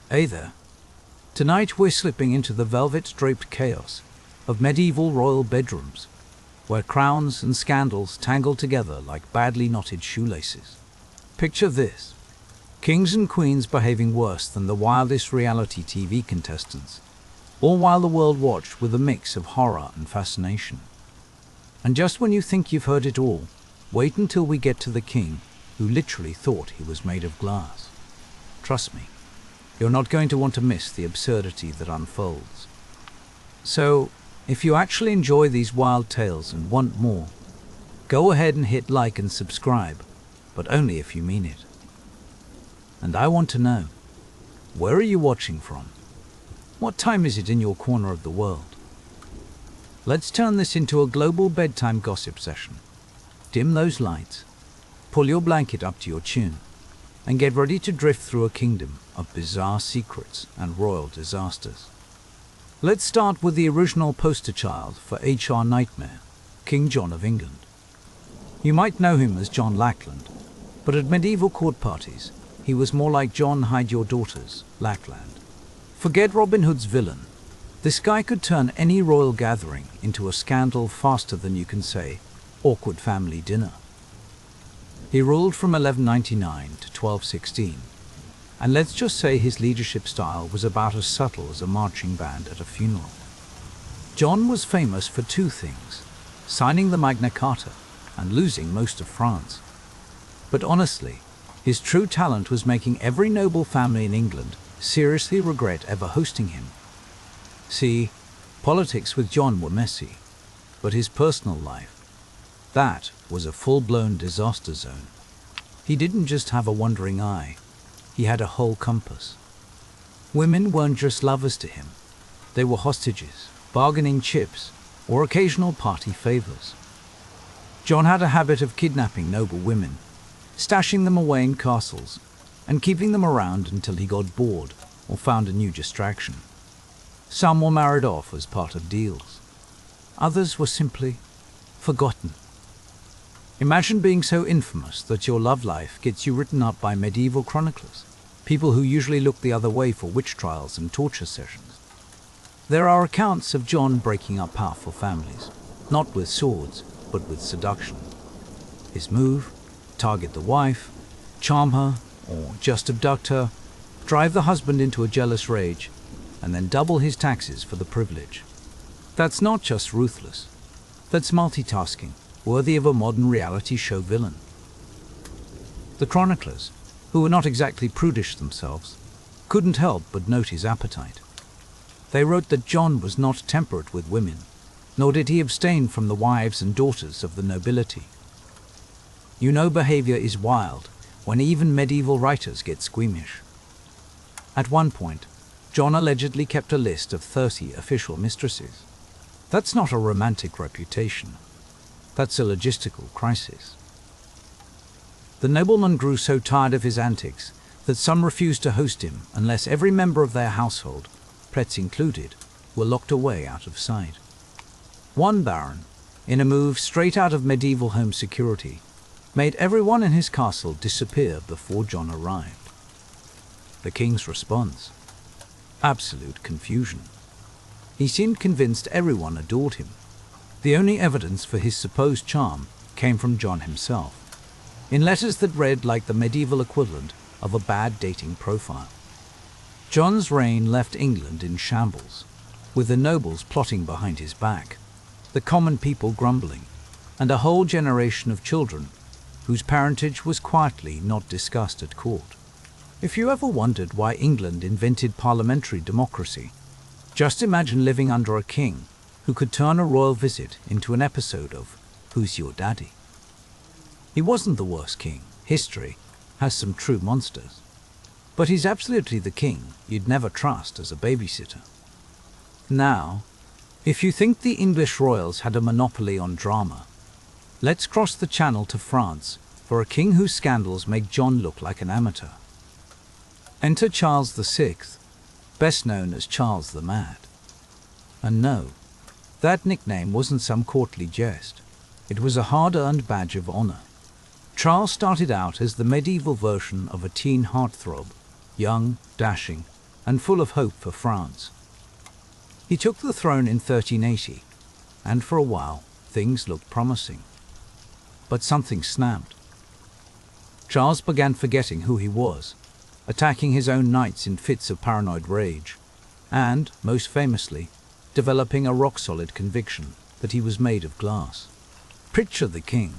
Hey there. Tonight we're slipping into the velvet-draped chaos of medieval royal bedrooms, where crowns and scandals tangle together like badly knotted shoelaces. Picture this: kings and queens behaving worse than the wildest reality TV contestants, all while the world watched with a mix of horror and fascination. And just when you think you've heard it all, wait until we get to the king who literally thought he was made of glass. Trust me, you're not going to want to miss the absurdity that unfolds. So, if you actually enjoy these wild tales and want more, go ahead and hit like and subscribe, but only if you mean it. And I want to know, where are you watching from? What time is it in your corner of the world? Let's turn this into a global bedtime gossip session. Dim those lights, pull your blanket up to your chin, and get ready to drift through a kingdom of bizarre secrets and royal disasters. Let's start with the original poster child for HR nightmare, King John of England. You might know him as John Lackland, but at medieval court parties, he was more like John Hide Your Daughters, Lackland. Forget Robin Hood's villain. This guy could turn any royal gathering into a scandal faster than you can say, awkward family dinner. He ruled from 1199 to 1216, and let's just say his leadership style was about as subtle as a marching band at a funeral. John was famous for two things: signing the Magna Carta and losing most of France. But honestly, his true talent was making every noble family in England seriously regret ever hosting him. See, politics with John were messy, but his personal life, that was a full-blown disaster zone. He didn't just have a wandering eye, he had a whole compass. Women weren't just lovers to him, they were hostages, bargaining chips, or occasional party favors. John had a habit of kidnapping noble women, stashing them away in castles, and keeping them around until he got bored or found a new distraction. Some were married off as part of deals. Others were simply forgotten. Imagine being so infamous that your love life gets you written up by medieval chroniclers, people who usually look the other way for witch trials and torture sessions. There are accounts of John breaking up powerful families, not with swords, but with seduction. His move: target the wife, charm her, or just abduct her, drive the husband into a jealous rage, and then double his taxes for the privilege. That's not just ruthless, that's multitasking, worthy of a modern reality show villain. The chroniclers, who were not exactly prudish themselves, couldn't help but note his appetite. They wrote that John was not temperate with women, nor did he abstain from the wives and daughters of the nobility. You know behavior is wild when even medieval writers get squeamish. At one point, John allegedly kept a list of 30 official mistresses. That's not a romantic reputation. That's a logistical crisis. The nobleman grew so tired of his antics that some refused to host him unless every member of their household, pets included, were locked away out of sight. One baron, in a move straight out of medieval home security, made everyone in his castle disappear before John arrived. The king's response: absolute confusion. He seemed convinced everyone adored him. The only evidence for his supposed charm came from John himself, in letters that read like the medieval equivalent of a bad dating profile. John's reign left England in shambles, with the nobles plotting behind his back, the common people grumbling, and a whole generation of children whose parentage was quietly not discussed at court. If you ever wondered why England invented parliamentary democracy, just imagine living under a king who could turn a royal visit into an episode of Who's Your Daddy? He wasn't the worst king. History has some true monsters. But he's absolutely the king you'd never trust as a babysitter. Now, if you think the English royals had a monopoly on drama, let's cross the channel to France for a king whose scandals make John look like an amateur. Enter Charles VI, best known as Charles the Mad. And no, that nickname wasn't some courtly jest. It was a hard-earned badge of honor. Charles started out as the medieval version of a teen heartthrob, young, dashing, and full of hope for France. He took the throne in 1380, and for a while things looked promising. But something snapped. Charles began forgetting who he was, attacking his own knights in fits of paranoid rage, and, most famously, developing a rock-solid conviction that he was made of glass. Picture the king,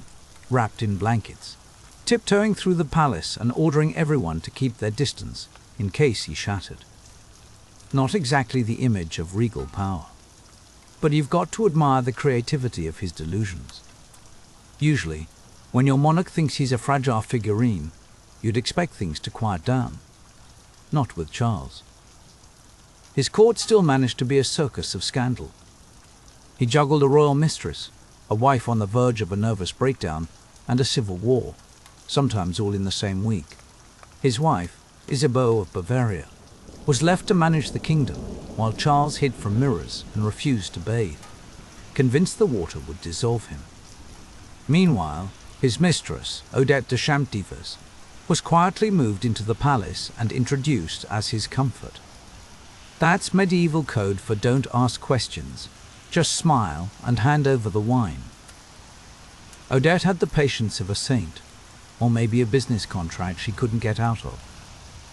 wrapped in blankets, tiptoeing through the palace and ordering everyone to keep their distance in case he shattered. Not exactly the image of regal power. But you've got to admire the creativity of his delusions. Usually, when your monarch thinks he's a fragile figurine, you'd expect things to quiet down. Not with Charles. His court still managed to be a circus of scandal. He juggled a royal mistress, a wife on the verge of a nervous breakdown, and a civil war, sometimes all in the same week. His wife, Isabeau of Bavaria, was left to manage the kingdom, while Charles hid from mirrors and refused to bathe, convinced the water would dissolve him. Meanwhile, his mistress, Odette de Champdivers, was quietly moved into the palace and introduced as his comfort. That's medieval code for don't ask questions, just smile and hand over the wine. Odette had the patience of a saint, or maybe a business contract she couldn't get out of.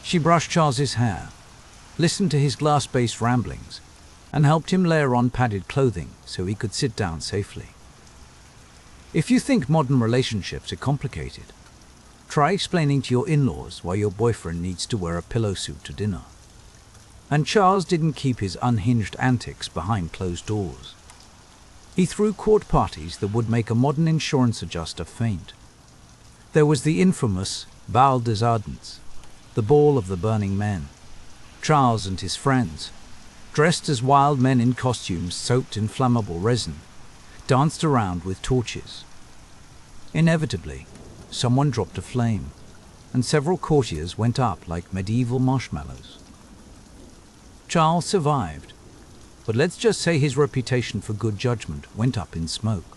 She brushed Charles's hair, listened to his glass-based ramblings, and helped him layer on padded clothing so he could sit down safely. If you think modern relationships are complicated, try explaining to your in-laws why your boyfriend needs to wear a pillow suit to dinner. And Charles didn't keep his unhinged antics behind closed doors. He threw court parties that would make a modern insurance adjuster faint. There was the infamous Bal des Ardents, the ball of the burning men. Charles and his friends, dressed as wild men in costumes soaked in flammable resin, danced around with torches. Inevitably, someone dropped a flame, and several courtiers went up like medieval marshmallows. Charles survived, but let's just say his reputation for good judgment went up in smoke.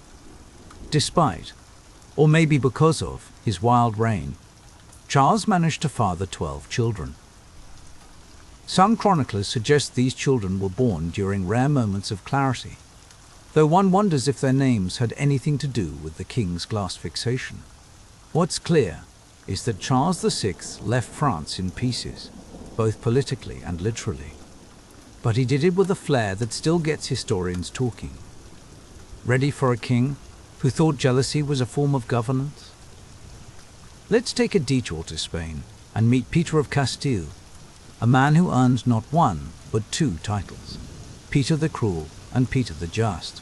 Despite, or maybe because of, his wild reign, Charles managed to father 12 children. Some chroniclers suggest these children were born during rare moments of clarity, though one wonders if their names had anything to do with the king's glass fixation. What's clear is that Charles VI left France in pieces, both politically and literally. But he did it with a flair that still gets historians talking. Ready for a king who thought jealousy was a form of governance? Let's take a detour to Spain and meet Peter of Castile, a man who earned not one but 2 titles, Peter the Cruel and Peter the Just.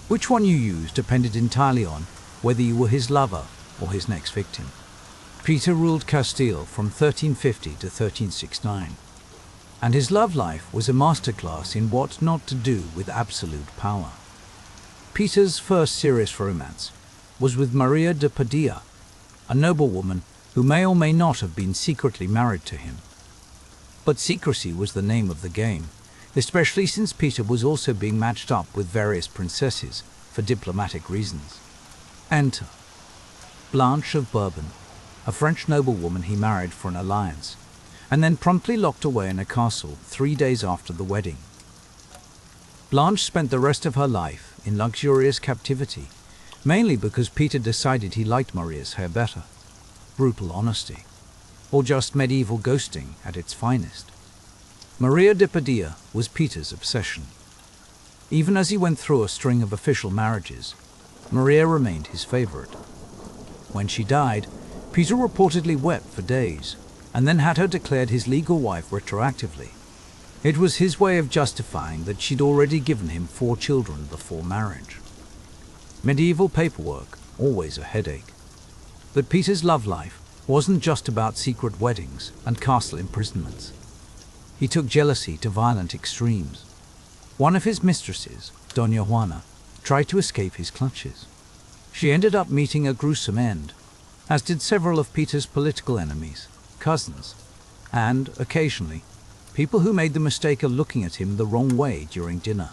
Which one you used depended entirely on whether you were his lover or his next victim. Peter ruled Castile from 1350 to 1369, and his love life was a masterclass in what not to do with absolute power. Peter's first serious romance was with Maria de Padilla, a noblewoman who may or may not have been secretly married to him. But secrecy was the name of the game, especially since Peter was also being matched up with various princesses for diplomatic reasons. Enter Blanche of Bourbon, a French noblewoman he married for an alliance, and then promptly locked away in a castle 3 days after the wedding. Blanche spent the rest of her life in luxurious captivity, mainly because Peter decided he liked Maria's hair better. Brutal honesty. Or just medieval ghosting at its finest. Maria de Padilla was Peter's obsession. Even as he went through a string of official marriages, Maria remained his favorite. When she died, Peter reportedly wept for days, and then had her declared his legal wife retroactively. It was his way of justifying that she'd already given him 4 children before marriage. Medieval paperwork, always a headache. But Peter's love life wasn't just about secret weddings and castle imprisonments. He took jealousy to violent extremes. One of his mistresses, Doña Juana, tried to escape his clutches. She ended up meeting a gruesome end, as did several of Peter's political enemies, cousins, and, occasionally, people who made the mistake of looking at him the wrong way during dinner.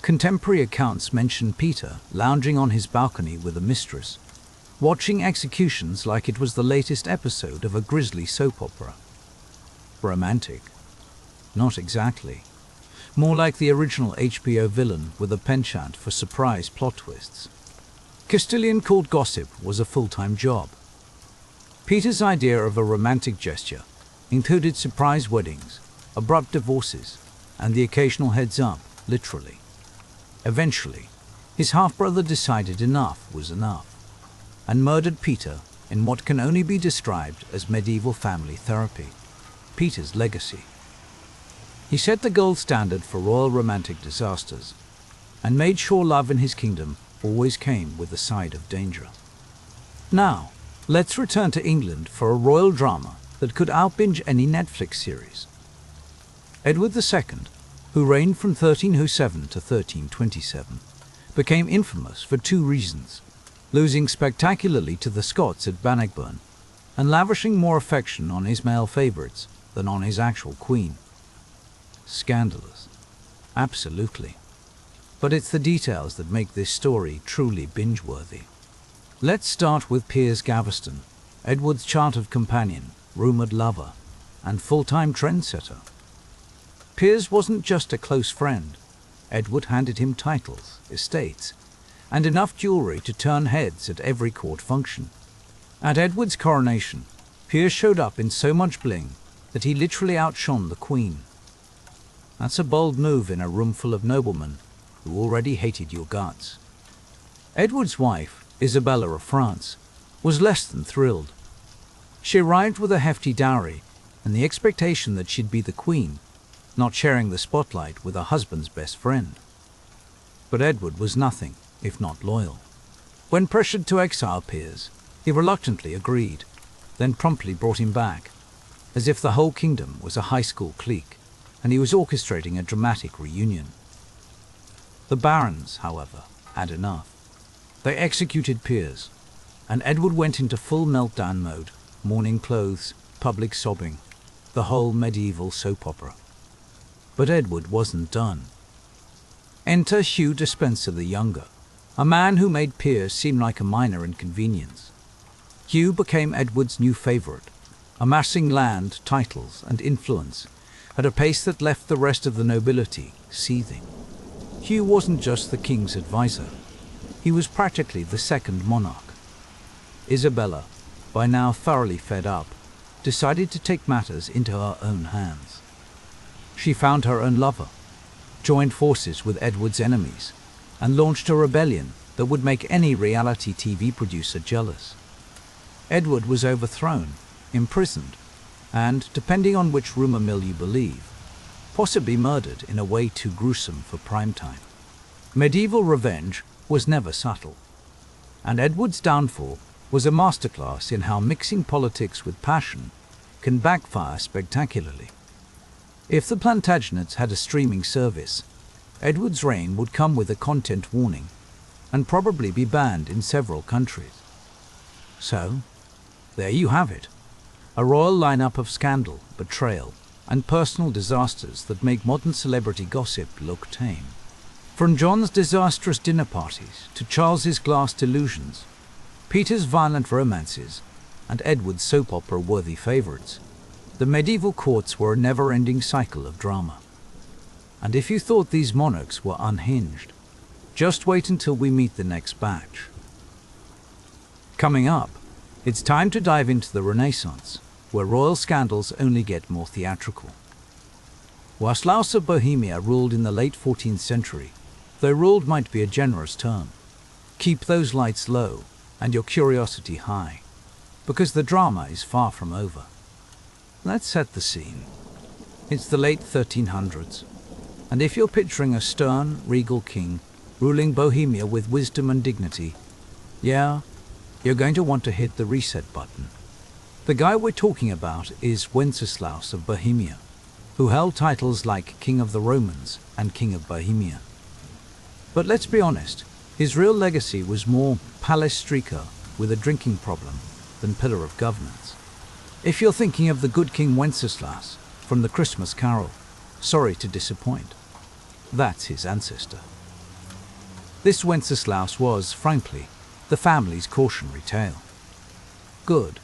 Contemporary accounts mention Peter lounging on his balcony with a mistress, watching executions like it was the latest episode of a grisly soap opera. Romantic. Not exactly. More like the original HBO villain with a penchant for surprise plot twists. Castilian court gossip was a full-time job. Peter's idea of a romantic gesture included surprise weddings, abrupt divorces, and the occasional heads-up, literally. Eventually, his half-brother decided enough was enough, and murdered Peter in what can only be described as medieval family therapy. Peter's legacy. He set the gold standard for royal romantic disasters, and made sure love in his kingdom always came with a side of danger. Now, let's return to England for a royal drama that could outbinge any Netflix series. Edward II, who reigned from 1307 to 1327, became infamous for two reasons: losing spectacularly to the Scots at Bannockburn, and lavishing more affection on his male favourites than on his actual queen. Scandalous. Absolutely. But it's the details that make this story truly binge-worthy. Let's start with Piers Gaveston, Edward's childhood companion, rumoured lover, and full-time trendsetter. Piers wasn't just a close friend. Edward handed him titles, estates, and enough jewellery to turn heads at every court function. At Edward's coronation, Piers showed up in so much bling that he literally outshone the Queen. That's a bold move in a room full of noblemen who already hated your guts. Edward's wife, Isabella of France, was less than thrilled. She arrived with a hefty dowry and the expectation that she'd be the queen, not sharing the spotlight with her husband's best friend. But Edward was nothing if not loyal. When pressured to exile Piers, he reluctantly agreed, then promptly brought him back, as if the whole kingdom was a high school clique and he was orchestrating a dramatic reunion. The barons, however, had enough. They executed Piers, and Edward went into full meltdown mode, mourning clothes, public sobbing, the whole medieval soap opera. But Edward wasn't done. Enter Hugh Despenser the Younger, a man who made Piers seem like a minor inconvenience. Hugh became Edward's new favourite, amassing land, titles, and influence at a pace that left the rest of the nobility seething. Hugh wasn't just the king's advisor. He was practically the second monarch. Isabella, by now thoroughly fed up, decided to take matters into her own hands. She found her own lover, joined forces with Edward's enemies, and launched a rebellion that would make any reality TV producer jealous. Edward was overthrown, imprisoned, and, depending on which rumour mill you believe, possibly murdered in a way too gruesome for prime time. Medieval revenge was never subtle, and Edward's downfall was a masterclass in how mixing politics with passion can backfire spectacularly. If the Plantagenets had a streaming service, Edward's reign would come with a content warning and probably be banned in several countries. So, there you have it, a royal lineup of scandal, betrayal, and personal disasters that make modern celebrity gossip look tame. From John's disastrous dinner parties to Charles's glass delusions, Peter's violent romances, and Edward's soap opera-worthy favourites, the medieval courts were a never-ending cycle of drama. And if you thought these monarchs were unhinged, just wait until we meet the next batch. Coming up, it's time to dive into the Renaissance, where royal scandals only get more theatrical. Wildest of Bohemia ruled in the late 14th century, though ruled might be a generous term. Keep those lights low and your curiosity high, because the drama is far from over. Let's set the scene. It's the late 1300s, and if you're picturing a stern, regal king ruling Bohemia with wisdom and dignity, yeah, you're going to want to hit the reset button. The guy we're talking about is Wenceslaus of Bohemia, who held titles like King of the Romans and King of Bohemia. But let's be honest, his real legacy was more palace streaker with a drinking problem than pillar of governance. If you're thinking of the good King Wenceslaus from the Christmas Carol, sorry to disappoint. That's his ancestor. This Wenceslaus was, frankly, the family's cautionary tale. Good.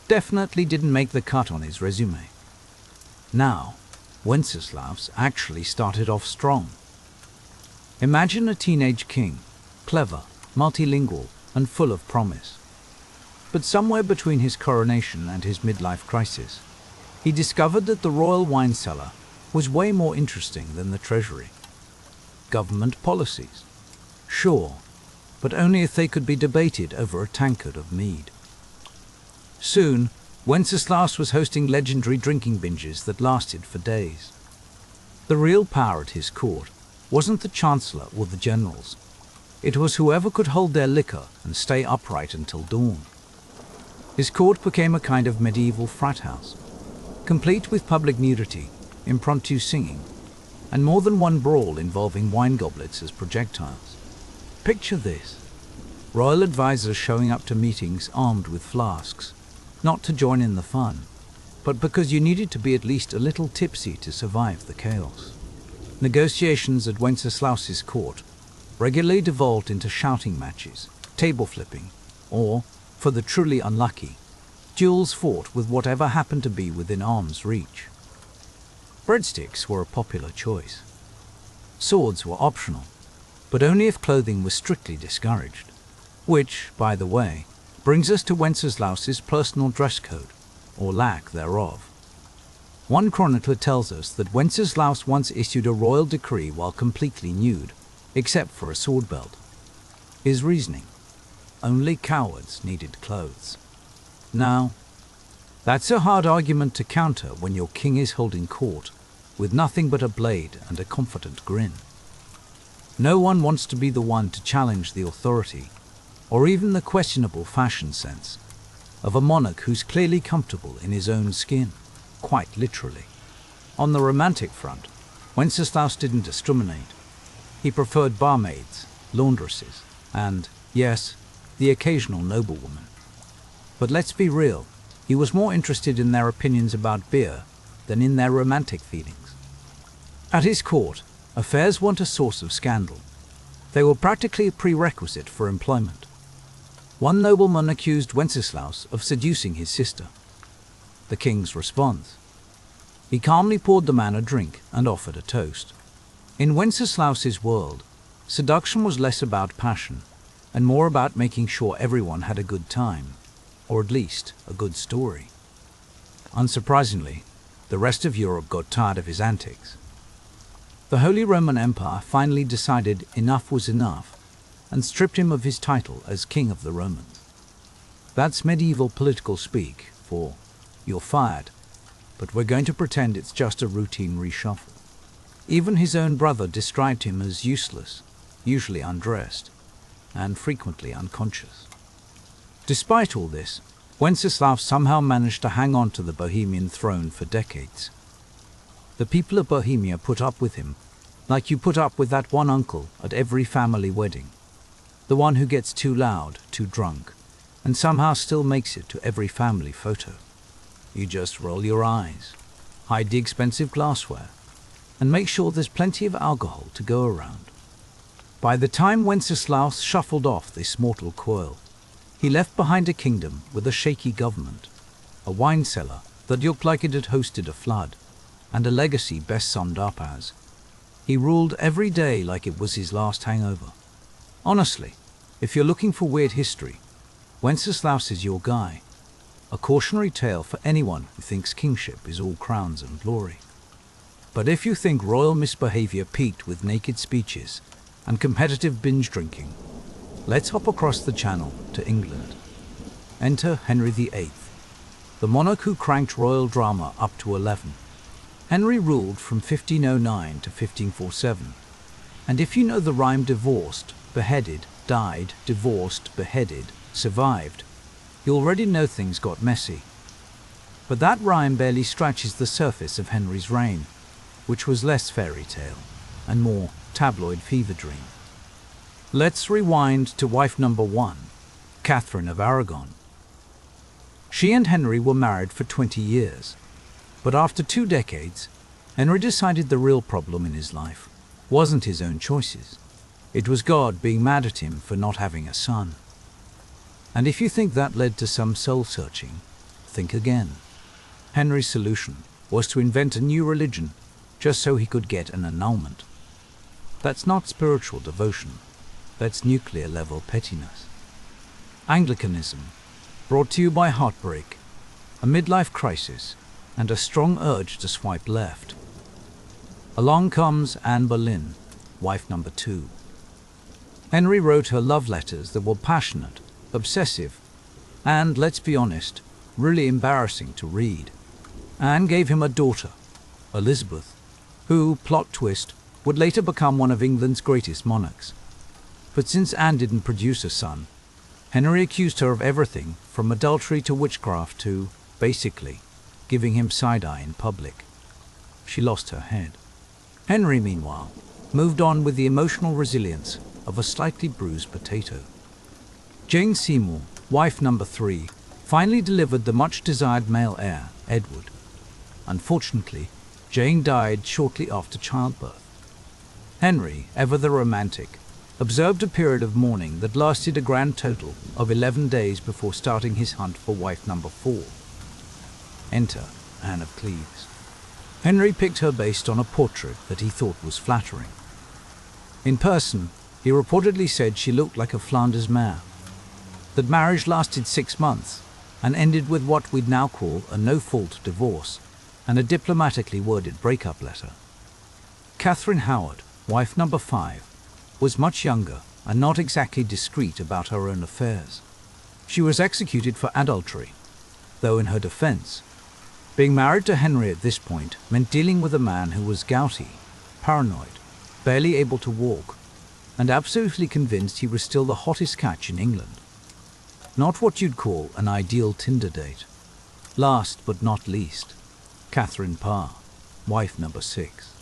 Definitely didn't make the cut on his resume. Now, Wenceslaus actually started off strong. Imagine a teenage king, clever, multilingual, and full of promise. But somewhere between his coronation and his midlife crisis, he discovered that the royal wine cellar was way more interesting than the treasury. Government policies, sure, but only if they could be debated over a tankard of mead. Soon, Wenceslaus was hosting legendary drinking binges that lasted for days. The real power at his court wasn't the chancellor or the generals. It was whoever could hold their liquor and stay upright until dawn. His court became a kind of medieval frat house, complete with public nudity, impromptu singing, and more than one brawl involving wine goblets as projectiles. Picture this: royal advisors showing up to meetings armed with flasks, not to join in the fun, but because you needed to be at least a little tipsy to survive the chaos. Negotiations at Wenceslaus's court regularly devolved into shouting matches, table flipping, or, for the truly unlucky, duels fought with whatever happened to be within arm's reach. Breadsticks were a popular choice. Swords were optional, but only if clothing was strictly discouraged. Which, by the way, brings us to Wenceslaus's personal dress code, or lack thereof. One chronicler tells us that Wenceslaus once issued a royal decree while completely nude, except for a sword belt. His reasoning: only cowards needed clothes. Now, that's a hard argument to counter when your king is holding court with nothing but a blade and a confident grin. No one wants to be the one to challenge the authority, or even the questionable fashion sense, of a monarch who's clearly comfortable in his own skin, quite literally. On the romantic front, Wenceslaus didn't discriminate. He preferred barmaids, laundresses, and, yes, the occasional noblewoman. But let's be real, he was more interested in their opinions about beer than in their romantic feelings. At his court, affairs weren't a source of scandal. They were practically a prerequisite for employment. One nobleman accused Wenceslaus of seducing his sister. The king's response: he calmly poured the man a drink and offered a toast. In Wenceslaus's world, seduction was less about passion and more about making sure everyone had a good time, or at least a good story. Unsurprisingly, the rest of Europe got tired of his antics. The Holy Roman Empire finally decided enough was enough and stripped him of his title as King of the Romans. That's medieval political speak for, you're fired, but we're going to pretend it's just a routine reshuffle. Even his own brother described him as useless, usually undressed, and frequently unconscious. Despite all this, Wenceslaus somehow managed to hang on to the Bohemian throne for decades. The people of Bohemia put up with him, like you put up with that one uncle at every family wedding, the one who gets too loud, too drunk, and somehow still makes it to every family photo. You just roll your eyes, hide the expensive glassware, and make sure there's plenty of alcohol to go around. By the time Wenceslaus shuffled off this mortal coil, he left behind a kingdom with a shaky government, a wine cellar that looked like it had hosted a flood, and a legacy best summed up as, he ruled every day like it was his last hangover. Honestly, if you're looking for weird history, Wenceslaus is your guy, a cautionary tale for anyone who thinks kingship is all crowns and glory. But if you think royal misbehavior peaked with naked speeches and competitive binge drinking, let's hop across the channel to England. Enter Henry VIII, the monarch who cranked royal drama up to 11. Henry ruled from 1509 to 1547, and if you know the rhyme divorced, beheaded, died, divorced, beheaded, survived, you already know things got messy. But that rhyme barely scratches the surface of Henry's reign, which was less fairy tale and more tabloid fever dream. Let's rewind to wife number 1, Catherine of Aragon. She and Henry were married for 20 years, but after 2 decades, Henry decided the real problem in his life wasn't his own choices. It was God being mad at him for not having a son. And if you think that led to some soul-searching, think again. Henry's solution was to invent a new religion just so he could get an annulment. That's not spiritual devotion, that's nuclear-level pettiness. Anglicanism, brought to you by heartbreak, a midlife crisis, and a strong urge to swipe left. Along comes Anne Boleyn, wife number 2. Henry wrote her love letters that were passionate, obsessive, and, let's be honest, really embarrassing to read. Anne gave him a daughter, Elizabeth, who, plot twist, would later become one of England's greatest monarchs. But since Anne didn't produce a son, Henry accused her of everything from adultery to witchcraft to, basically, giving him side-eye in public. She lost her head. Henry, meanwhile, moved on with the emotional resilience of a slightly bruised potato. Jane Seymour, wife number 3, finally delivered the much-desired male heir, Edward. Unfortunately, Jane died shortly after childbirth. Henry, ever the romantic, observed a period of mourning that lasted a grand total of 11 days before starting his hunt for wife number 4. Enter Anne of Cleves. Henry picked her based on a portrait that he thought was flattering. In person, he reportedly said she looked like a Flanders mare. That marriage lasted 6 months and ended with what we'd now call a no-fault divorce and a diplomatically worded breakup letter. Catherine Howard, wife number 5, was much younger and not exactly discreet about her own affairs. She was executed for adultery, though in her defense, being married to Henry at this point meant dealing with a man who was gouty, paranoid, barely able to walk, and absolutely convinced he was still the hottest catch in England. Not what you'd call an ideal Tinder date. Last but not least, Catherine Parr, wife number 6.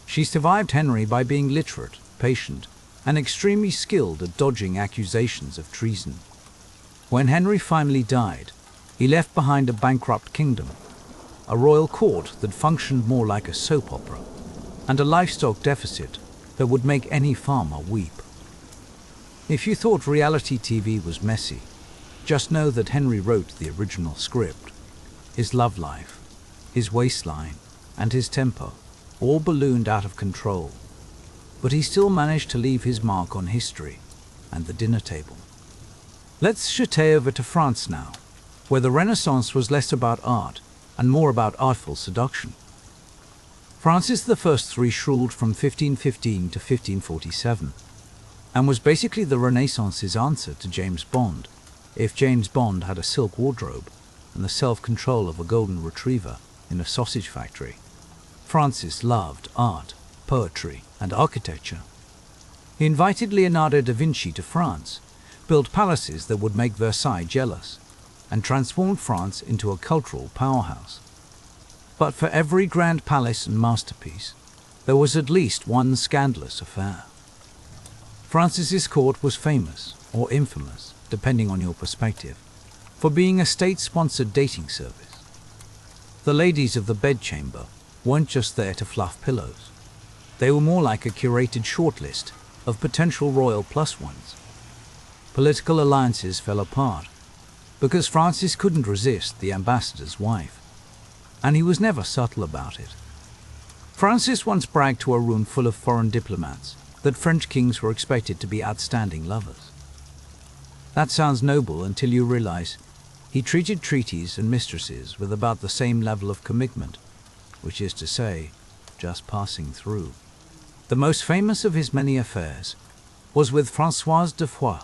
She survived Henry by being literate, patient, and extremely skilled at dodging accusations of treason. When Henry finally died, he left behind a bankrupt kingdom, a royal court that functioned more like a soap opera, and a livestock deficit that would make any farmer weep. If you thought reality TV was messy, just know that Henry wrote the original script. His love life, his waistline, and his temper all ballooned out of control, but he still managed to leave his mark on history and the dinner table. Let's chate over to France now, where the Renaissance was less about art and more about artful seduction. Francis I ruled from 1515 to 1547, and was basically the Renaissance's answer to James Bond, if James Bond had a silk wardrobe and the self-control of a golden retriever in a sausage factory. Francis loved art, poetry, and architecture. He invited Leonardo da Vinci to France, built palaces that would make Versailles jealous, and transformed France into a cultural powerhouse. But for every grand palace and masterpiece, there was at least one scandalous affair. Francis's court was famous, or infamous, depending on your perspective, for being a state-sponsored dating service. The ladies of the bedchamber weren't just there to fluff pillows. They were more like a curated shortlist of potential royal plus ones. Political alliances fell apart because Francis couldn't resist the ambassador's wife, and he was never subtle about it. Francis once bragged to a room full of foreign diplomats that French kings were expected to be outstanding lovers. That sounds noble until you realize he treated treaties and mistresses with about the same level of commitment, which is to say, just passing through. The most famous of his many affairs was with Françoise de Foix,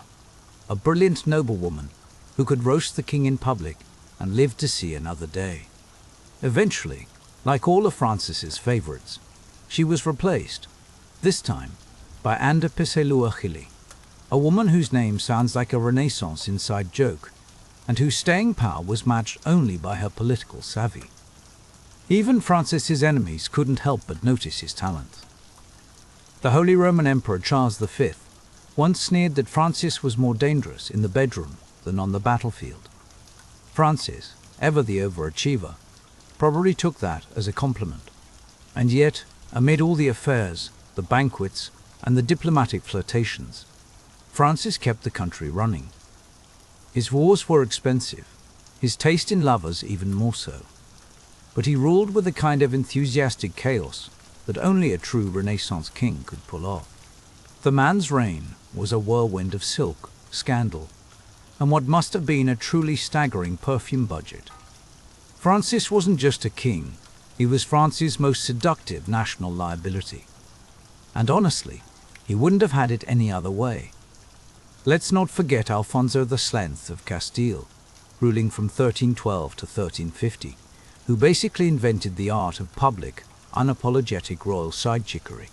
a brilliant noblewoman who could roast the king in public and live to see another day. Eventually, like all of Francis's favorites, she was replaced, this time by Anne de Pisseleu-Achilly, a woman whose name sounds like a Renaissance inside joke, and whose staying power was matched only by her political savvy. Even Francis's enemies couldn't help but notice his talent. The Holy Roman Emperor Charles V once sneered that Francis was more dangerous in the bedroom than on the battlefield. Francis, ever the overachiever, probably took that as a compliment. And yet, amid all the affairs, the banquets, and the diplomatic flirtations, Francis kept the country running. His wars were expensive, his taste in lovers even more so. but he ruled with a kind of enthusiastic chaos that only a true Renaissance king could pull off. The man's reign was a whirlwind of silk, scandal, and what must have been a truly staggering perfume budget. Francis wasn't just a king, he was France's most seductive national liability. And honestly, he wouldn't have had it any other way. Let's not forget Alfonso the Sleuth of Castile, ruling from 1312 to 1350, who basically invented the art of public, unapologetic royal side-chickery.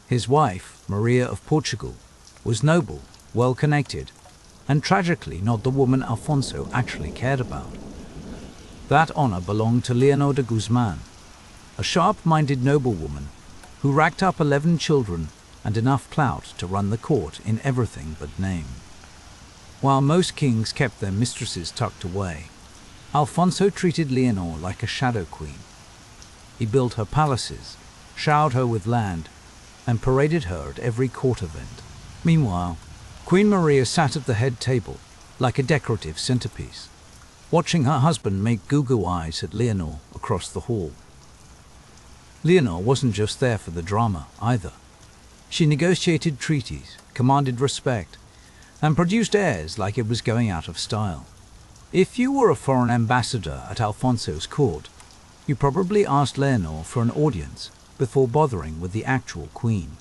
His wife, Maria of Portugal, was noble, well-connected, and tragically not the woman Alfonso actually cared about. That honor belonged to Leonor de Guzman, a sharp-minded noblewoman who racked up 11 children and enough clout to run the court in everything but name. While most kings kept their mistresses tucked away, Alfonso treated Leonor like a shadow queen. He built her palaces, showered her with land, and paraded her at every court event. Meanwhile, Queen Maria sat at the head table like a decorative centerpiece, watching her husband make goo-goo eyes at Leonor across the hall. Leonor wasn't just there for the drama either. She negotiated treaties, commanded respect, and produced airs like it was going out of style. If you were a foreign ambassador at Alfonso's court, you probably asked Leonor for an audience before bothering with the actual queen.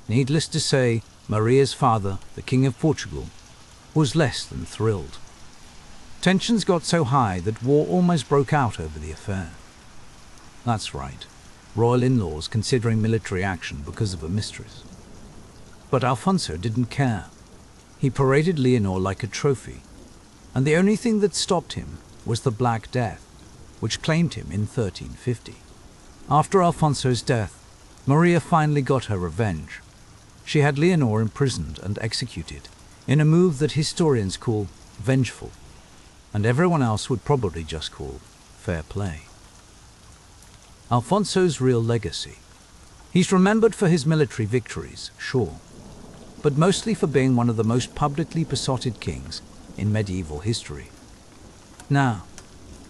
Needless to say, Maria's father, the King of Portugal, was less than thrilled. Tensions got so high that war almost broke out over the affair. That's right, royal in-laws considering military action because of a mistress. But Alfonso didn't care. He paraded Leonor like a trophy, and the only thing that stopped him was the Black Death, which claimed him in 1350. After Alfonso's death, Maria finally got her revenge. She had Leonor imprisoned and executed, in a move that historians call vengeful, and everyone else would probably just call fair play. Alfonso's real legacy. He's remembered for his military victories, sure, but mostly for being one of the most publicly besotted kings in medieval history. Now,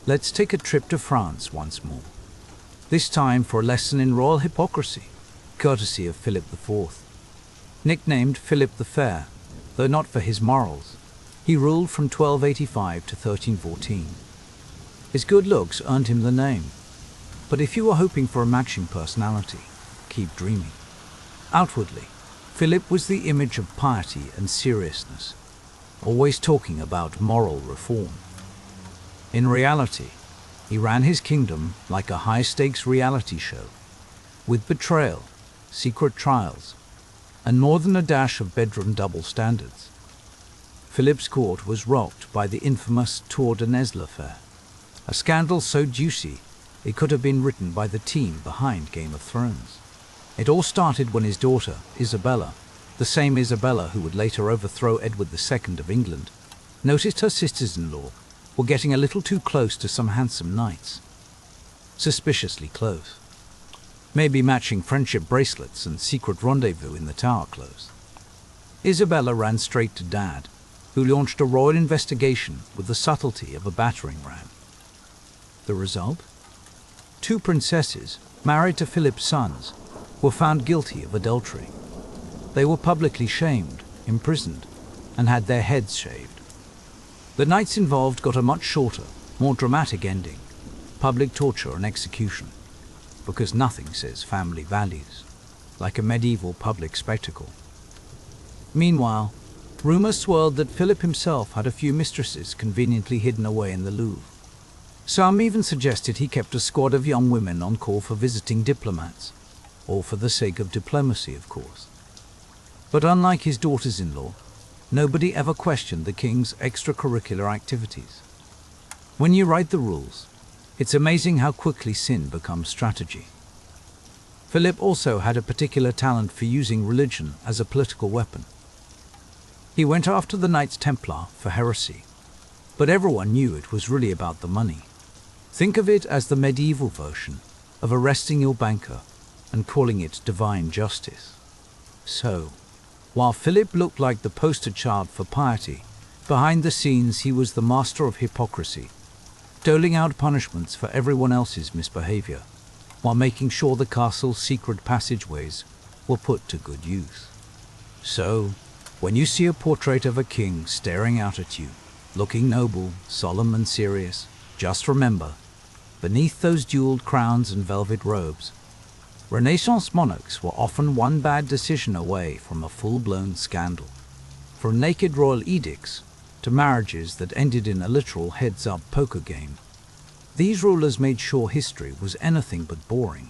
let's take a trip to France once more, this time for a lesson in royal hypocrisy, courtesy of Philip IV. Nicknamed Philip the Fair, though not for his morals, he ruled from 1285 to 1314. His good looks earned him the name, but if you were hoping for a matching personality, keep dreaming. Outwardly, Philip was the image of piety and seriousness, always talking about moral reform. In reality, he ran his kingdom like a high-stakes reality show, with betrayal, secret trials, and more than a dash of bedroom double standards. Philip's court was rocked by the infamous Tour de Nesle affair, a scandal so juicy it could have been written by the team behind Game of Thrones. It all started when his daughter, Isabella, the same Isabella who would later overthrow Edward II of England, noticed her sisters-in-law were getting a little too close to some handsome knights. Suspiciously close. Maybe matching friendship bracelets and secret rendezvous in the Tower Close. Isabella ran straight to Dad, who launched a royal investigation with the subtlety of a battering ram. The result? 2 princesses, married to Philip's sons, were found guilty of adultery. They were publicly shamed, imprisoned, and had their heads shaved. The knights involved got a much shorter, more dramatic ending, public torture and execution, because nothing says family values like a medieval public spectacle. Meanwhile, rumors swirled that Philip himself had a few mistresses conveniently hidden away in the Louvre. Some even suggested he kept a squad of young women on call for visiting diplomats, all for the sake of diplomacy, of course. But unlike his daughters-in-law, nobody ever questioned the king's extracurricular activities. When you write the rules, it's amazing how quickly sin becomes strategy. Philip also had a particular talent for using religion as a political weapon. He went after the Knights Templar for heresy, but everyone knew it was really about the money. Think of it as the medieval version of arresting your banker and calling it divine justice. So, while Philip looked like the poster child for piety, behind the scenes he was the master of hypocrisy, doling out punishments for everyone else's misbehavior, while making sure the castle's secret passageways were put to good use. So, when you see a portrait of a king staring out at you, looking noble, solemn and serious, just remember, beneath those jeweled crowns and velvet robes, Renaissance monarchs were often one bad decision away from a full-blown scandal. From naked royal edicts to marriages that ended in a literal heads-up poker game, these rulers made sure history was anything but boring.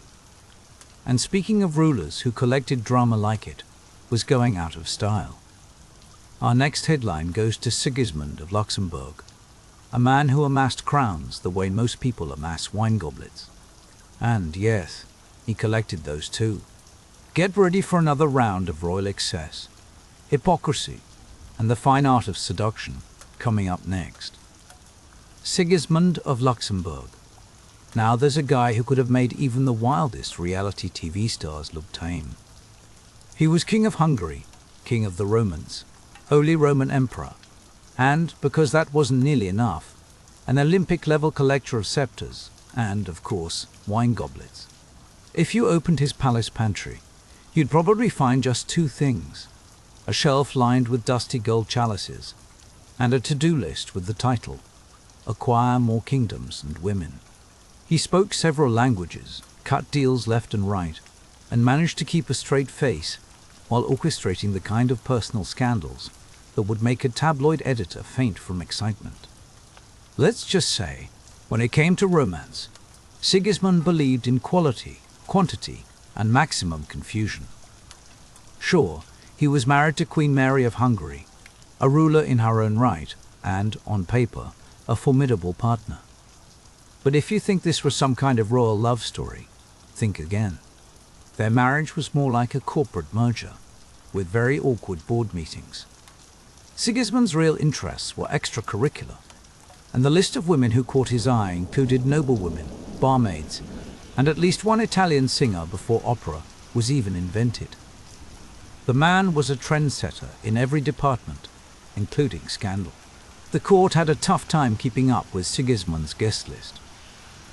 And speaking of rulers who collected drama like it, was going out of style. Our next headline goes to Sigismund of Luxembourg, a man who amassed crowns the way most people amass wine goblets. And yes, he collected those too. Get ready for another round of royal excess, hypocrisy, and the fine art of seduction coming up next. Sigismund of Luxembourg. Now there's a guy who could have made even the wildest reality TV stars look tame. He was King of Hungary, King of the Romans, Holy Roman Emperor, and, because that wasn't nearly enough, an Olympic-level collector of scepters and, of course, wine goblets. If you opened his palace pantry, you'd probably find just two things: a shelf lined with dusty gold chalices, and a to-do list with the title, "Acquire More Kingdoms and Women." He spoke several languages, cut deals left and right, and managed to keep a straight face while orchestrating the kind of personal scandals that would make a tabloid editor faint from excitement. Let's just say, when it came to romance, Sigismund believed in quality, quantity, and maximum confusion. Sure, he was married to Queen Mary of Hungary, a ruler in her own right, and, on paper, a formidable partner. But if you think this was some kind of royal love story, think again. Their marriage was more like a corporate merger, with very awkward board meetings. Sigismund's real interests were extracurricular, and the list of women who caught his eye included noblewomen, barmaids, and at least one Italian singer before opera was even invented. The man was a trendsetter in every department, including scandal. The court had a tough time keeping up with Sigismund's guest list.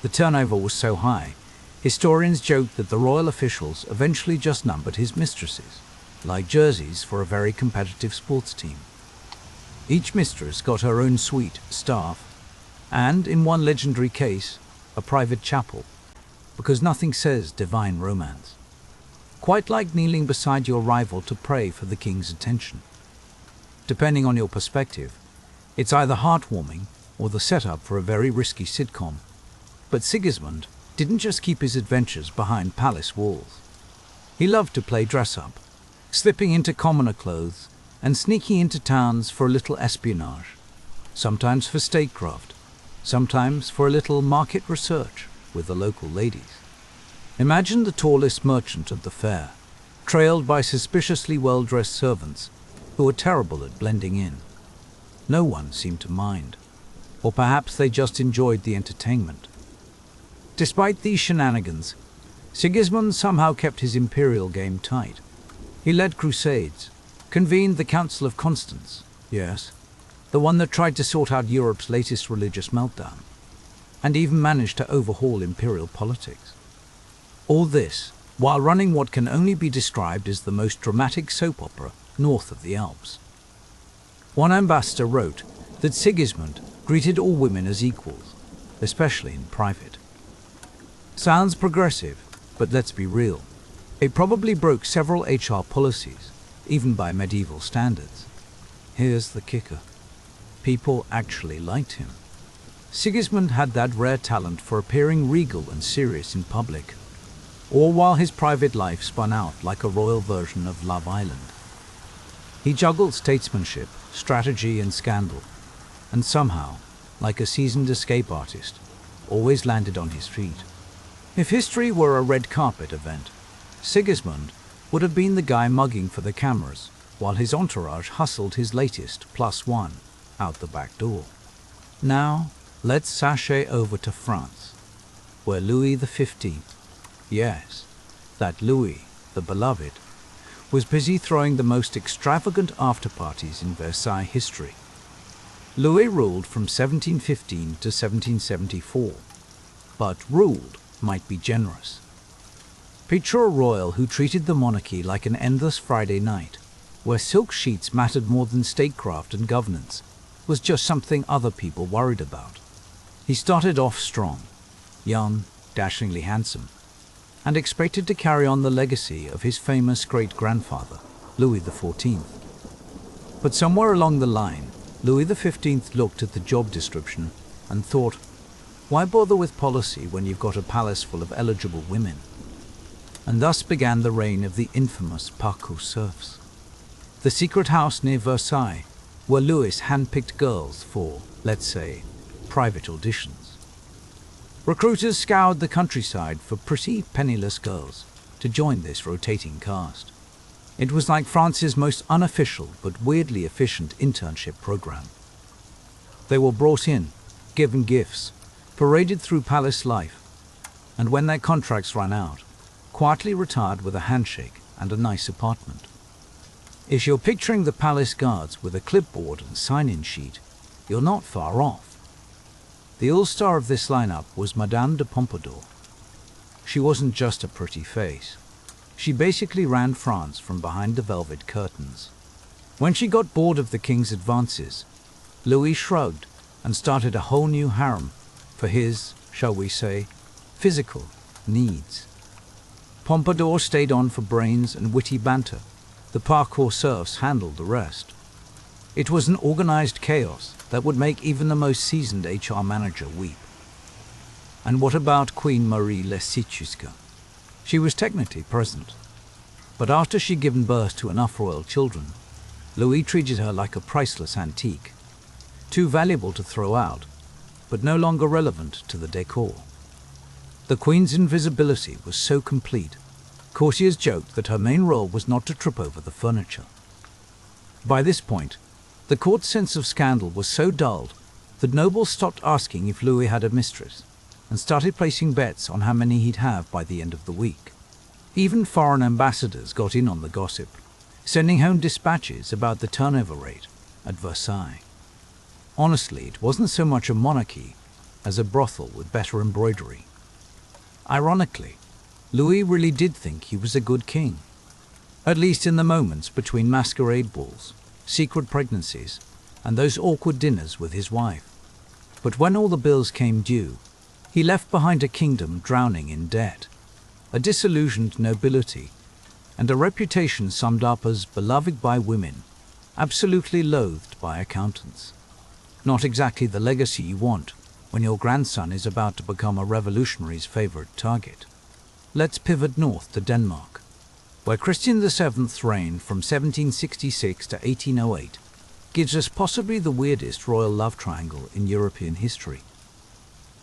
The turnover was so high, historians joked that the royal officials eventually just numbered his mistresses, like jerseys for a very competitive sports team. Each mistress got her own suite, staff, and, in one legendary case, a private chapel, because nothing says divine romance. Quite like kneeling beside your rival to pray for the king's attention. Depending on your perspective, it's either heartwarming or the setup for a very risky sitcom. But Sigismund didn't just keep his adventures behind palace walls. He loved to play dress-up, slipping into commoner clothes and sneaking into towns for a little espionage, sometimes for statecraft, sometimes for a little market research with the local ladies. Imagine the tallest merchant at the fair, trailed by suspiciously well-dressed servants who were terrible at blending in. No one seemed to mind, or perhaps they just enjoyed the entertainment. Despite these shenanigans, Sigismund somehow kept his imperial game tight. He led crusades, convened the Council of Constance, yes, the one that tried to sort out Europe's latest religious meltdown, and even managed to overhaul imperial politics. All this while running what can only be described as the most dramatic soap opera north of the Alps. One ambassador wrote that Sigismund greeted all women as equals, especially in private. Sounds progressive, but let's be real. It probably broke several HR policies, even by medieval standards. Here's the kicker. People actually liked him. Sigismund had that rare talent for appearing regal and serious in public, all while his private life spun out like a royal version of Love Island. He juggled statesmanship, strategy and scandal, and somehow, like a seasoned escape artist, always landed on his feet. If history were a red carpet event, Sigismund would have been the guy mugging for the cameras, while his entourage hustled his latest +1 out the back door. Now, let's sashay over to France, where Louis XV, yes, that Louis, the beloved, was busy throwing the most extravagant after-parties in Versailles history. Louis ruled from 1715 to 1774, but ruled might be generous. Picture a royal who treated the monarchy like an endless Friday night, where silk sheets mattered more than statecraft and governance was just something other people worried about. He started off strong, young, dashingly handsome, and expected to carry on the legacy of his famous great-grandfather, Louis XIV. But somewhere along the line, Louis XV looked at the job description and thought, why bother with policy when you've got a palace full of eligible women? And thus began the reign of the infamous parcours serfs, the secret house near Versailles, where Louis handpicked girls for, let's say, private auditions. Recruiters scoured the countryside for pretty, penniless girls to join this rotating cast. It was like France's most unofficial but weirdly efficient internship program. They were brought in, given gifts, paraded through palace life, and when their contracts ran out, quietly retired with a handshake and a nice apartment. If you're picturing the palace guards with a clipboard and sign-in sheet, you're not far off. The all-star of this lineup was Madame de Pompadour. She wasn't just a pretty face. She basically ran France from behind the velvet curtains. When she got bored of the king's advances, Louis shrugged and started a whole new harem for his, shall we say, physical needs. Pompadour stayed on for brains and witty banter. The parcours serfs handled the rest. It was an organized chaos that would make even the most seasoned HR manager weep. And what about Queen Marie Lescicusca? She was technically present, but after she'd given birth to enough royal children, Louis treated her like a priceless antique, too valuable to throw out, but no longer relevant to the decor. The Queen's invisibility was so complete, courtiers joked that her main role was not to trip over the furniture. By this point, the court's sense of scandal was so dulled that nobles stopped asking if Louis had a mistress and started placing bets on how many he'd have by the end of the week. Even foreign ambassadors got in on the gossip, sending home dispatches about the turnover rate at Versailles. Honestly, it wasn't so much a monarchy as a brothel with better embroidery. Ironically, Louis really did think he was a good king, at least in the moments between masquerade balls, secret pregnancies, and those awkward dinners with his wife. But when all the bills came due, he left behind a kingdom drowning in debt, a disillusioned nobility, and a reputation summed up as beloved by women, absolutely loathed by accountants. Not exactly the legacy you want when your grandson is about to become a revolutionary's favorite target. Let's pivot north to Denmark, where Christian VII's reign from 1766 to 1808 gives us possibly the weirdest royal love triangle in European history.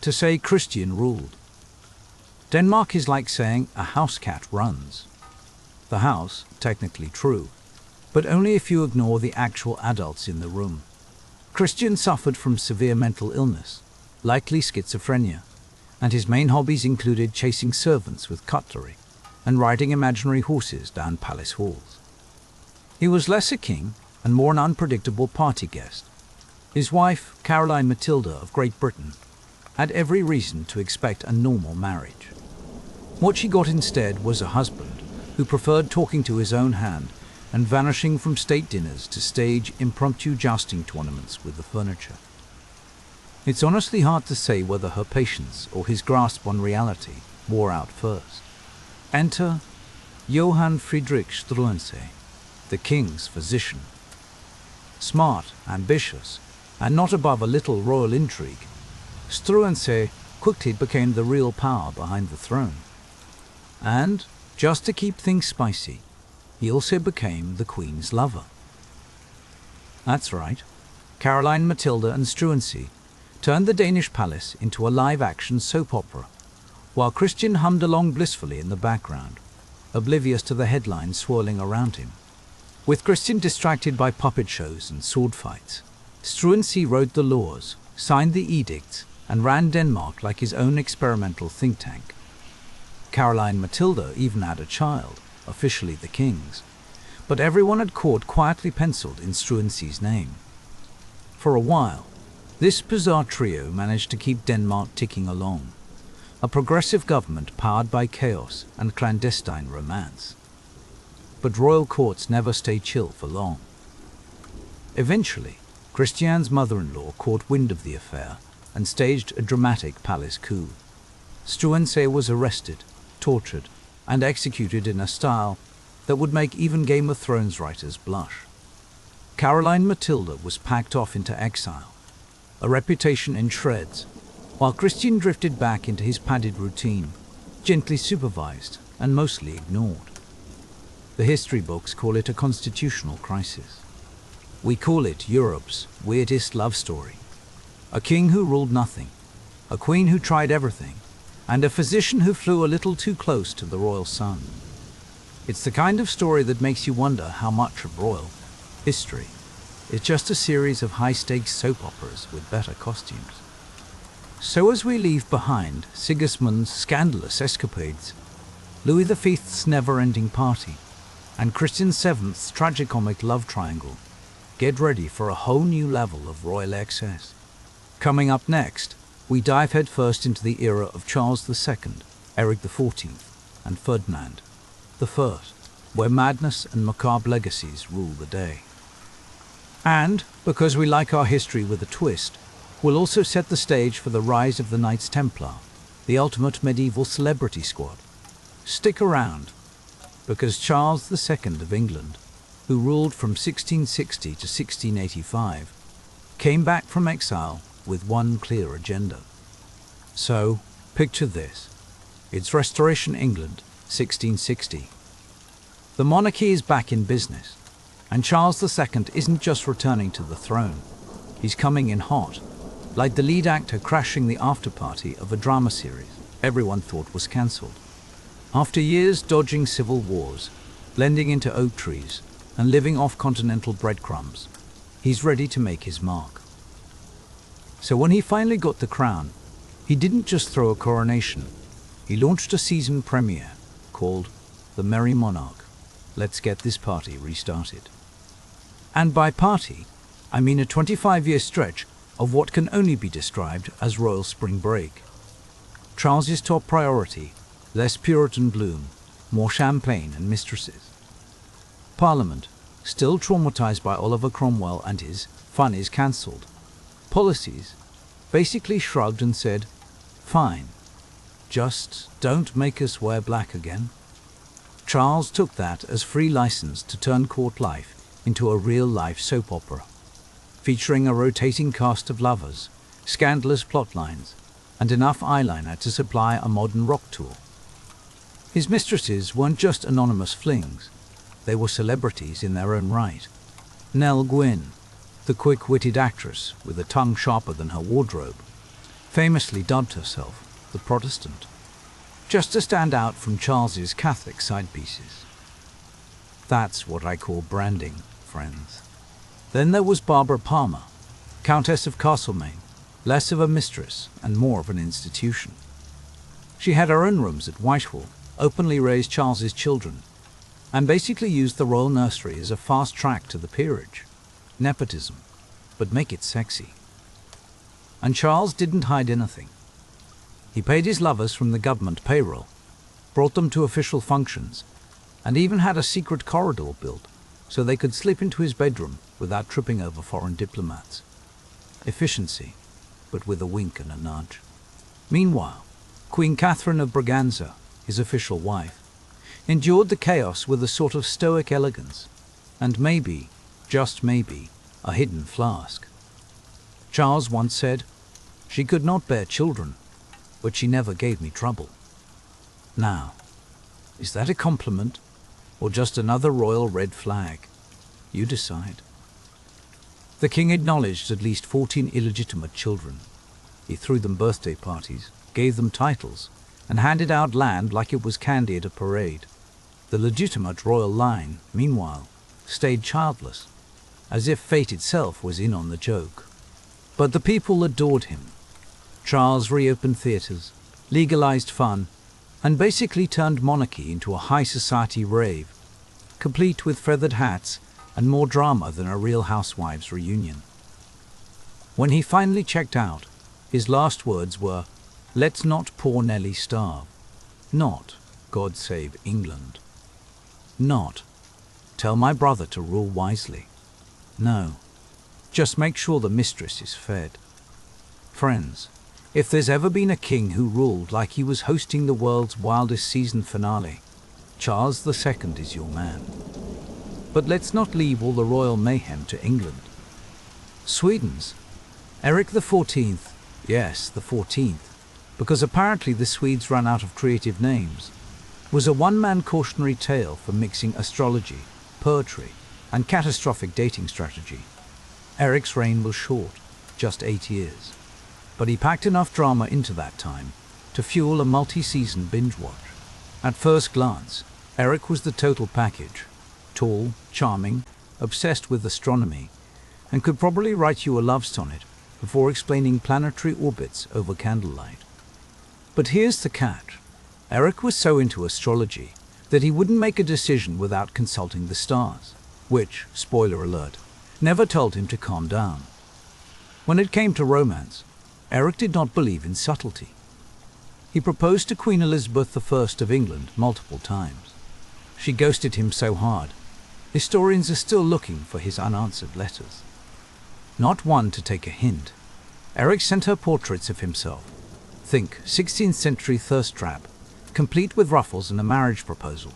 To say Christian ruled. Denmark is like saying a house cat runs. The house, technically true, but only if you ignore the actual adults in the room. Christian suffered from severe mental illness, likely schizophrenia, and his main hobbies included chasing servants with cutlery and riding imaginary horses down palace halls. He was less a king and more an unpredictable party guest. His wife, Caroline Matilda of Great Britain, had every reason to expect a normal marriage. What she got instead was a husband who preferred talking to his own hand and vanishing from state dinners to stage impromptu jousting tournaments with the furniture. It's honestly hard to say whether her patience or his grasp on reality wore out first. Enter Johann Friedrich Struensee, the king's physician. Smart, ambitious, and not above a little royal intrigue, Struensee quickly became the real power behind the throne. And, just to keep things spicy, he also became the Queen's lover. That's right, Caroline Matilda and Struensee turned the Danish palace into a live-action soap opera, while Christian hummed along blissfully in the background, oblivious to the headlines swirling around him. With Christian distracted by puppet shows and sword fights, Struensee wrote the laws, signed the edicts, and ran Denmark like his own experimental think tank. Caroline Matilda even had a child, officially the king's, but everyone at court quietly penciled in Struensee's name. For a while, this bizarre trio managed to keep Denmark ticking along, a progressive government powered by chaos and clandestine romance. But royal courts never stay chill for long. Eventually, Christiane's mother-in-law caught wind of the affair and staged a dramatic palace coup. Struensee was arrested, tortured, and executed in a style that would make even Game of Thrones writers blush. Caroline Matilda was packed off into exile, a reputation in shreds, while Christian drifted back into his padded routine, gently supervised and mostly ignored. The history books call it a constitutional crisis. We call it Europe's weirdest love story. A king who ruled nothing, a queen who tried everything, and a physician who flew a little too close to the royal sun. It's the kind of story that makes you wonder how much of royal history is just a series of high-stakes soap operas with better costumes. So as we leave behind Sigismund's scandalous escapades, Louis V's never-ending party, and Christian VII's tragicomic love triangle, get ready for a whole new level of royal excess. Coming up next, we dive headfirst into the era of Charles II, Eric XIV, and Ferdinand I, where madness and macabre legacies rule the day. And, because we like our history with a twist, we'll also set the stage for the rise of the Knights Templar, the ultimate medieval celebrity squad. Stick around, because Charles II of England, who ruled from 1660 to 1685, came back from exile with one clear agenda. So, picture this. It's Restoration England, 1660. The monarchy is back in business, and Charles II isn't just returning to the throne. He's coming in hot, like the lead actor crashing the after-party of a drama series everyone thought was cancelled. After years dodging civil wars, blending into oak trees, and living off continental breadcrumbs, he's ready to make his mark. So when he finally got the crown, he didn't just throw a coronation. He launched a season premiere called The Merry Monarch. Let's get this party restarted. And by party, I mean a 25-year stretch of what can only be described as royal spring break. Charles's top priority, less Puritan bloom, more champagne and mistresses. Parliament, still traumatized by Oliver Cromwell and his fun is cancelled. Policies basically shrugged and said, fine, just don't make us wear black again. Charles took that as free license to turn court life into a real-life soap opera, featuring a rotating cast of lovers, scandalous plot lines, and enough eyeliner to supply a modern rock tour. His mistresses weren't just anonymous flings, they were celebrities in their own right. Nell Gwynn, the quick-witted actress with a tongue sharper than her wardrobe, famously dubbed herself the Protestant, just to stand out from Charles's Catholic side pieces. That's what I call branding, friends. Then there was Barbara Palmer, Countess of Castlemaine, less of a mistress and more of an institution. She had her own rooms at Whitehall, openly raised Charles's children, and basically used the royal nursery as a fast track to the peerage. Nepotism, but make it sexy. And Charles didn't hide anything. He paid his lovers from the government payroll, brought them to official functions, and even had a secret corridor built so they could slip into his bedroom without tripping over foreign diplomats. Efficiency, but with a wink and a nudge. Meanwhile, Queen Catherine of Braganza, his official wife, endured the chaos with a sort of stoic elegance, and maybe, just maybe, a hidden flask. Charles once said, "She could not bear children, but she never gave me trouble." Now, is that a compliment, or just another royal red flag? You decide. The king acknowledged at least 14 illegitimate children. He threw them birthday parties, gave them titles, and handed out land like it was candy at a parade. The legitimate royal line, meanwhile, stayed childless, as if fate itself was in on the joke. But the people adored him. Charles reopened theatres, legalized fun, and basically turned monarchy into a high society rave, complete with feathered hats and more drama than a Real Housewives reunion. When he finally checked out, his last words were, "Let's not poor Nelly starve." Not, "God save England." Not, "Tell my brother to rule wisely." No, just make sure the mistress is fed. Friends, if there's ever been a king who ruled like he was hosting the world's wildest season finale, Charles II is your man. But let's not leave all the royal mayhem to England. Sweden's Eric the 14th, yes, the 14th, because apparently the Swedes ran out of creative names, was a one-man cautionary tale for mixing astrology, poetry, and catastrophic dating strategy. Eric's reign was short, just 8 years, but he packed enough drama into that time to fuel a multi-season binge watch. At first glance, Eric was the total package: tall, charming, obsessed with astronomy, and could probably write you a love sonnet before explaining planetary orbits over candlelight. But here's the catch. Eric was so into astrology that he wouldn't make a decision without consulting the stars, which, spoiler alert, never told him to calm down. When it came to romance, Eric did not believe in subtlety. He proposed to Queen Elizabeth I of England multiple times. She ghosted him so hard, historians are still looking for his unanswered letters. Not one to take a hint, Eric sent her portraits of himself. Think 16th century thirst trap, complete with ruffles and a marriage proposal.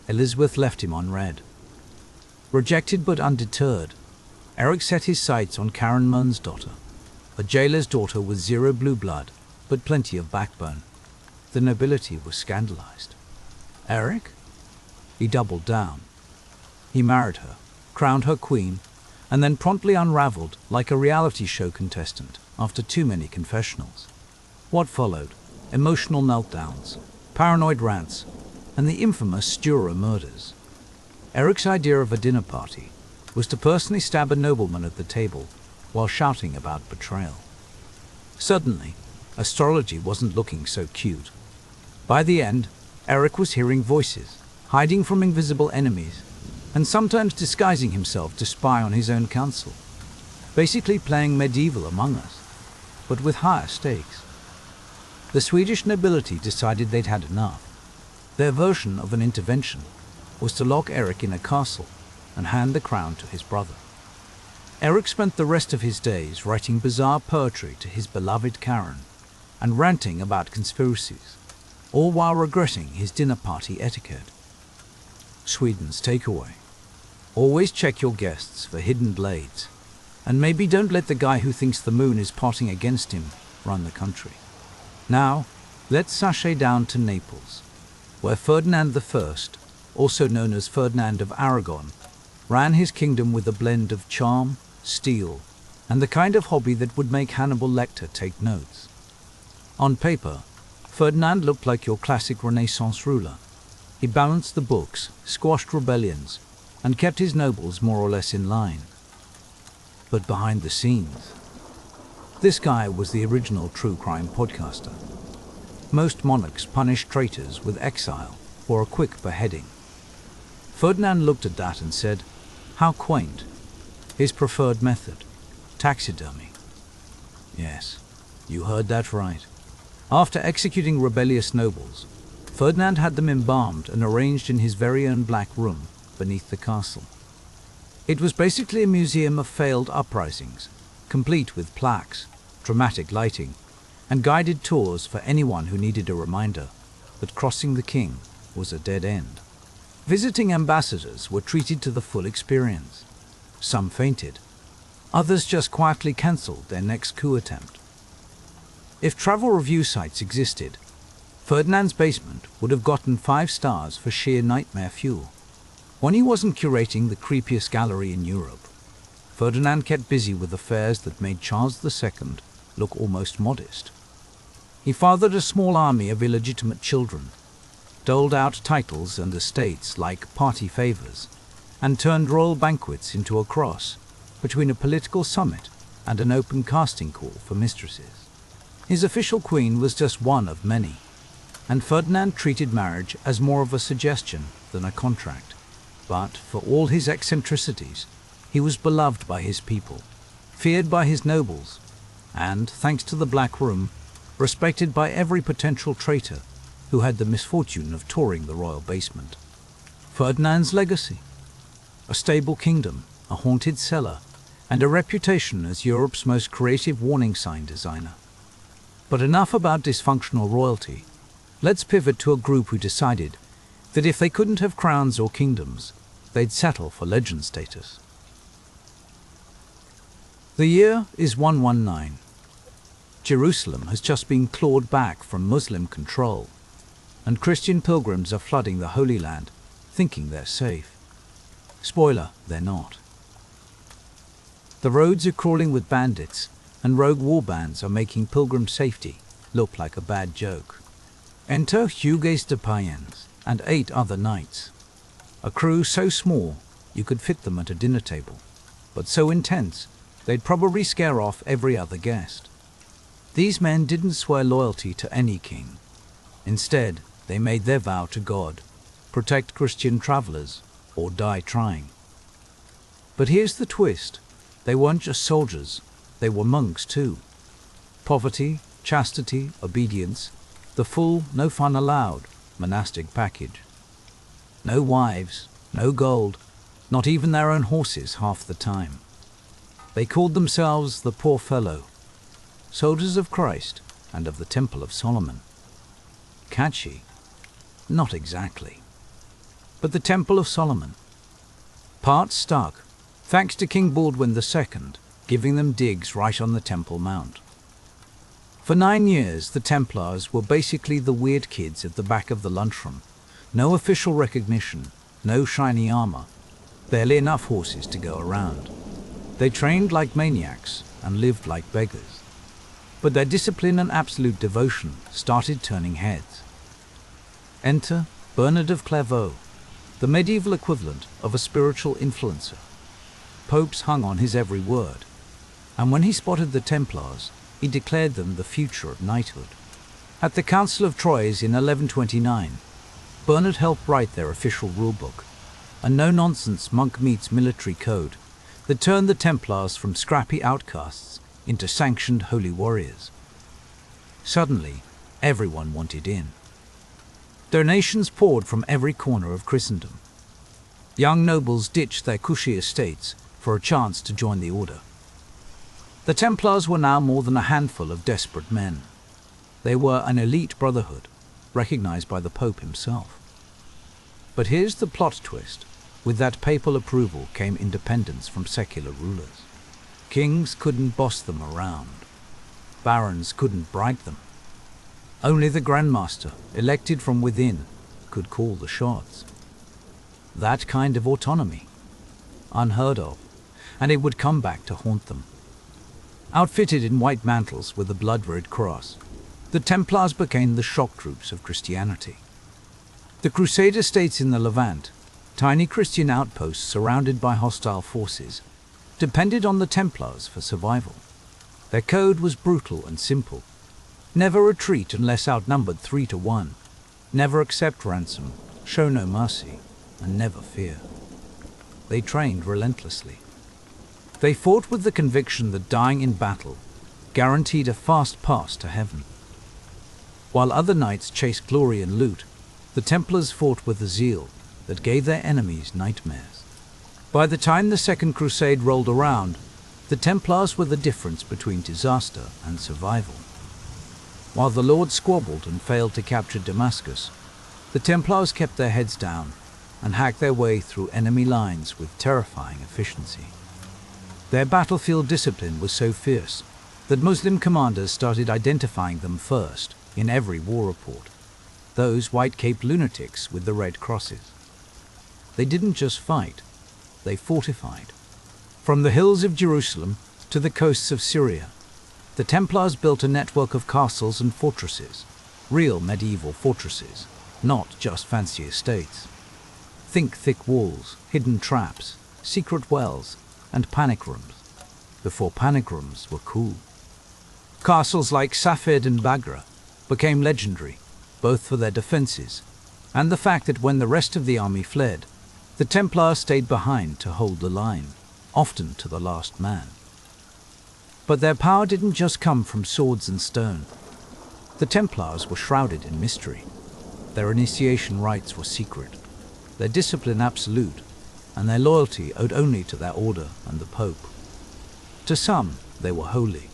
Elizabeth left him unread. Rejected but undeterred, Eric set his sights on Karen Mundsdotter, a jailer's daughter with zero blue blood, but plenty of backbone. The nobility was scandalized. Eric? He doubled down. He married her, crowned her queen, and then promptly unraveled like a reality show contestant after too many confessionals. What followed? Emotional meltdowns, paranoid rants, and the infamous Stura murders. Eric's idea of a dinner party was to personally stab a nobleman at the table while shouting about betrayal. Suddenly, astrology wasn't looking so cute. By the end, Eric was hearing voices, hiding from invisible enemies, and sometimes disguising himself to spy on his own council. Basically playing medieval Among Us, but with higher stakes. The Swedish nobility decided they'd had enough. Their version of an intervention was to lock Eric in a castle and hand the crown to his brother. Eric spent the rest of his days writing bizarre poetry to his beloved Karen and ranting about conspiracies, all while regretting his dinner party etiquette. Sweden's takeaway: always check your guests for hidden blades, and maybe don't let the guy who thinks the moon is plotting against him run the country. Now, let's sashay down to Naples, where Ferdinand I, also known as Ferdinand of Aragon, ran his kingdom with a blend of charm, steel, and the kind of hobby that would make Hannibal Lecter take notes. On paper, Ferdinand looked like your classic Renaissance ruler. He balanced the books, squashed rebellions, and kept his nobles more or less in line. But behind the scenes, this guy was the original true crime podcaster. Most monarchs punished traitors with exile or a quick beheading. Ferdinand looked at that and said, how quaint. His preferred method: taxidermy. Yes, you heard that right. After executing rebellious nobles, Ferdinand had them embalmed and arranged in his very own black room beneath the castle. It was basically a museum of failed uprisings, complete with plaques, dramatic lighting, and guided tours for anyone who needed a reminder that crossing the king was a dead end. Visiting ambassadors were treated to the full experience. Some fainted. Others just quietly cancelled their next coup attempt. If travel review sites existed, Ferdinand's basement would have gotten 5 stars for sheer nightmare fuel. When he wasn't curating the creepiest gallery in Europe, Ferdinand kept busy with affairs that made Charles II look almost modest. He fathered a small army of illegitimate children, doled out titles and estates like party favors, and turned royal banquets into a cross between a political summit and an open casting call for mistresses. His official queen was just one of many, and Ferdinand treated marriage as more of a suggestion than a contract. But for all his eccentricities, he was beloved by his people, feared by his nobles, and, thanks to the Black Room, respected by every potential traitor who had the misfortune of touring the royal basement. Ferdinand's legacy: a stable kingdom, a haunted cellar, and a reputation as Europe's most creative warning sign designer. But enough about dysfunctional royalty. Let's pivot to a group who decided that if they couldn't have crowns or kingdoms, they'd settle for legend status. The year is 119. Jerusalem has just been clawed back from Muslim control, and Christian pilgrims are flooding the Holy Land, thinking they're safe. Spoiler, they're not. The roads are crawling with bandits, and rogue warbands are making pilgrim safety look like a bad joke. Enter Hugues de Payens and 8 other knights, a crew so small you could fit them at a dinner table, but so intense they'd probably scare off every other guest. These men didn't swear loyalty to any king. Instead, they made their vow to God: protect Christian travelers or die trying. But here's the twist: they weren't just soldiers, they were monks too. Poverty, chastity, obedience, the full, no fun allowed monastic package. No wives, no gold, not even their own horses half the time. They called themselves the Poor Fellow, soldiers of Christ and of the Temple of Solomon. Catchy? Not exactly. But the Temple of Solomon. Part stuck, thanks to King Baldwin II giving them digs right on the Temple Mount. For 9 years, the Templars were basically the weird kids at the back of the lunchroom. No official recognition, no shiny armor, barely enough horses to go around. They trained like maniacs and lived like beggars. But their discipline and absolute devotion started turning heads. Enter Bernard of Clairvaux, the medieval equivalent of a spiritual influencer. Popes hung on his every word, and when he spotted the Templars, he declared them the future of knighthood. At the Council of Troyes in 1129, Bernard helped write their official rulebook, a no-nonsense monk-meets-military code that turned the Templars from scrappy outcasts into sanctioned holy warriors. Suddenly, everyone wanted in. Donations poured from every corner of Christendom. Young nobles ditched their cushy estates for a chance to join the order. The Templars were now more than a handful of desperate men. They were an elite brotherhood, recognized by the Pope himself. But here's the plot twist: with that papal approval came independence from secular rulers. Kings couldn't boss them around. Barons couldn't bribe them. Only the Grandmaster, elected from within, could call the shots. That kind of autonomy, unheard of, and it would come back to haunt them. Outfitted in white mantles with a blood-red cross, the Templars became the shock troops of Christianity. The Crusader states in the Levant, tiny Christian outposts surrounded by hostile forces, depended on the Templars for survival. Their code was brutal and simple: never retreat unless outnumbered 3-1, never accept ransom, show no mercy, and never fear. They trained relentlessly. They fought with the conviction that dying in battle guaranteed a fast pass to heaven. While other knights chased glory and loot, the Templars fought with a zeal that gave their enemies nightmares. By the time the Second Crusade rolled around, the Templars were the difference between disaster and survival. While the Lords squabbled and failed to capture Damascus, the Templars kept their heads down and hacked their way through enemy lines with terrifying efficiency. Their battlefield discipline was so fierce that Muslim commanders started identifying them first in every war report: those white-caped lunatics with the red crosses. They didn't just fight, they fortified. From the hills of Jerusalem to the coasts of Syria, the Templars built a network of castles and fortresses, real medieval fortresses, not just fancy estates. Think thick walls, hidden traps, secret wells, and panic rooms, before panic rooms were cool. Castles like Safed and Bagra became legendary, both for their defenses and the fact that when the rest of the army fled, the Templars stayed behind to hold the line, often to the last man. But their power didn't just come from swords and stone. The Templars were shrouded in mystery. Their initiation rites were secret, their discipline absolute, and their loyalty owed only to their order and the Pope. To some, they were holy.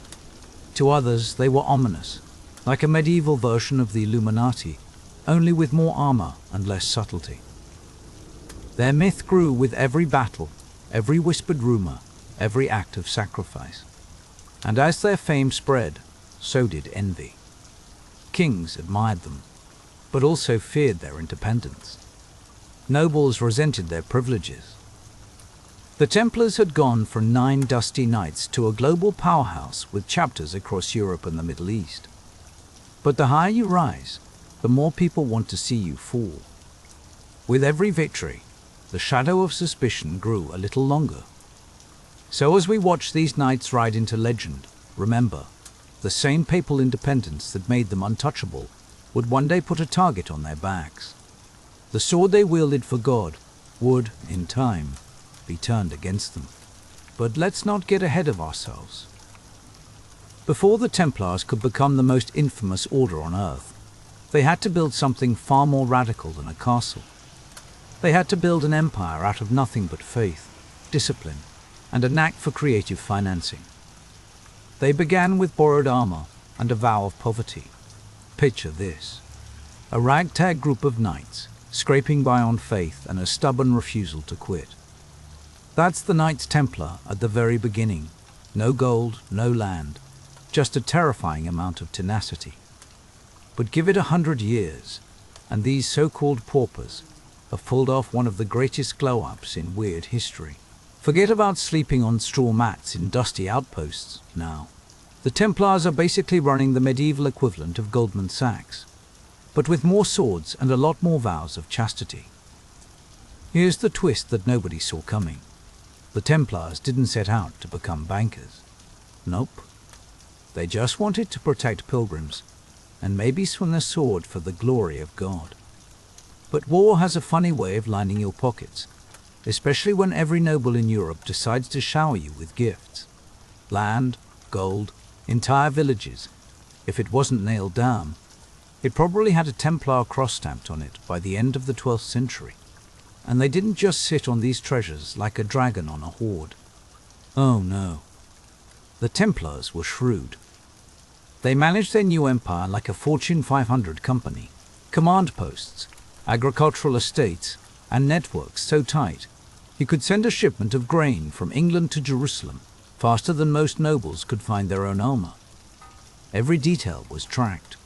To others, they were ominous, like a medieval version of the Illuminati, only with more armor and less subtlety. Their myth grew with every battle, every whispered rumor, every act of sacrifice. And as their fame spread, so did envy. Kings admired them, but also feared their independence. Nobles resented their privileges. The Templars had gone from 9 dusty knights to a global powerhouse with chapters across Europe and the Middle East. But the higher you rise, the more people want to see you fall. With every victory, the shadow of suspicion grew a little longer. So as we watch these knights ride into legend, remember, the same papal independence that made them untouchable would one day put a target on their backs. The sword they wielded for God would, in time, be turned against them. But let's not get ahead of ourselves. Before the Templars could become the most infamous order on earth, they had to build something far more radical than a castle. They had to build an empire out of nothing but faith, discipline, and a knack for creative financing. They began with borrowed armor and a vow of poverty. Picture this: a ragtag group of knights, scraping by on faith and a stubborn refusal to quit. That's the Knights Templar at the very beginning. No gold, no land, just a terrifying amount of tenacity. But give it 100 years, and these so-called paupers have pulled off one of the greatest glow-ups in weird history. Forget about sleeping on straw mats in dusty outposts now. The Templars are basically running the medieval equivalent of Goldman Sachs, but with more swords and a lot more vows of chastity. Here's the twist that nobody saw coming. The Templars didn't set out to become bankers. Nope. They just wanted to protect pilgrims and maybe swing a sword for the glory of God. But war has a funny way of lining your pockets, especially when every noble in Europe decides to shower you with gifts. Land, gold, entire villages. If it wasn't nailed down, it probably had a Templar cross stamped on it by the end of the 12th century. And they didn't just sit on these treasures like a dragon on a hoard. Oh no. The Templars were shrewd. They managed their new empire like a Fortune 500 company. Command posts, agricultural estates, and networks so tight, you could send a shipment of grain from England to Jerusalem faster than most nobles could find their own armor. Every detail was tracked.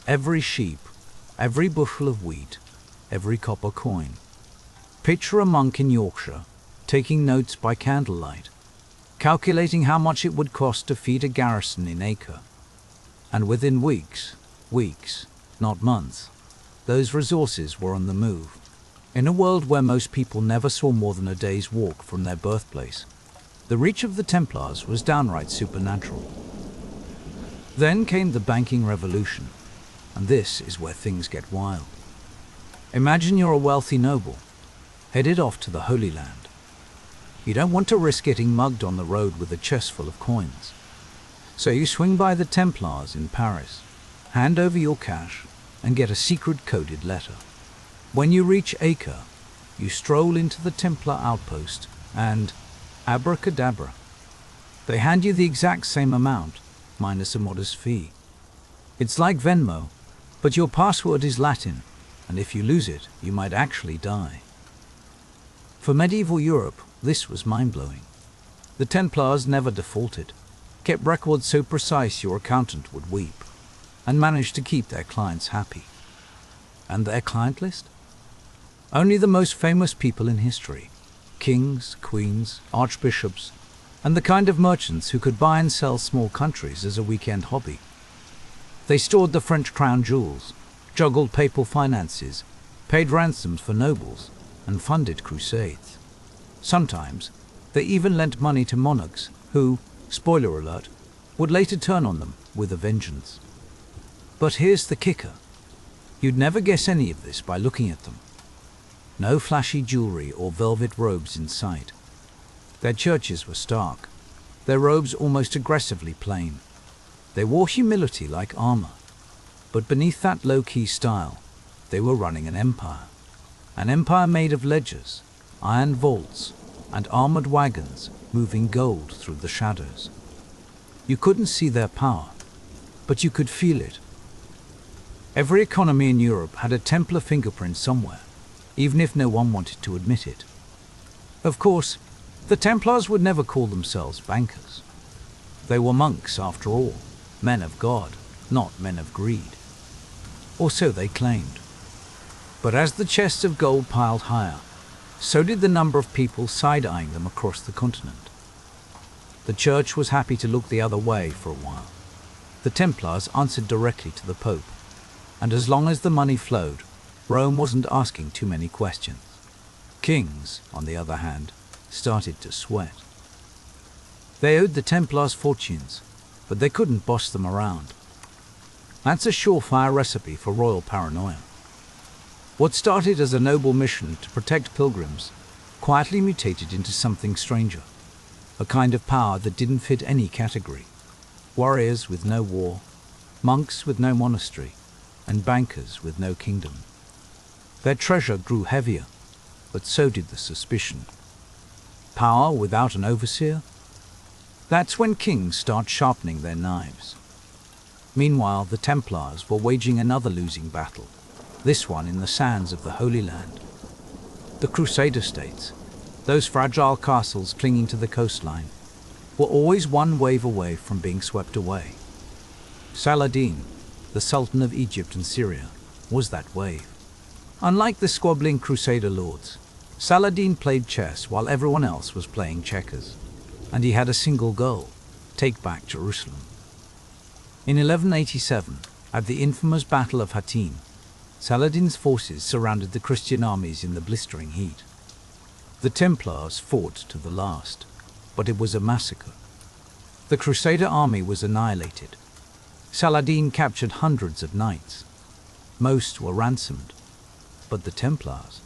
Every sheep, every bushel of wheat, every copper coin. Picture a monk in Yorkshire, taking notes by candlelight, calculating how much it would cost to feed a garrison in Acre. And within weeks, not months, those resources were on the move. In a world where most people never saw more than a day's walk from their birthplace, the reach of the Templars was downright supernatural. Then came the banking revolution, and this is where things get wild. Imagine you're a wealthy noble, headed off to the Holy Land. You don't want to risk getting mugged on the road with a chest full of coins. So you swing by the Templars in Paris, hand over your cash, and get a secret coded letter. When you reach Acre, you stroll into the Templar outpost and, abracadabra, they hand you the exact same amount, minus a modest fee. It's like Venmo, but your password is Latin, and if you lose it, you might actually die. For medieval Europe, this was mind-blowing. The Templars never defaulted, kept records so precise your accountant would weep, and managed to keep their clients happy. And their client list? Only the most famous people in history: kings, queens, archbishops, and the kind of merchants who could buy and sell small countries as a weekend hobby. They stored the French crown jewels, juggled papal finances, paid ransoms for nobles, and funded crusades. Sometimes, they even lent money to monarchs who, spoiler alert, would later turn on them with a vengeance. But here's the kicker. You'd never guess any of this by looking at them. No flashy jewelry or velvet robes in sight. Their churches were stark. their robes almost aggressively plain. They wore humility like armor, but beneath that low-key style, they were running an empire made of ledgers, iron vaults, and armored wagons moving gold through the shadows. You couldn't see their power, but you could feel it. Every economy in Europe had a Templar fingerprint somewhere, even if no one wanted to admit it. Of course, the Templars would never call themselves bankers. They were monks, after all, men of God, not men of greed. Or so they claimed. But as the chests of gold piled higher, so did the number of people side-eyeing them across the continent. The church was happy to look the other way for a while. The Templars answered directly to the Pope, and as long as the money flowed, Rome wasn't asking too many questions. Kings, on the other hand, started to sweat. They owed the Templars fortunes, but they couldn't boss them around. That's a surefire recipe for royal paranoia. What started as a noble mission to protect pilgrims quietly mutated into something stranger, a kind of power that didn't fit any category. Warriors with no war, monks with no monastery, and bankers with no kingdom. Their treasure grew heavier, but so did the suspicion. Power without an overseer? That's when kings start sharpening their knives. Meanwhile, the Templars were waging another losing battle, this one in the sands of the Holy Land. The Crusader states, those fragile castles clinging to the coastline, were always one wave away from being swept away. Saladin, the Sultan of Egypt and Syria, was that wave. Unlike the squabbling Crusader lords, Saladin played chess while everyone else was playing checkers, and he had a single goal: take back Jerusalem. In 1187, at the infamous Battle of Hattin, Saladin's forces surrounded the Christian armies in the blistering heat. The Templars fought to the last, but it was a massacre. The Crusader army was annihilated. Saladin captured hundreds of knights. Most were ransomed, but the Templars?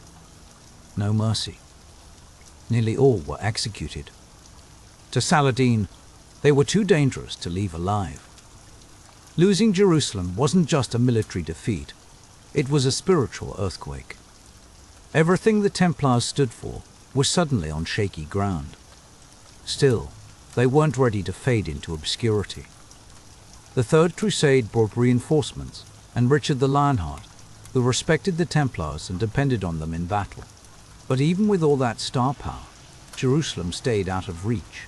No mercy. Nearly all were executed. To Saladin, they were too dangerous to leave alive. Losing Jerusalem wasn't just a military defeat, it was a spiritual earthquake. Everything the Templars stood for was suddenly on shaky ground. Still, they weren't ready to fade into obscurity. The Third Crusade brought reinforcements, and Richard the Lionheart, who respected the Templars and depended on them in battle. But even with all that star power, Jerusalem stayed out of reach.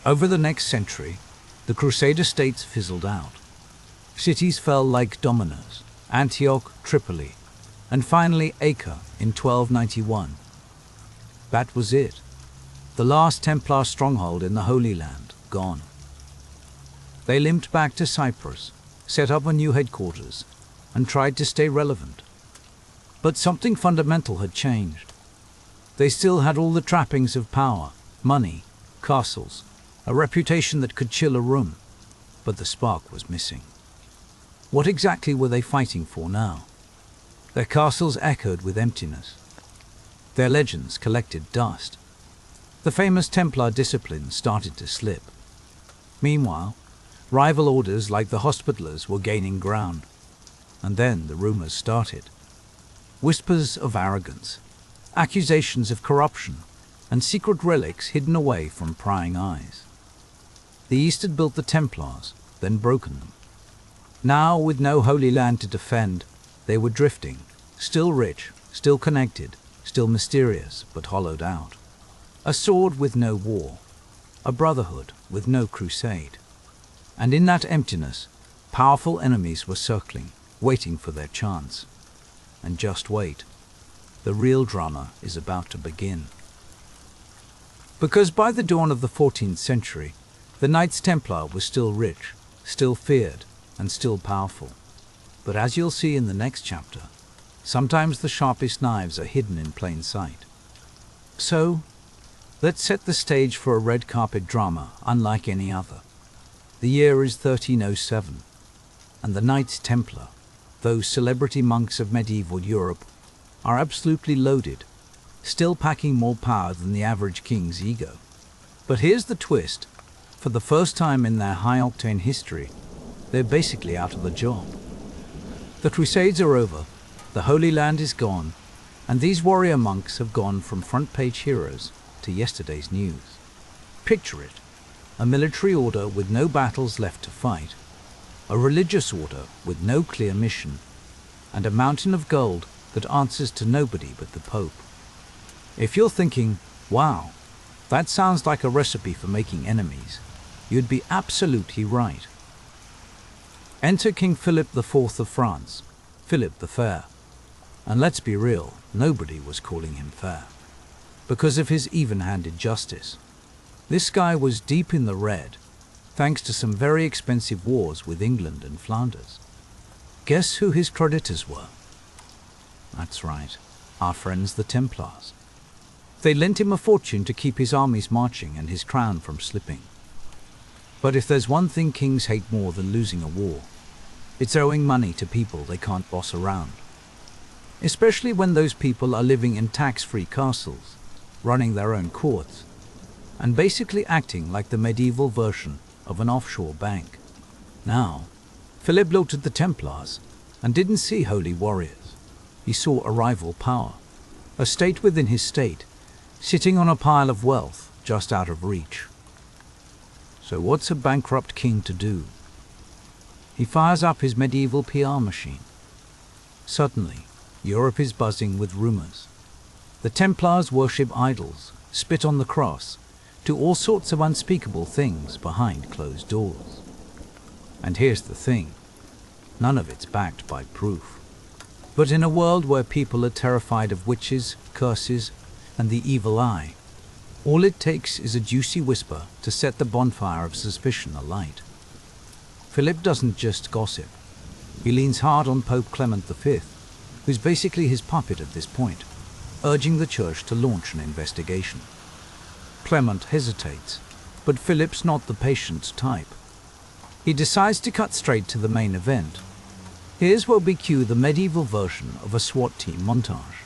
Over the next century, the Crusader states fizzled out. Cities fell like dominoes: Antioch, Tripoli, and finally Acre in 1291. That was it. The last Templar stronghold in the Holy Land gone. They limped back to Cyprus, set up a new headquarters, and tried to stay relevant. But something fundamental had changed. They still had all the trappings of power, money, castles, a reputation that could chill a room, but the spark was missing. What exactly were they fighting for now? Their castles echoed with emptiness. Their legends collected dust. The famous Templar discipline started to slip. Meanwhile, rival orders like the Hospitallers were gaining ground. And then the rumors started. Whispers of arrogance, accusations of corruption, and secret relics hidden away from prying eyes. The East had built the Templars, then broken them. Now, with no Holy Land to defend, they were drifting, still rich, still connected, still mysterious, but hollowed out. A sword with no war, a brotherhood with no crusade. And in that emptiness, powerful enemies were circling, waiting for their chance. And just wait. The real drama is about to begin. Because by the dawn of the 14th century, the Knights Templar was still rich, still feared, and still powerful. But as you'll see in the next chapter, sometimes the sharpest knives are hidden in plain sight. So, let's set the stage for a red carpet drama unlike any other. The year is 1307, and the Knights Templar, those celebrity monks of medieval Europe, are absolutely loaded, still packing more power than the average king's ego. But here's the twist: For the first time in their high-octane history, they're basically out of the job. The Crusades are over, the Holy Land is gone, and these warrior monks have gone from front-page heroes to yesterday's news. Picture it, a military order with no battles left to fight, a religious order with no clear mission, and a mountain of gold that answers to nobody but the Pope. If you're thinking, wow, that sounds like a recipe for making enemies, you'd be absolutely right. Enter King Philip IV of France, Philip the Fair. And let's be real, nobody was calling him fair, because of his even-handed justice. This guy was deep in the red, thanks to some very expensive wars with England and Flanders. Guess who his creditors were? That's right, our friends the Templars. They lent him a fortune to keep his armies marching and his crown from slipping. But if there's one thing kings hate more than losing a war, it's owing money to people they can't boss around. Especially when those people are living in tax-free castles, running their own courts, and basically acting like the medieval version of an offshore bank. Now, Philip looked at the Templars and didn't see holy warriors. He saw a rival power, a state within his state, sitting on a pile of wealth just out of reach. So what's a bankrupt king to do? He fires up his medieval PR machine. Suddenly, Europe is buzzing with rumors. The Templars worship idols, spit on the cross, do all sorts of unspeakable things behind closed doors. And here's the thing, none of it's backed by proof. But in a world where people are terrified of witches, curses, and the evil eye, all it takes is a juicy whisper to set the bonfire of suspicion alight. Philip doesn't just gossip. He leans hard on Pope Clement V, who's basically his puppet at this point, urging the church to launch an investigation. Clement hesitates, but Philip's not the patient type. He decides to cut straight to the main event. Here's where we cue the medieval version of a SWAT team montage.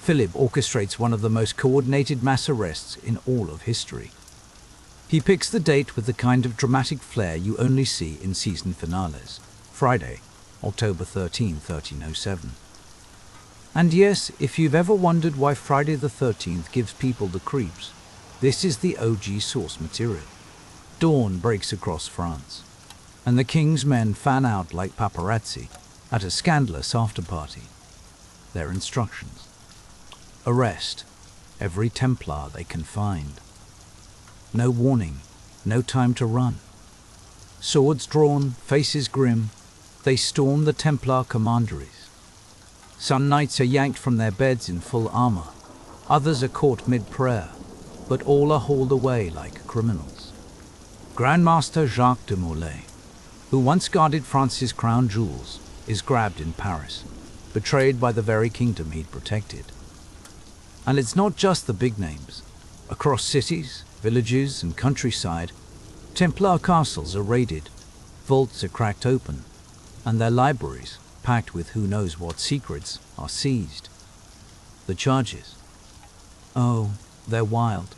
Philip orchestrates one of the most coordinated mass arrests in all of history. He picks the date with the kind of dramatic flair you only see in season finales, Friday, October 13, 1307. And yes, if you've ever wondered why Friday the 13th gives people the creeps, this is the OG source material. Dawn breaks across France, and the king's men fan out like paparazzi at a scandalous after-party. Their instructions: arrest every Templar they can find. No warning, no time to run. Swords drawn, faces grim, they storm the Templar commanderies. Some knights are yanked from their beds in full armor, others are caught mid-prayer, but all are hauled away like criminals. Grand Master Jacques de Molay, who once guarded France's crown jewels, is grabbed in Paris, betrayed by the very kingdom he'd protected. And it's not just the big names. Across cities, villages, and countryside, Templar castles are raided, vaults are cracked open, and their libraries, packed with who knows what secrets, are seized. The charges? Oh, they're wild.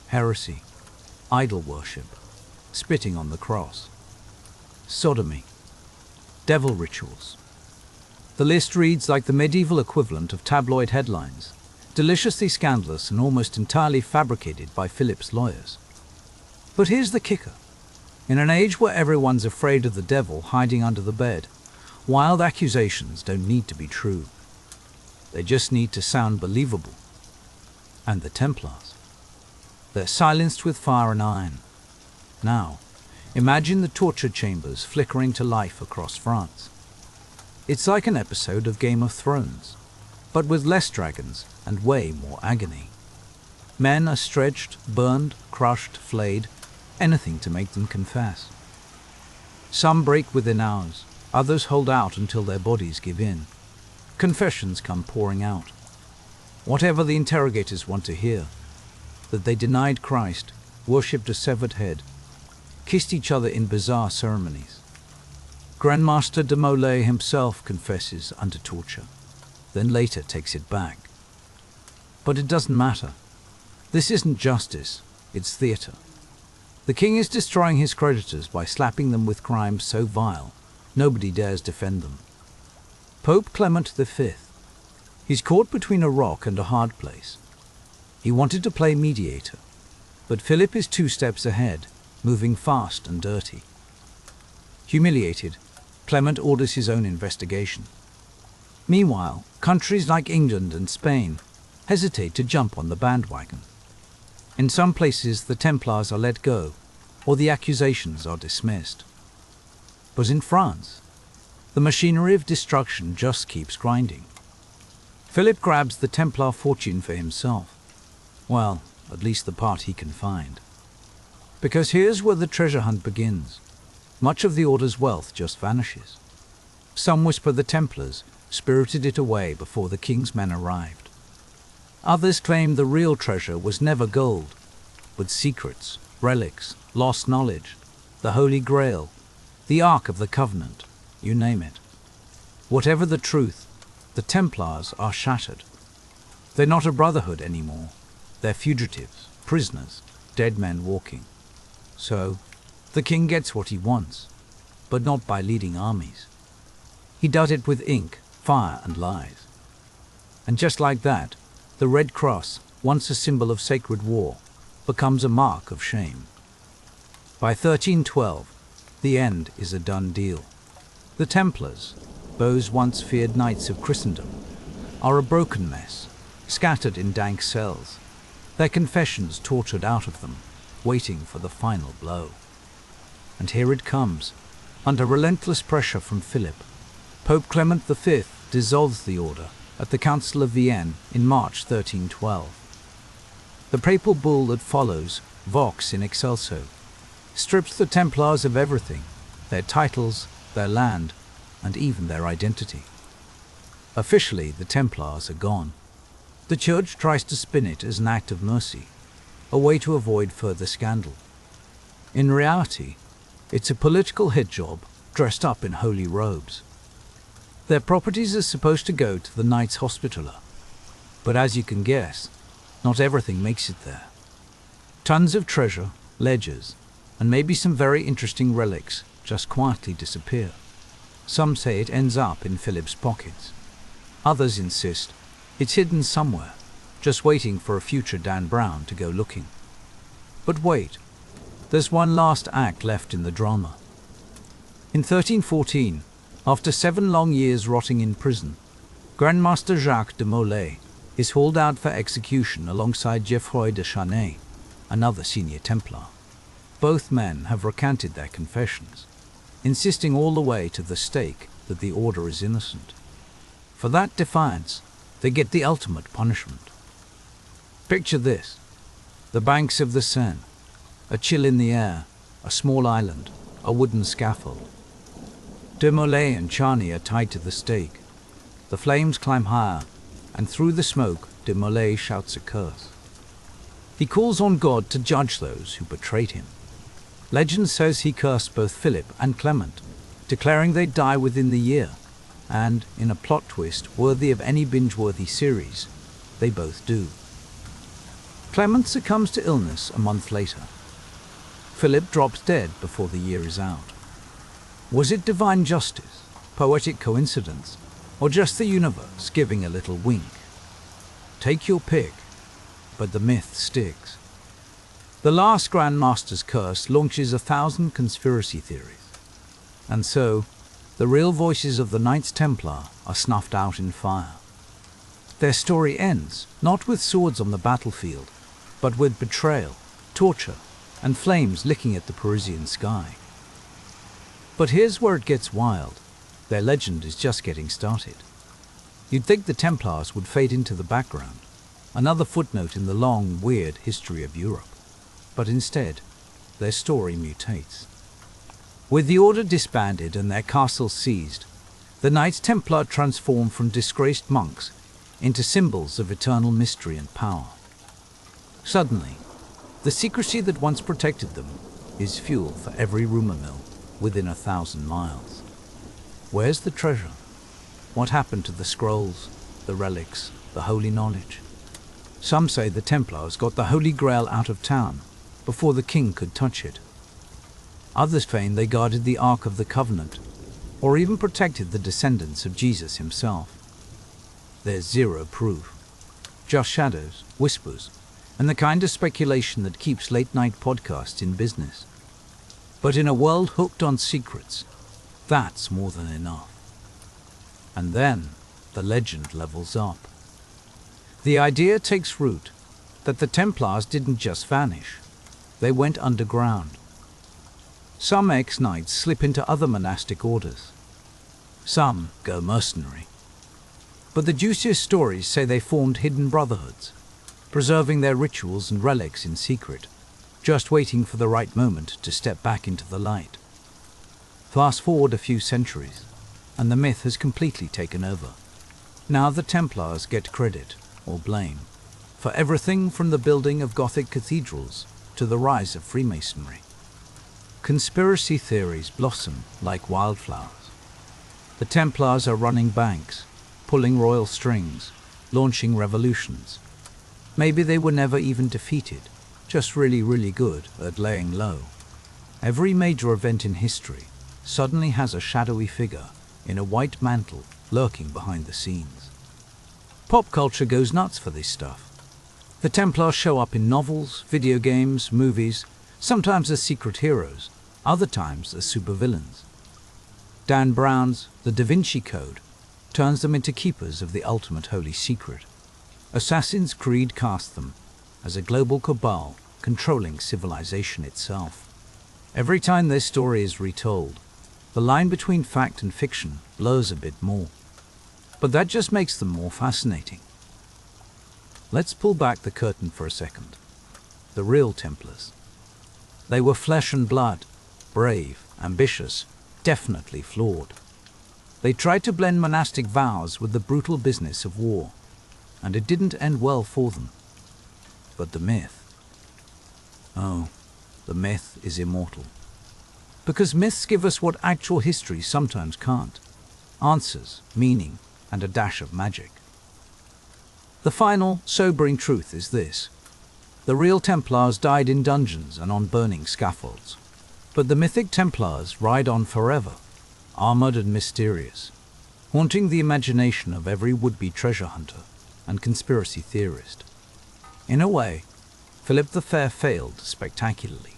Heresy, idol worship, spitting on the cross, sodomy, devil rituals. The list reads like the medieval equivalent of tabloid headlines, deliciously scandalous and almost entirely fabricated by Philip's lawyers. But here's the kicker. In an age where everyone's afraid of the devil hiding under the bed, wild accusations don't need to be true. They just need to sound believable. And the Templars? They're silenced with fire and iron. Now, imagine the torture chambers flickering to life across France. It's like an episode of Game of Thrones, but with less dragons and way more agony. Men are stretched, burned, crushed, flayed, anything to make them confess. Some break within hours, others hold out until their bodies give in. Confessions come pouring out. Whatever the interrogators want to hear, that they denied Christ, worshipped a severed head, kissed each other in bizarre ceremonies. Grandmaster de Molay himself confesses under torture, then later takes it back. But it doesn't matter. This isn't justice, it's theater. The king is destroying his creditors by slapping them with crimes so vile, nobody dares defend them. Pope Clement V. He's caught between a rock and a hard place. He wanted to play mediator, but Philip is 2 steps ahead, moving fast and dirty. Humiliated, Clement orders his own investigation. Meanwhile, countries like England and Spain hesitate to jump on the bandwagon. In some places, the Templars are let go, or the accusations are dismissed. But in France, the machinery of destruction just keeps grinding. Philip grabs the Templar fortune for himself. Well, at least the part he can find. Because here's where the treasure hunt begins. Much of the Order's wealth just vanishes. Some whisper the Templars spirited it away before the king's men arrived. Others claim the real treasure was never gold, but secrets, relics, lost knowledge, the Holy Grail, the Ark of the Covenant, you name it. Whatever the truth, the Templars are shattered. They're not a brotherhood anymore. They're fugitives, prisoners, dead men walking. So, the king gets what he wants, but not by leading armies. He does it with ink, fire, and lies. And just like that, the Red Cross, once a symbol of sacred war, becomes a mark of shame. By 1312, the end is a done deal. The Templars, those once feared knights of Christendom, are a broken mess, scattered in dank cells, their confessions tortured out of them, waiting for the final blow. And here it comes. Under relentless pressure from Philip, Pope Clement V dissolves the order at the Council of Vienne in March 1312. The papal bull that follows, Vox in Excelso, strips the Templars of everything, their titles, their land, and even their identity. Officially, the Templars are gone. The Church tries to spin it as an act of mercy, a way to avoid further scandal. In reality, it's a political hit job dressed up in holy robes. Their properties are supposed to go to the Knights Hospitaller, but as you can guess, not everything makes it there. Tons of treasure, ledgers, and maybe some very interesting relics just quietly disappear. Some say it ends up in Philip's pockets. Others insist it's hidden somewhere, just waiting for a future Dan Brown to go looking. But wait, there's one last act left in the drama. In 1314, after 7 long years rotting in prison, Grandmaster Jacques de Molay is hauled out for execution alongside Geoffroy de Charnay, another senior Templar. Both men have recanted their confessions, insisting all the way to the stake that the order is innocent. For that defiance, they get the ultimate punishment. Picture this: the banks of the Seine, a chill in the air, a small island, a wooden scaffold. De Molay and Charney are tied to the stake. The flames climb higher, and through the smoke, de Molay shouts a curse. He calls on God to judge those who betrayed him. Legend says he cursed both Philip and Clement, declaring they'd die within the year, and, in a plot twist worthy of any binge-worthy series, they both do. Clement succumbs to illness a month later. Philip drops dead before the year is out. Was it divine justice, poetic coincidence, or just the universe giving a little wink? Take your pick, but the myth sticks. The last Grand Master's curse launches 1,000 conspiracy theories. And so, the real voices of the Knights Templar are snuffed out in fire. Their story ends, not with swords on the battlefield, but with betrayal, torture, and flames licking at the Parisian sky. But here's where it gets wild. Their legend is just getting started. You'd think the Templars would fade into the background, another footnote in the long, weird history of Europe. But instead, their story mutates. With the order disbanded and their castles seized, the Knights Templar transform from disgraced monks into symbols of eternal mystery and power. Suddenly, the secrecy that once protected them is fuel for every rumor mill within 1,000 miles. Where's the treasure? What happened to the scrolls, the relics, the holy knowledge? Some say the Templars got the Holy Grail out of town, before the king could touch it. Others feign they guarded the Ark of the Covenant, or even protected the descendants of Jesus himself. There's zero proof. Just shadows, whispers, and the kind of speculation that keeps late-night podcasts in business. But in a world hooked on secrets, that's more than enough. And then the legend levels up. The idea takes root that the Templars didn't just vanish, they went underground. Some ex-knights slip into other monastic orders. Some go mercenary. But the juiciest stories say they formed hidden brotherhoods, preserving their rituals and relics in secret, just waiting for the right moment to step back into the light. Fast forward a few centuries, and the myth has completely taken over. Now the Templars get credit, or blame, for everything from the building of Gothic cathedrals to the rise of Freemasonry. Conspiracy theories blossom like wildflowers. The Templars are running banks, pulling royal strings, launching revolutions. Maybe they were never even defeated, just really good at laying low. Every major event in history suddenly has a shadowy figure in a white mantle lurking behind the scenes. Pop culture goes nuts for this stuff. The Templars show up in novels, video games, movies, sometimes as secret heroes, other times as supervillains. Dan Brown's The Da Vinci Code turns them into keepers of the ultimate holy secret. Assassin's Creed cast them as a global cabal controlling civilization itself. Every time their story is retold, the line between fact and fiction blurs a bit more. But that just makes them more fascinating. Let's pull back the curtain for a second. The real Templars. They were flesh and blood, brave, ambitious, definitely flawed. They tried to blend monastic vows with the brutal business of war, and it didn't end well for them. But the myth. Oh, the myth is immortal. Because myths give us what actual history sometimes can't. Answers, meaning, and a dash of magic. The final, sobering truth is this. The real Templars died in dungeons and on burning scaffolds. But the mythic Templars ride on forever, armored and mysterious, haunting the imagination of every would-be treasure hunter and conspiracy theorist. In a way, Philip the Fair failed spectacularly.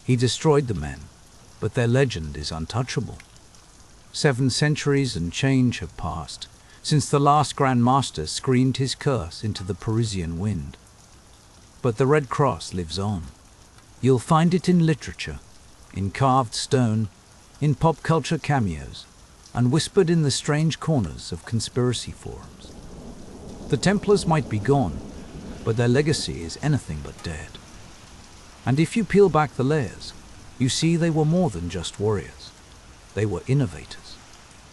He destroyed the men, but their legend is untouchable. 7 centuries and change have passed since the last Grand Master screamed his curse into the Parisian wind. But the Red Cross lives on. You'll find it in literature, in carved stone, in pop culture cameos, and whispered in the strange corners of conspiracy forums. The Templars might be gone, but their legacy is anything but dead. And if you peel back the layers, you see they were more than just warriors. They were innovators.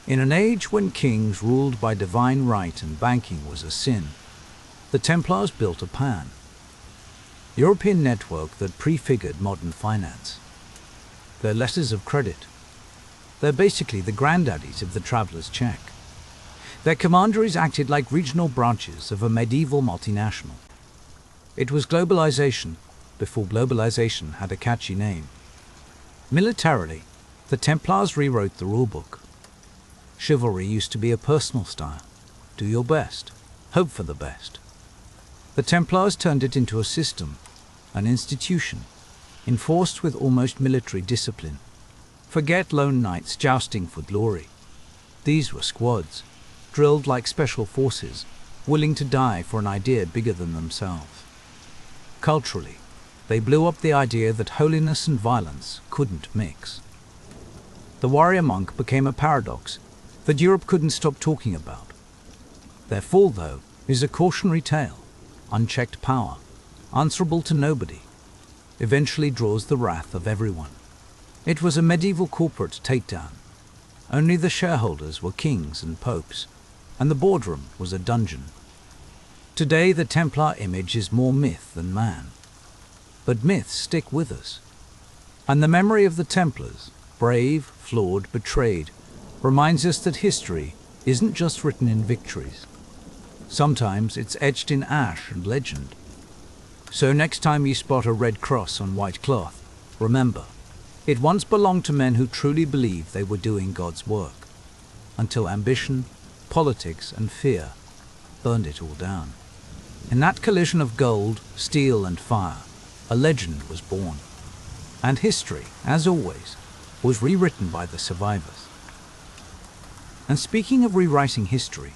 In an age when kings ruled by divine right and banking was a sin, the Templars built a pan. European network that prefigured modern finance. They're letters of credit. They're basically the granddaddies of the traveler's check. Their commanderies acted like regional branches of a medieval multinational. It was globalization before globalization had a catchy name. Militarily, the Templars rewrote the rulebook. Chivalry used to be a personal style. Do your best. Hope for the best. The Templars turned it into a system, an institution, enforced with almost military discipline. Forget lone knights jousting for glory. These were squads, drilled like special forces, willing to die for an idea bigger than themselves. Culturally, they blew up the idea that holiness and violence couldn't mix. The warrior monk became a paradox that Europe couldn't stop talking about. Their fall, though, is a cautionary tale. Unchecked power, answerable to nobody, eventually draws the wrath of everyone. It was a medieval corporate takedown. Only the shareholders were kings and popes, and the boardroom was a dungeon. Today the Templar image is more myth than man. But myths stick with us. And the memory of the Templars, brave, flawed, betrayed, reminds us that history isn't just written in victories. Sometimes it's etched in ash and legend. So next time you spot a red cross on white cloth, remember, it once belonged to men who truly believed they were doing God's work, until ambition, politics, and fear burned it all down. In that collision of gold, steel, and fire, a legend was born. And history, as always, was rewritten by the survivors. And speaking of rewriting history,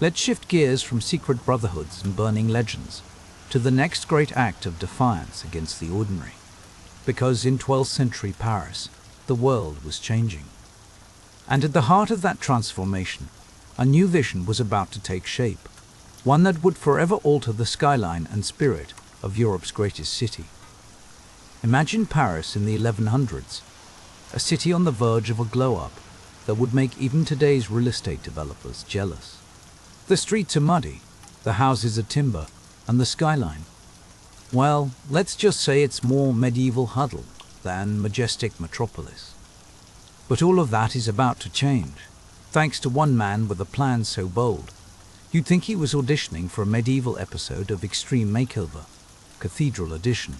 let's shift gears from secret brotherhoods and burning legends to the next great act of defiance against the ordinary. Because in 12th century Paris, the world was changing. And at the heart of that transformation, a new vision was about to take shape, one that would forever alter the skyline and spirit of Europe's greatest city. Imagine Paris in the 1100s, a city on the verge of a glow-up that would make even today's real estate developers jealous. The streets are muddy, the houses are timber, and the skyline, well, let's just say it's more medieval huddle than majestic metropolis. But all of that is about to change, thanks to one man with a plan so bold, you'd think he was auditioning for a medieval episode of Extreme Makeover, Cathedral Edition.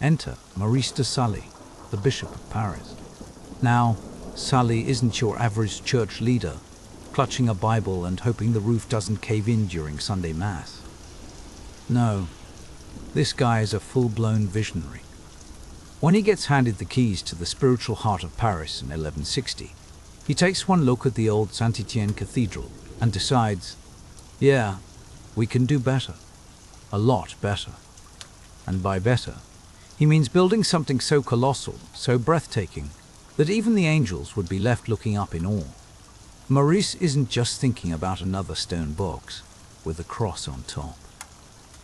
Enter Maurice de Sully, the Bishop of Paris. Now, Sully isn't your average church leader, clutching a Bible and hoping the roof doesn't cave in during Sunday Mass. No, this guy is a full-blown visionary. When he gets handed the keys to the spiritual heart of Paris in 1160, he takes one look at the old Saint-Étienne Cathedral and decides, yeah, we can do better. A lot better. And by better, he means building something so colossal, so breathtaking, that even the angels would be left looking up in awe. Maurice isn't just thinking about another stone box with a cross on top.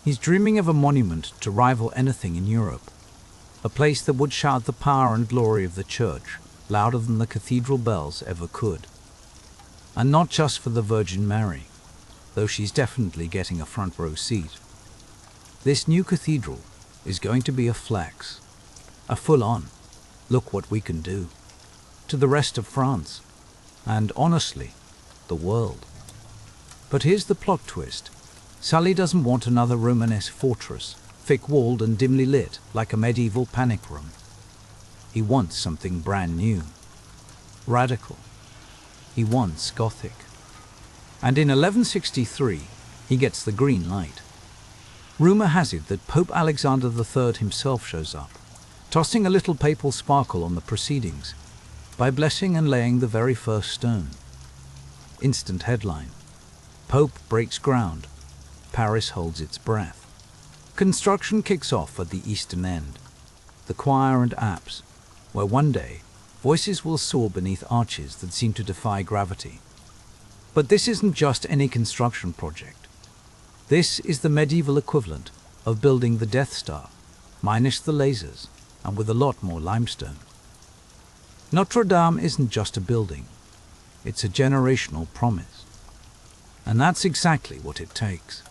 He's dreaming of a monument to rival anything in Europe, a place that would shout the power and glory of the church louder than the cathedral bells ever could. And not just for the Virgin Mary, though she's definitely getting a front row seat. This new cathedral is going to be a flex, a full-on, look what we can do, to the rest of France, and honestly, the world. But here's the plot twist. Sully doesn't want another Romanesque fortress, thick-walled and dimly lit like a medieval panic room. He wants something brand new, radical. He wants Gothic. And in 1163, he gets the green light. Rumor has it that Pope Alexander III himself shows up, tossing a little papal sparkle on the proceedings, by blessing and laying the very first stone. Instant headline. Pope breaks ground. Paris holds its breath. Construction kicks off at the eastern end, the choir and apse, where one day voices will soar beneath arches that seem to defy gravity. But this isn't just any construction project. This is the medieval equivalent of building the Death Star, minus the lasers, and with a lot more limestone. Notre Dame isn't just a building, it's a generational promise. And that's exactly what it takes.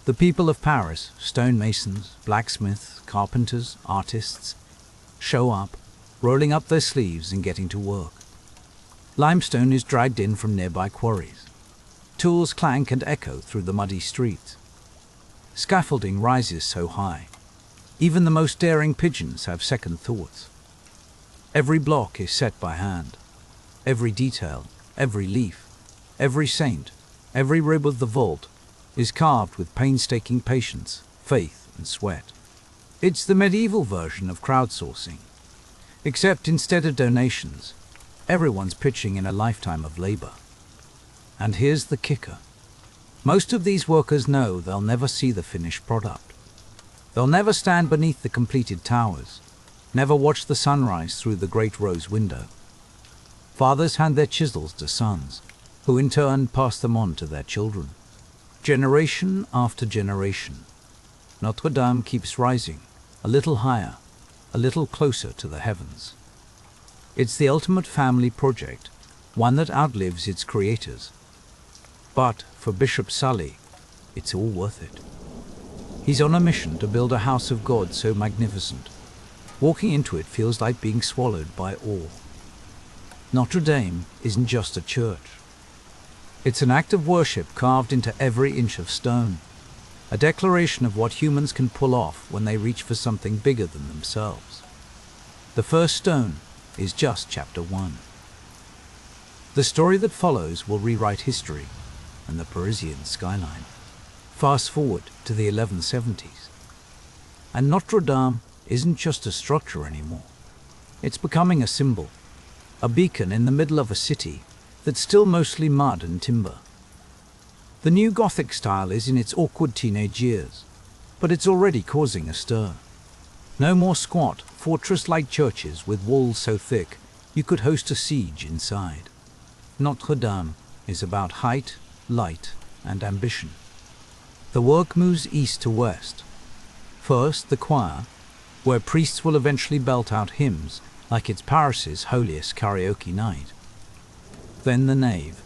The people of Paris, stonemasons, blacksmiths, carpenters, artists, show up, rolling up their sleeves and getting to work. Limestone is dragged in from nearby quarries. Tools clank and echo through the muddy streets. Scaffolding rises so high, even the most daring pigeons have second thoughts. Every block is set by hand. Every detail, every leaf, every saint, every rib of the vault is carved with painstaking patience, faith, and sweat. It's the medieval version of crowdsourcing, except instead of donations, everyone's pitching in a lifetime of labor. And here's the kicker. Most of these workers know they'll never see the finished product. They'll never stand beneath the completed towers, never watch the sunrise through the great rose window. Fathers hand their chisels to sons, who in turn pass them on to their children. Generation after generation, Notre Dame keeps rising, a little higher, a little closer to the heavens. It's the ultimate family project, one that outlives its creators. But for Bishop Sully, it's all worth it. He's on a mission to build a house of God so magnificent, walking into it feels like being swallowed by awe. Notre Dame isn't just a church. It's an act of worship carved into every inch of stone. a declaration of what humans can pull off when they reach for something bigger than themselves. The first stone is just chapter 1. The story that follows will rewrite history and the Parisian skyline. Fast forward to the 1170s. And Notre Dame isn't just a structure anymore. It's becoming a symbol, a beacon in the middle of a city that's still mostly mud and timber. The new Gothic style is in its awkward teenage years, but it's already causing a stir. No more squat, fortress-like churches with walls so thick you could host a siege inside. Notre Dame is about height, light, and ambition. The work moves east to west. First, the choir, where priests will eventually belt out hymns like it's Paris's holiest karaoke night. Then the nave,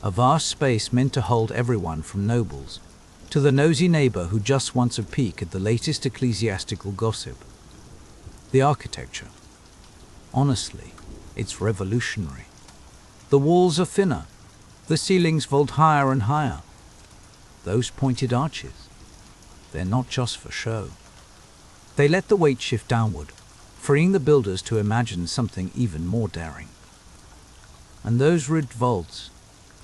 a vast space meant to hold everyone from nobles to the nosy neighbor who just wants a peek at the latest ecclesiastical gossip. The architecture. Honestly, it's revolutionary. The walls are thinner, the ceilings vault higher and higher. Those pointed arches, they're not just for show. They let the weight shift downward, freeing the builders to imagine something even more daring. And those ribbed vaults,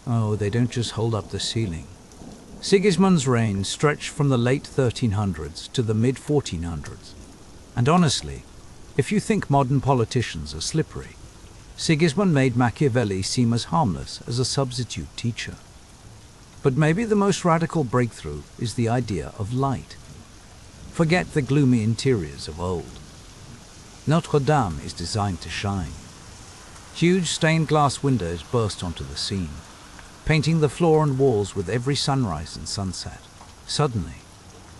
oh, they don't just hold up the ceiling. Sigismund's reign stretched from the late 1300s to the mid-1400s. And honestly, if you think modern politicians are slippery, Sigismund made Machiavelli seem as harmless as a substitute teacher. But maybe the most radical breakthrough is the idea of light. Forget the gloomy interiors of old. Notre Dame is designed to shine. Huge stained glass windows burst onto the scene, painting the floor and walls with every sunrise and sunset. Suddenly,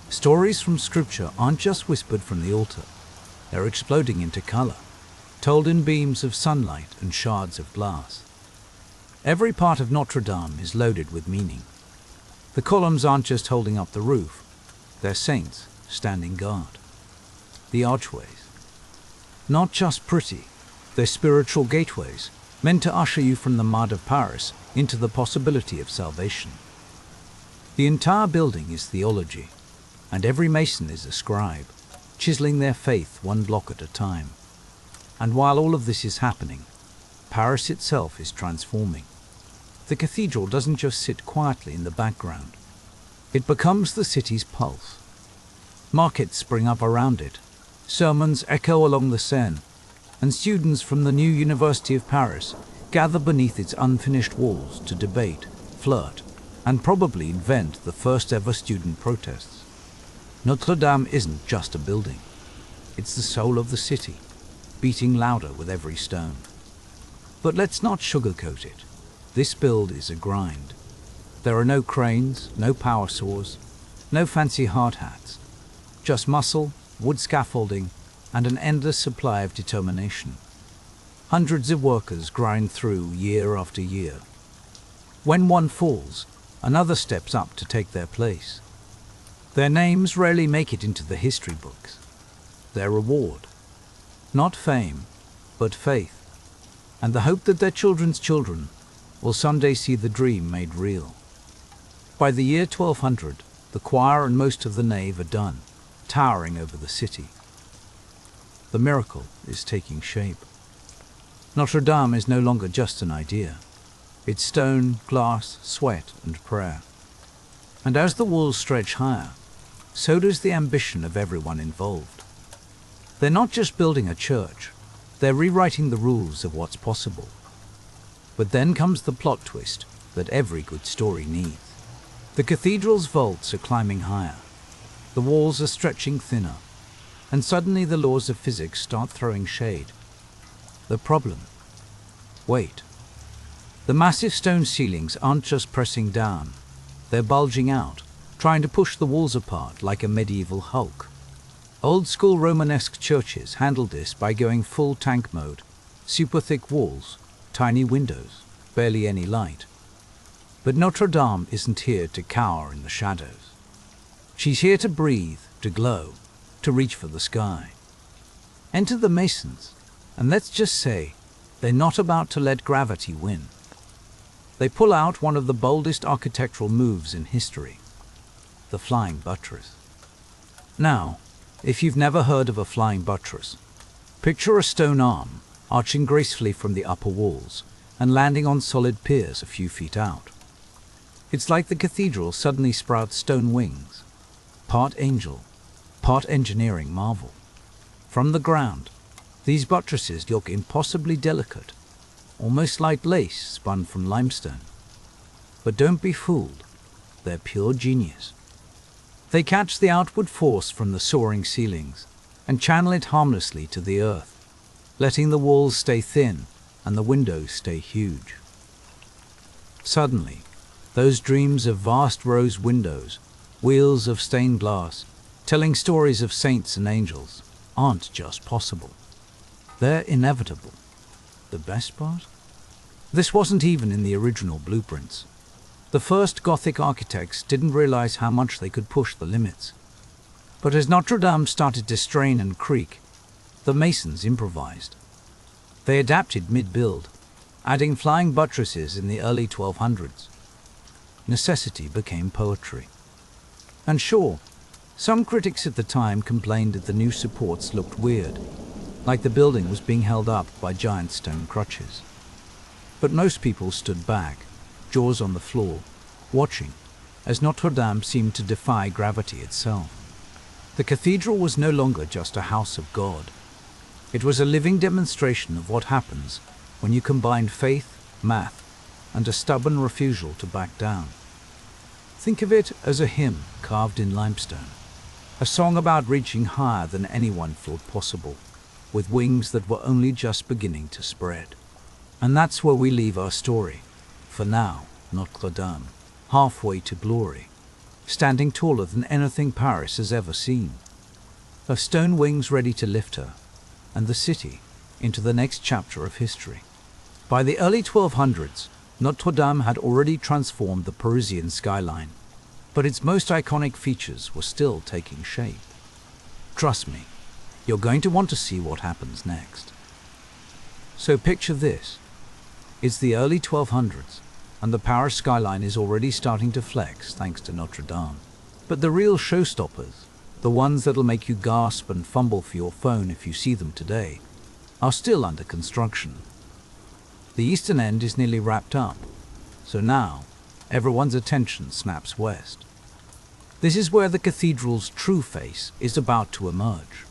stories from scripture aren't just whispered from the altar. They're exploding into color, told in beams of sunlight and shards of glass. Every part of Notre Dame is loaded with meaning. The columns aren't just holding up the roof, they're saints standing guard. The archways, not just pretty, they're spiritual gateways meant to usher you from the mud of Paris into the possibility of salvation. The entire building is theology, and every mason is a scribe, chiseling their faith one block at a time. And while all of this is happening, Paris itself is transforming. The cathedral doesn't just sit quietly in the background. It becomes the city's pulse. Markets spring up around it, sermons echo along the Seine, and students from the new University of Paris gather beneath its unfinished walls to debate, flirt, and probably invent the first ever student protests. Notre Dame isn't just a building. It's the soul of the city, beating louder with every stone. But let's not sugarcoat it. This build is a grind. There are no cranes, no power saws, no fancy hard hats. Just muscle, wood scaffolding, and an endless supply of determination. Hundreds of workers grind through year after year. When one falls, another steps up to take their place. Their names rarely make it into the history books. Their reward, not fame, but faith, and the hope that their children's children will someday see the dream made real. By the year 1200, the choir and most of the nave are done, towering over the city. The miracle is taking shape. Notre Dame is no longer just an idea. It's stone, glass, sweat, and prayer. And as the walls stretch higher, so does the ambition of everyone involved. They're not just building a church, they're rewriting the rules of what's possible. But then comes the plot twist that every good story needs. The cathedral's vaults are climbing higher, the walls are stretching thinner, and suddenly the laws of physics start throwing shade. The problem? Wait. The massive stone ceilings aren't just pressing down, they're bulging out, trying to push the walls apart like a medieval Hulk. Old-school Romanesque churches handled this by going full tank mode, super thick walls, tiny windows, barely any light. But Notre Dame isn't here to cower in the shadows. She's here to breathe, to glow, to reach for the sky. Enter the masons, and let's just say, they're not about to let gravity win. They pull out one of the boldest architectural moves in history. the flying buttress. Now, if you've never heard of a flying buttress, picture a stone arm arching gracefully from the upper walls and landing on solid piers a few feet out. It's like the cathedral suddenly sprouts stone wings, part angel, part engineering marvel. From the ground, these buttresses look impossibly delicate, almost like lace spun from limestone. But don't be fooled, they're pure genius. They catch the outward force from the soaring ceilings and channel it harmlessly to the earth, letting the walls stay thin and the windows stay huge. Suddenly, those dreams of vast rose windows, wheels of stained glass, telling stories of saints and angels, aren't just possible. They're inevitable. The best part? This wasn't even in the original blueprints. The first Gothic architects didn't realize how much they could push the limits. But as Notre Dame started to strain and creak, the masons improvised. They adapted mid-build, adding flying buttresses in the early 1200s. Necessity became poetry. And sure, some critics at the time complained that the new supports looked weird, like the building was being held up by giant stone crutches. But most people stood back, jaws on the floor, watching, as Notre Dame seemed to defy gravity itself. The cathedral was no longer just a house of God. It was a living demonstration of what happens when you combine faith, math, and a stubborn refusal to back down. Think of it as a hymn carved in limestone, a song about reaching higher than anyone thought possible, with wings that were only just beginning to spread. And that's where we leave our story. For now, Notre Dame, halfway to glory, standing taller than anything Paris has ever seen. Her stone wings ready to lift her, and the city into the next chapter of history. By the early 1200s, Notre Dame had already transformed the Parisian skyline, but its most iconic features were still taking shape. Trust me, you're going to want to see what happens next. So picture this. It's the early 1200s, and the Paris skyline is already starting to flex thanks to Notre Dame. But the real showstoppers, the ones that'll make you gasp and fumble for your phone if you see them today, are still under construction. The eastern end is nearly wrapped up, so now everyone's attention snaps west. This is where the cathedral's true face is about to emerge.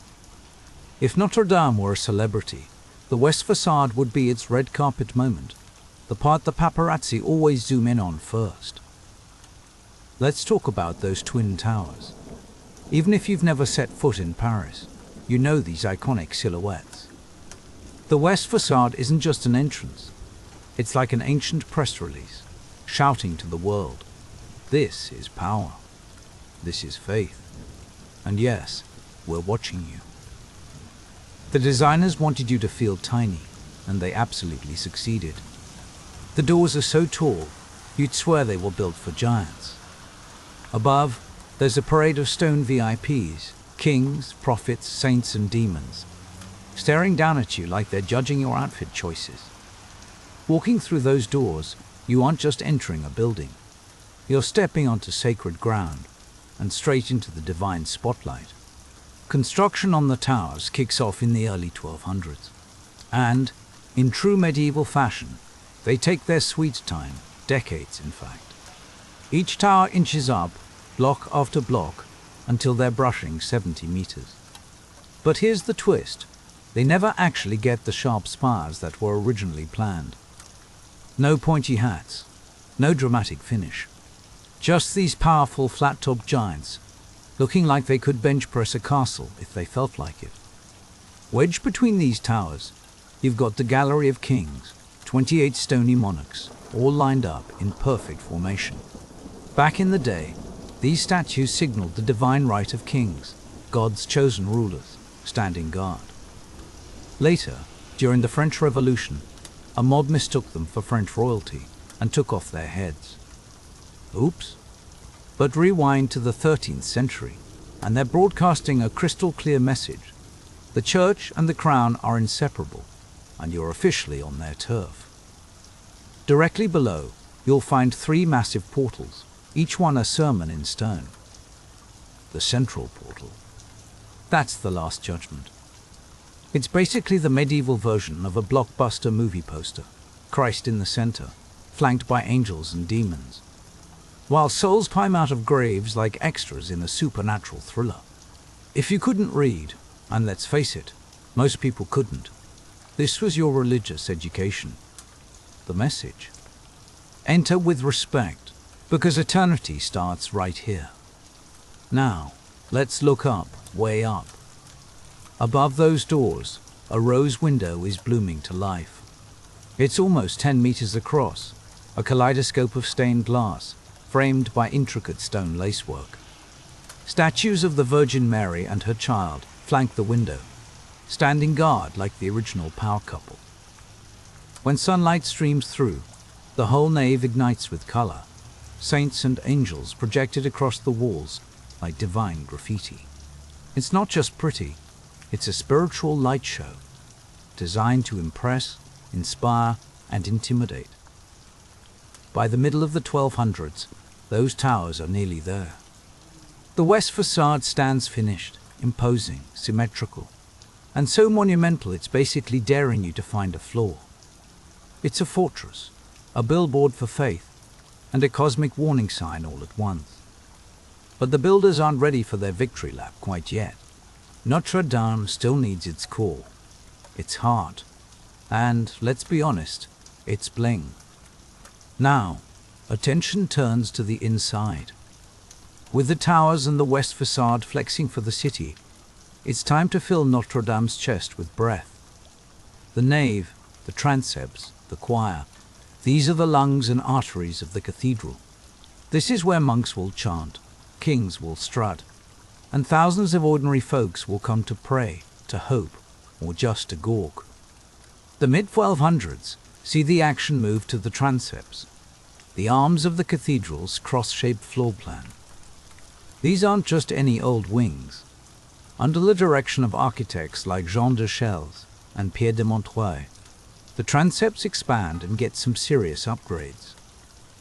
If Notre Dame were a celebrity, the west facade would be its red carpet moment, the part the paparazzi always zoom in on first. Let's talk about those twin towers. Even if you've never set foot in Paris, you know these iconic silhouettes. The west facade isn't just an entrance. It's like an ancient press release, shouting to the world, this is power, this is faith, and yes, we're watching you. The designers wanted you to feel tiny, and they absolutely succeeded. The doors are so tall, you'd swear they were built for giants. Above, there's a parade of stone VIPs, kings, prophets, saints, and demons, staring down at you like they're judging your outfit choices. Walking through those doors, you aren't just entering a building. You're stepping onto sacred ground and straight into the divine spotlight. Construction on the towers kicks off in the early 1200s. And, in true medieval fashion, they take their sweet time, decades in fact. Each tower inches up, block after block, until they're brushing 70 meters. But here's the twist. They never actually get the sharp spires that were originally planned. No pointy hats, no dramatic finish. Just these powerful flat-topped giants, looking like they could bench press a castle if they felt like it. Wedged between these towers, you've got the Gallery of Kings, 28 stony monarchs, all lined up in perfect formation. Back in the day, these statues signaled the divine right of kings, God's chosen rulers, standing guard. Later, during the French Revolution, a mob mistook them for French royalty and took off their heads. Oops. But rewind to the 13th century, and they're broadcasting a crystal clear message. The church and the crown are inseparable, and you're officially on their turf. Directly below, you'll find 3 massive portals, each one a sermon in stone. the central portal. That's the Last Judgment. It's basically the medieval version of a blockbuster movie poster, Christ in the center, flanked by angels and demons, while souls climb out of graves like extras in a supernatural thriller. If you couldn't read, and let's face it, most people couldn't, this was your religious education. The message: enter with respect, because eternity starts right here. Now, let's look up, way up. Above those doors, a rose window is blooming to life. It's almost 10 meters across, a kaleidoscope of stained glass, framed by intricate stone lacework. Statues of the Virgin Mary and her child flank the window, standing guard like the original power couple. When sunlight streams through, the whole nave ignites with color, saints and angels projected across the walls like divine graffiti. It's not just pretty, it's a spiritual light show, designed to impress, inspire, and intimidate. By the middle of the 1200s, those towers are nearly there. The west facade stands finished, imposing, symmetrical, and so monumental it's basically daring you to find a flaw. It's a fortress, a billboard for faith, and a cosmic warning sign all at once. But the builders aren't ready for their victory lap quite yet. Notre Dame still needs its core, its heart, and, let's be honest, its bling. Now, attention turns to the inside. With the towers and the west facade flexing for the city, it's time to fill Notre Dame's chest with breath. The nave, the transepts, the choir, these are the lungs and arteries of the cathedral. This is where monks will chant, kings will strut, and thousands of ordinary folks will come to pray, to hope, or just to gawk. The mid-1200s see the action move to the transepts, the arms of the cathedral's cross-shaped floor plan. These aren't just any old wings. Under the direction of architects like Jean de Chelles and Pierre de Montreuil, the transepts expand and get some serious upgrades.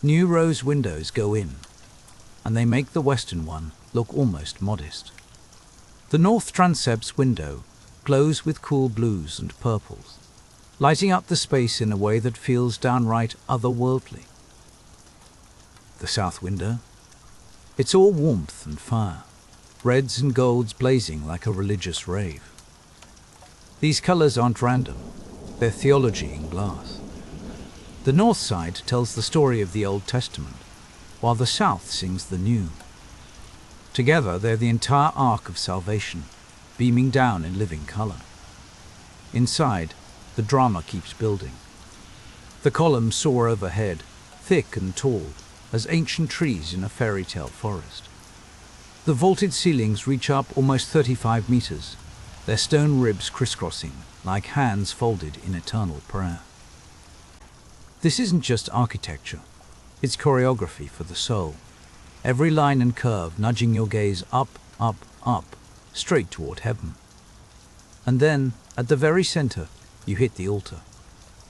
New rose windows go in, and they make the western one look almost modest. The north transept's window glows with cool blues and purples, lighting up the space in a way that feels downright otherworldly. The south window? It's all warmth and fire, reds and golds blazing like a religious rave. These colors aren't random, they're theology in glass. The north side tells the story of the Old Testament, while the south sings the new. Together, they're the entire arc of salvation, beaming down in living color. Inside, the drama keeps building. The columns soar overhead, thick and tall, as ancient trees in a fairy tale forest. The vaulted ceilings reach up almost 35 meters, their stone ribs crisscrossing like hands folded in eternal prayer. This isn't just architecture, it's choreography for the soul. Every line and curve nudging your gaze up, up, up, straight toward heaven. And then, at the very center, you hit the altar.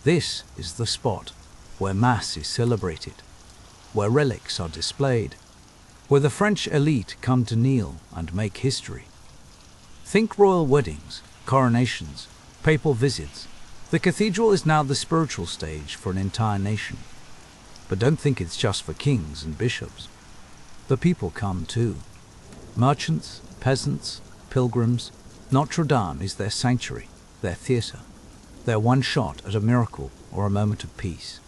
This is the spot where Mass is celebrated, where relics are displayed, where the French elite come to kneel and make history. Think royal weddings, coronations, papal visits. The cathedral is now the spiritual stage for an entire nation. But don't think it's just for kings and bishops. The people come too. Merchants, peasants, pilgrims. Notre Dame is their sanctuary, their theater, their one shot at a miracle or a moment of peace.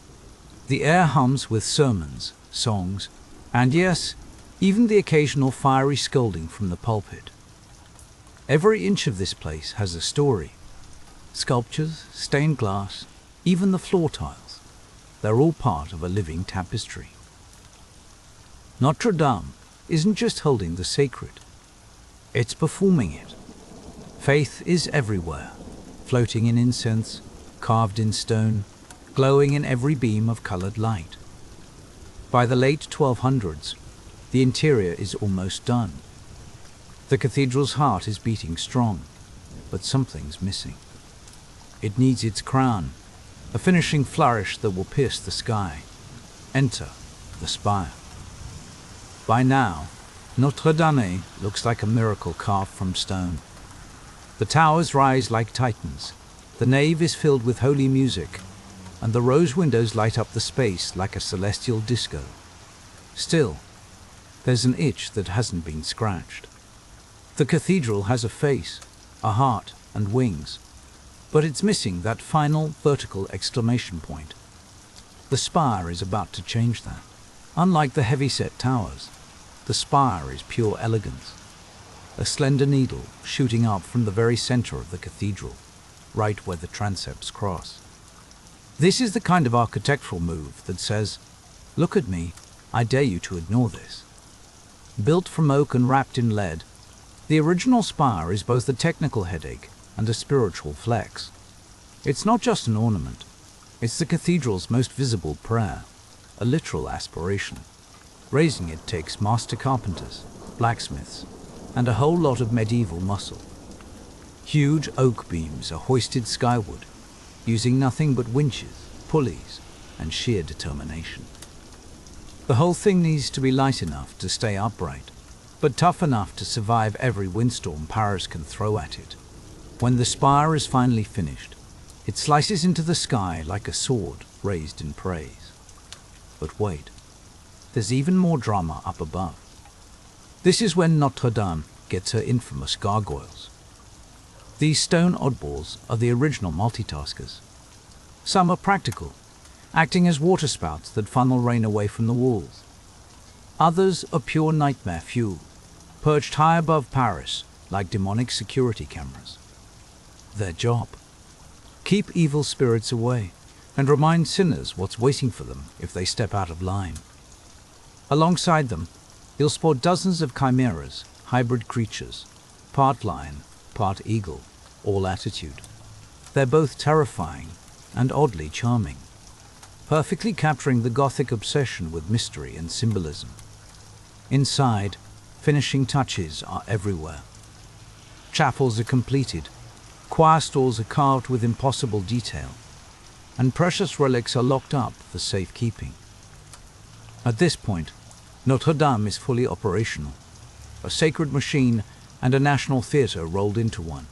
The air hums with sermons, songs, and yes, even the occasional fiery scolding from the pulpit. Every inch of this place has a story. Sculptures, stained glass, even the floor tiles. They're all part of a living tapestry. Notre Dame isn't just holding the sacred, it's performing it. Faith is everywhere, floating in incense, carved in stone, glowing in every beam of colored light. By the late 1200s, the interior is almost done. The cathedral's heart is beating strong, but something's missing. It needs its crown, a finishing flourish that will pierce the sky. Enter the spire. By now, Notre Dame looks like a miracle carved from stone. The towers rise like titans, the nave is filled with holy music, and the rose windows light up the space like a celestial disco. Still, there's an itch that hasn't been scratched. The cathedral has a face, a heart, and wings, but it's missing that final vertical exclamation point. The spire is about to change that. Unlike the heavy-set towers, the spire is pure elegance. A slender needle shooting up from the very center of the cathedral, right where the transepts cross. This is the kind of architectural move that says, "Look at me, I dare you to ignore this." Built from oak and wrapped in lead, the original spire is both a technical headache and a spiritual flex. It's not just an ornament, it's the cathedral's most visible prayer, a literal aspiration. Raising it takes master carpenters, blacksmiths, and a whole lot of medieval muscle. Huge oak beams are hoisted skyward, using nothing but winches, pulleys, and sheer determination. The whole thing needs to be light enough to stay upright, but tough enough to survive every windstorm Paris can throw at it. When the spire is finally finished, it slices into the sky like a sword raised in praise. But wait, there's even more drama up above. This is when Notre Dame gets her infamous gargoyles. These stone oddballs are the original multitaskers. Some are practical, acting as waterspouts that funnel rain away from the walls. Others are pure nightmare fuel, perched high above Paris like demonic security cameras. Their job: keep evil spirits away and remind sinners what's waiting for them if they step out of line. Alongside them, you'll spot dozens of chimeras, hybrid creatures, part lion, part eagle, all attitude. They're both terrifying and oddly charming, perfectly capturing the Gothic obsession with mystery and symbolism. Inside, finishing touches are everywhere. Chapels are completed, choir stalls are carved with impossible detail, and precious relics are locked up for safekeeping. At this point, Notre Dame is fully operational, a sacred machine and a national theatre rolled into one.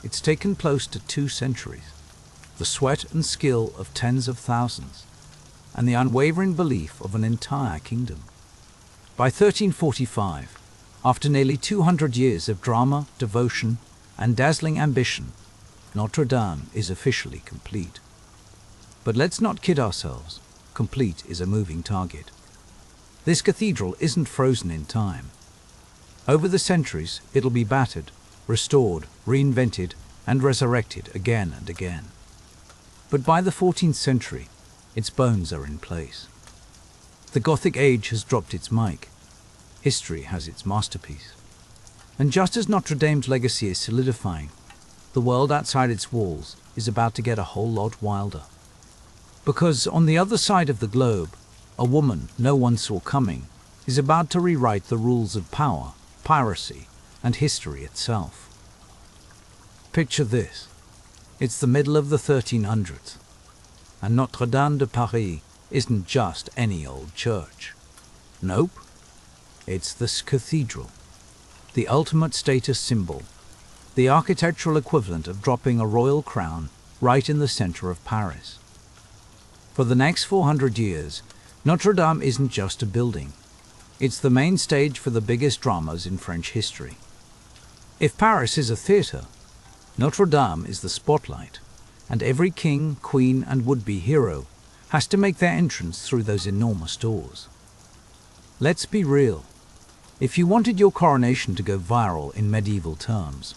It's taken close to 2 centuries, the sweat and skill of tens of thousands, and the unwavering belief of an entire kingdom. By 1345, after nearly 200 years of drama, devotion, and dazzling ambition, Notre Dame is officially complete. But let's not kid ourselves, complete is a moving target. This cathedral isn't frozen in time. Over the centuries, it'll be battered, restored, reinvented, and resurrected again and again. But by the 14th century, its bones are in place. The Gothic age has dropped its mic. History has its masterpiece. And just as Notre Dame's legacy is solidifying, the world outside its walls is about to get a whole lot wilder. Because on the other side of the globe, a woman no one saw coming is about to rewrite the rules of power, piracy, and history itself. Picture this. It's the middle of the 1300s, and Notre Dame de Paris isn't just any old church. Nope. It's this cathedral, the ultimate status symbol, the architectural equivalent of dropping a royal crown right in the center of Paris. For the next 400 years, Notre Dame isn't just a building. It's the main stage for the biggest dramas in French history. If Paris is a theater, Notre Dame is the spotlight, and every king, queen, and would-be hero has to make their entrance through those enormous doors. Let's be real. If you wanted your coronation to go viral in medieval terms,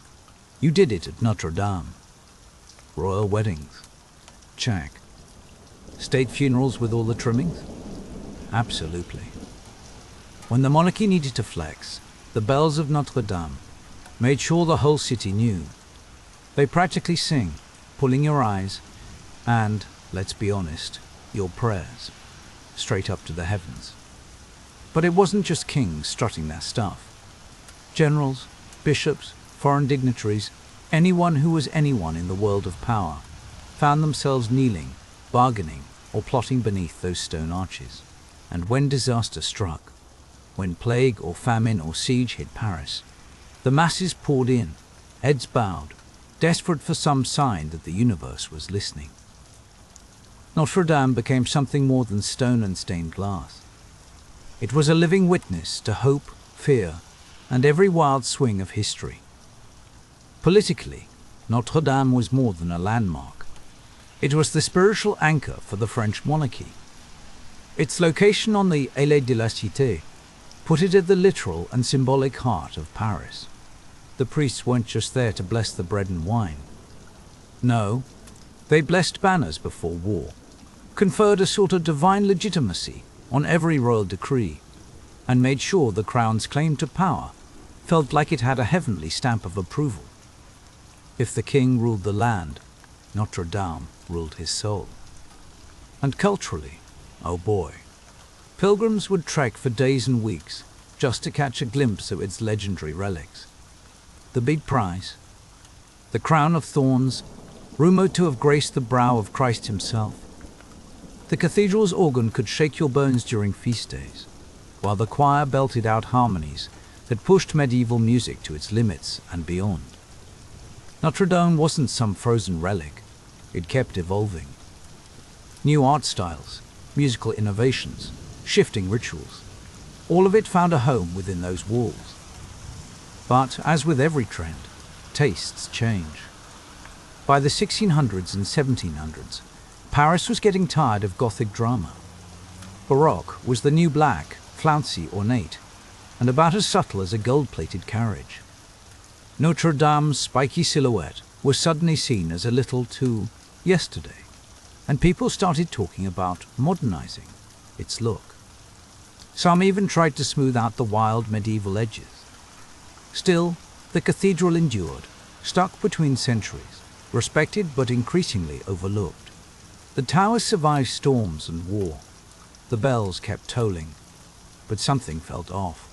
you did it at Notre Dame. Royal weddings? Check. State funerals with all the trimmings? Absolutely. When the monarchy needed to flex, the bells of Notre Dame made sure the whole city knew. They practically sing, pulling your eyes, and, let's be honest, your prayers, straight up to the heavens. But it wasn't just kings strutting their stuff. Generals, bishops, foreign dignitaries, anyone who was anyone in the world of power, found themselves kneeling, bargaining, or plotting beneath those stone arches. And when disaster struck, When plague or famine or siege hit Paris, the masses poured in, heads bowed, desperate for some sign that the universe was listening. Notre Dame became something more than stone and stained glass. It was a living witness to hope, fear, and every wild swing of history. Politically, Notre Dame was more than a landmark. It was the spiritual anchor for the French monarchy. Its location on the Allée de la Cité put it at the literal and symbolic heart of Paris. The priests weren't just there to bless the bread and wine. No, they blessed banners before war, conferred a sort of divine legitimacy on every royal decree, and made sure the crown's claim to power felt like it had a heavenly stamp of approval. If the king ruled the land, Notre Dame ruled his soul. And culturally, oh boy, pilgrims would trek for days and weeks just to catch a glimpse of its legendary relics. The big prize, the crown of thorns, rumored to have graced the brow of Christ himself. The cathedral's organ could shake your bones during feast days, while the choir belted out harmonies that pushed medieval music to its limits and beyond. Notre Dame wasn't some frozen relic. It kept evolving. New art styles, musical innovations, shifting rituals, all of it found a home within those walls. But as with every trend, tastes change. By the 1600s and 1700s, Paris was getting tired of Gothic drama. Baroque was the new black, flouncy, ornate, and about as subtle as a gold-plated carriage. Notre Dame's spiky silhouette was suddenly seen as a little too yesterday, and people started talking about modernizing its look. Some even tried to smooth out the wild medieval edges. Still, the cathedral endured, stuck between centuries, respected but increasingly overlooked. The tower survived storms and war. The bells kept tolling, but something felt off.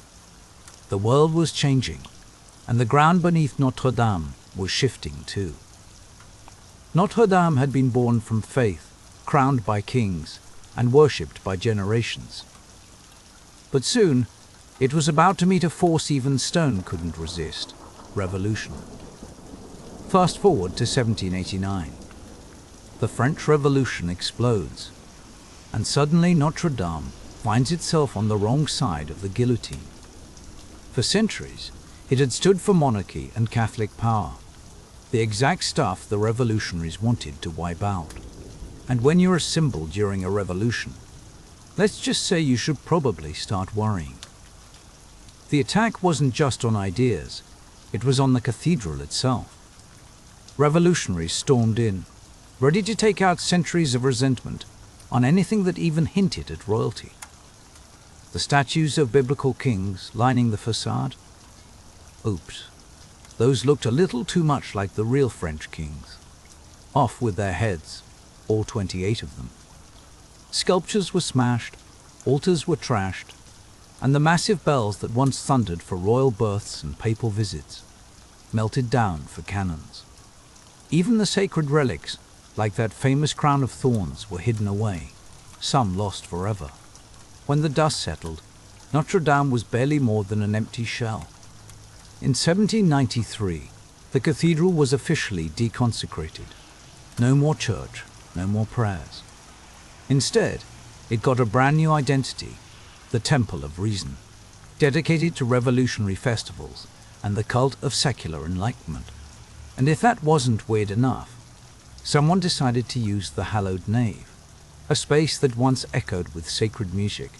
The world was changing, and the ground beneath Notre Dame was shifting too. Notre Dame had been born from faith, crowned by kings, and worshipped by generations. But soon, it was about to meet a force even stone couldn't resist: revolution. Fast forward to 1789. The French Revolution explodes, and suddenly Notre Dame finds itself on the wrong side of the guillotine. For centuries, it had stood for monarchy and Catholic power, the exact stuff the revolutionaries wanted to wipe out. And when you're a symbol during a revolution, let's just say you should probably start worrying. The attack wasn't just on ideas, it was on the cathedral itself. Revolutionaries stormed in, ready to take out centuries of resentment on anything that even hinted at royalty. The statues of biblical kings lining the facade? Oops, those looked a little too much like the real French kings. Off with their heads, all 28 of them. Sculptures were smashed, altars were trashed, and the massive bells that once thundered for royal births and papal visits melted down for cannons. Even the sacred relics, like that famous crown of thorns, were hidden away, some lost forever. When the dust settled, Notre Dame was barely more than an empty shell. In 1793, the cathedral was officially deconsecrated. No more church, no more prayers. Instead, it got a brand new identity: the Temple of Reason, dedicated to revolutionary festivals and the cult of secular enlightenment. And if that wasn't weird enough, someone decided to use the hallowed nave, a space that once echoed with sacred music,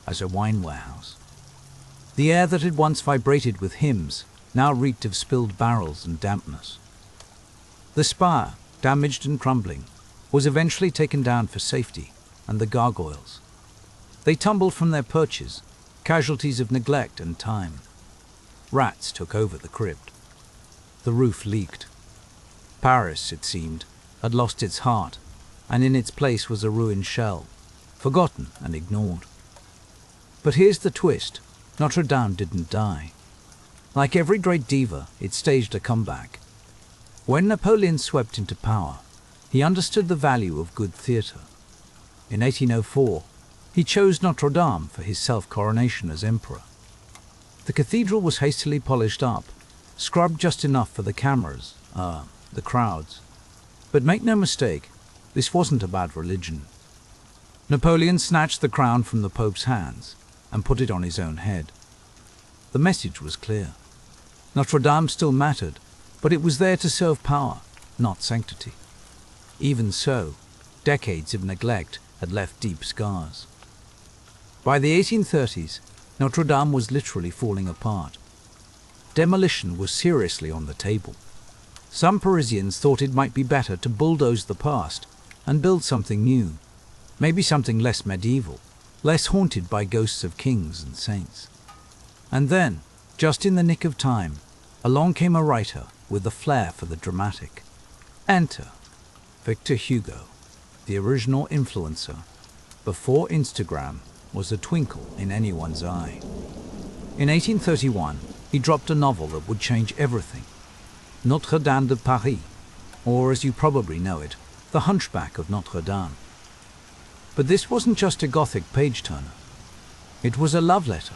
as a wine warehouse. The air that had once vibrated with hymns now reeked of spilled barrels and dampness. The spire, damaged and crumbling, was eventually taken down for safety, and the gargoyles. They tumbled from their perches, casualties of neglect and time. Rats took over the crypt. The roof leaked. Paris, it seemed, had lost its heart, and in its place was a ruined shell, forgotten and ignored. But here's the twist: Notre Dame didn't die. Like every great diva, it staged a comeback. When Napoleon swept into power, he understood the value of good theatre. In 1804, he chose Notre Dame for his self-coronation as emperor. The cathedral was hastily polished up, scrubbed just enough for the cameras, the crowds. But make no mistake, this wasn't about religion. Napoleon snatched the crown from the Pope's hands and put it on his own head. The message was clear. Notre Dame still mattered, but it was there to serve power, not sanctity. Even so, decades of neglect had left deep scars. By the 1830s, Notre Dame was literally falling apart. Demolition was seriously on the table. Some Parisians thought it might be better to bulldoze the past and build something new, maybe something less medieval, less haunted by ghosts of kings and saints. And then, just in the nick of time, along came a writer with a flair for the dramatic. Enter Victor Hugo, the original influencer, before Instagram was a twinkle in anyone's eye. In 1831, he dropped a novel that would change everything. Notre Dame de Paris, or as you probably know it, The Hunchback of Notre Dame. But this wasn't just a Gothic page-turner. It was a love letter,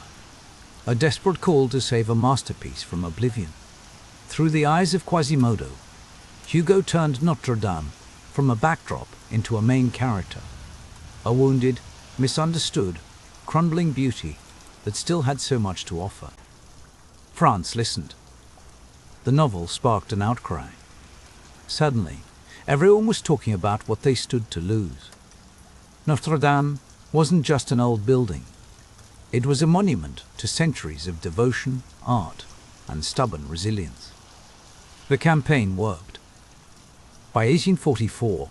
a desperate call to save a masterpiece from oblivion. Through the eyes of Quasimodo, Hugo turned Notre Dame from a backdrop into a main character, a wounded, misunderstood, crumbling beauty that still had so much to offer. France listened. The novel sparked an outcry. Suddenly, everyone was talking about what they stood to lose. Notre Dame wasn't just an old building. It was a monument to centuries of devotion, art, and stubborn resilience. The campaign worked. By 1844,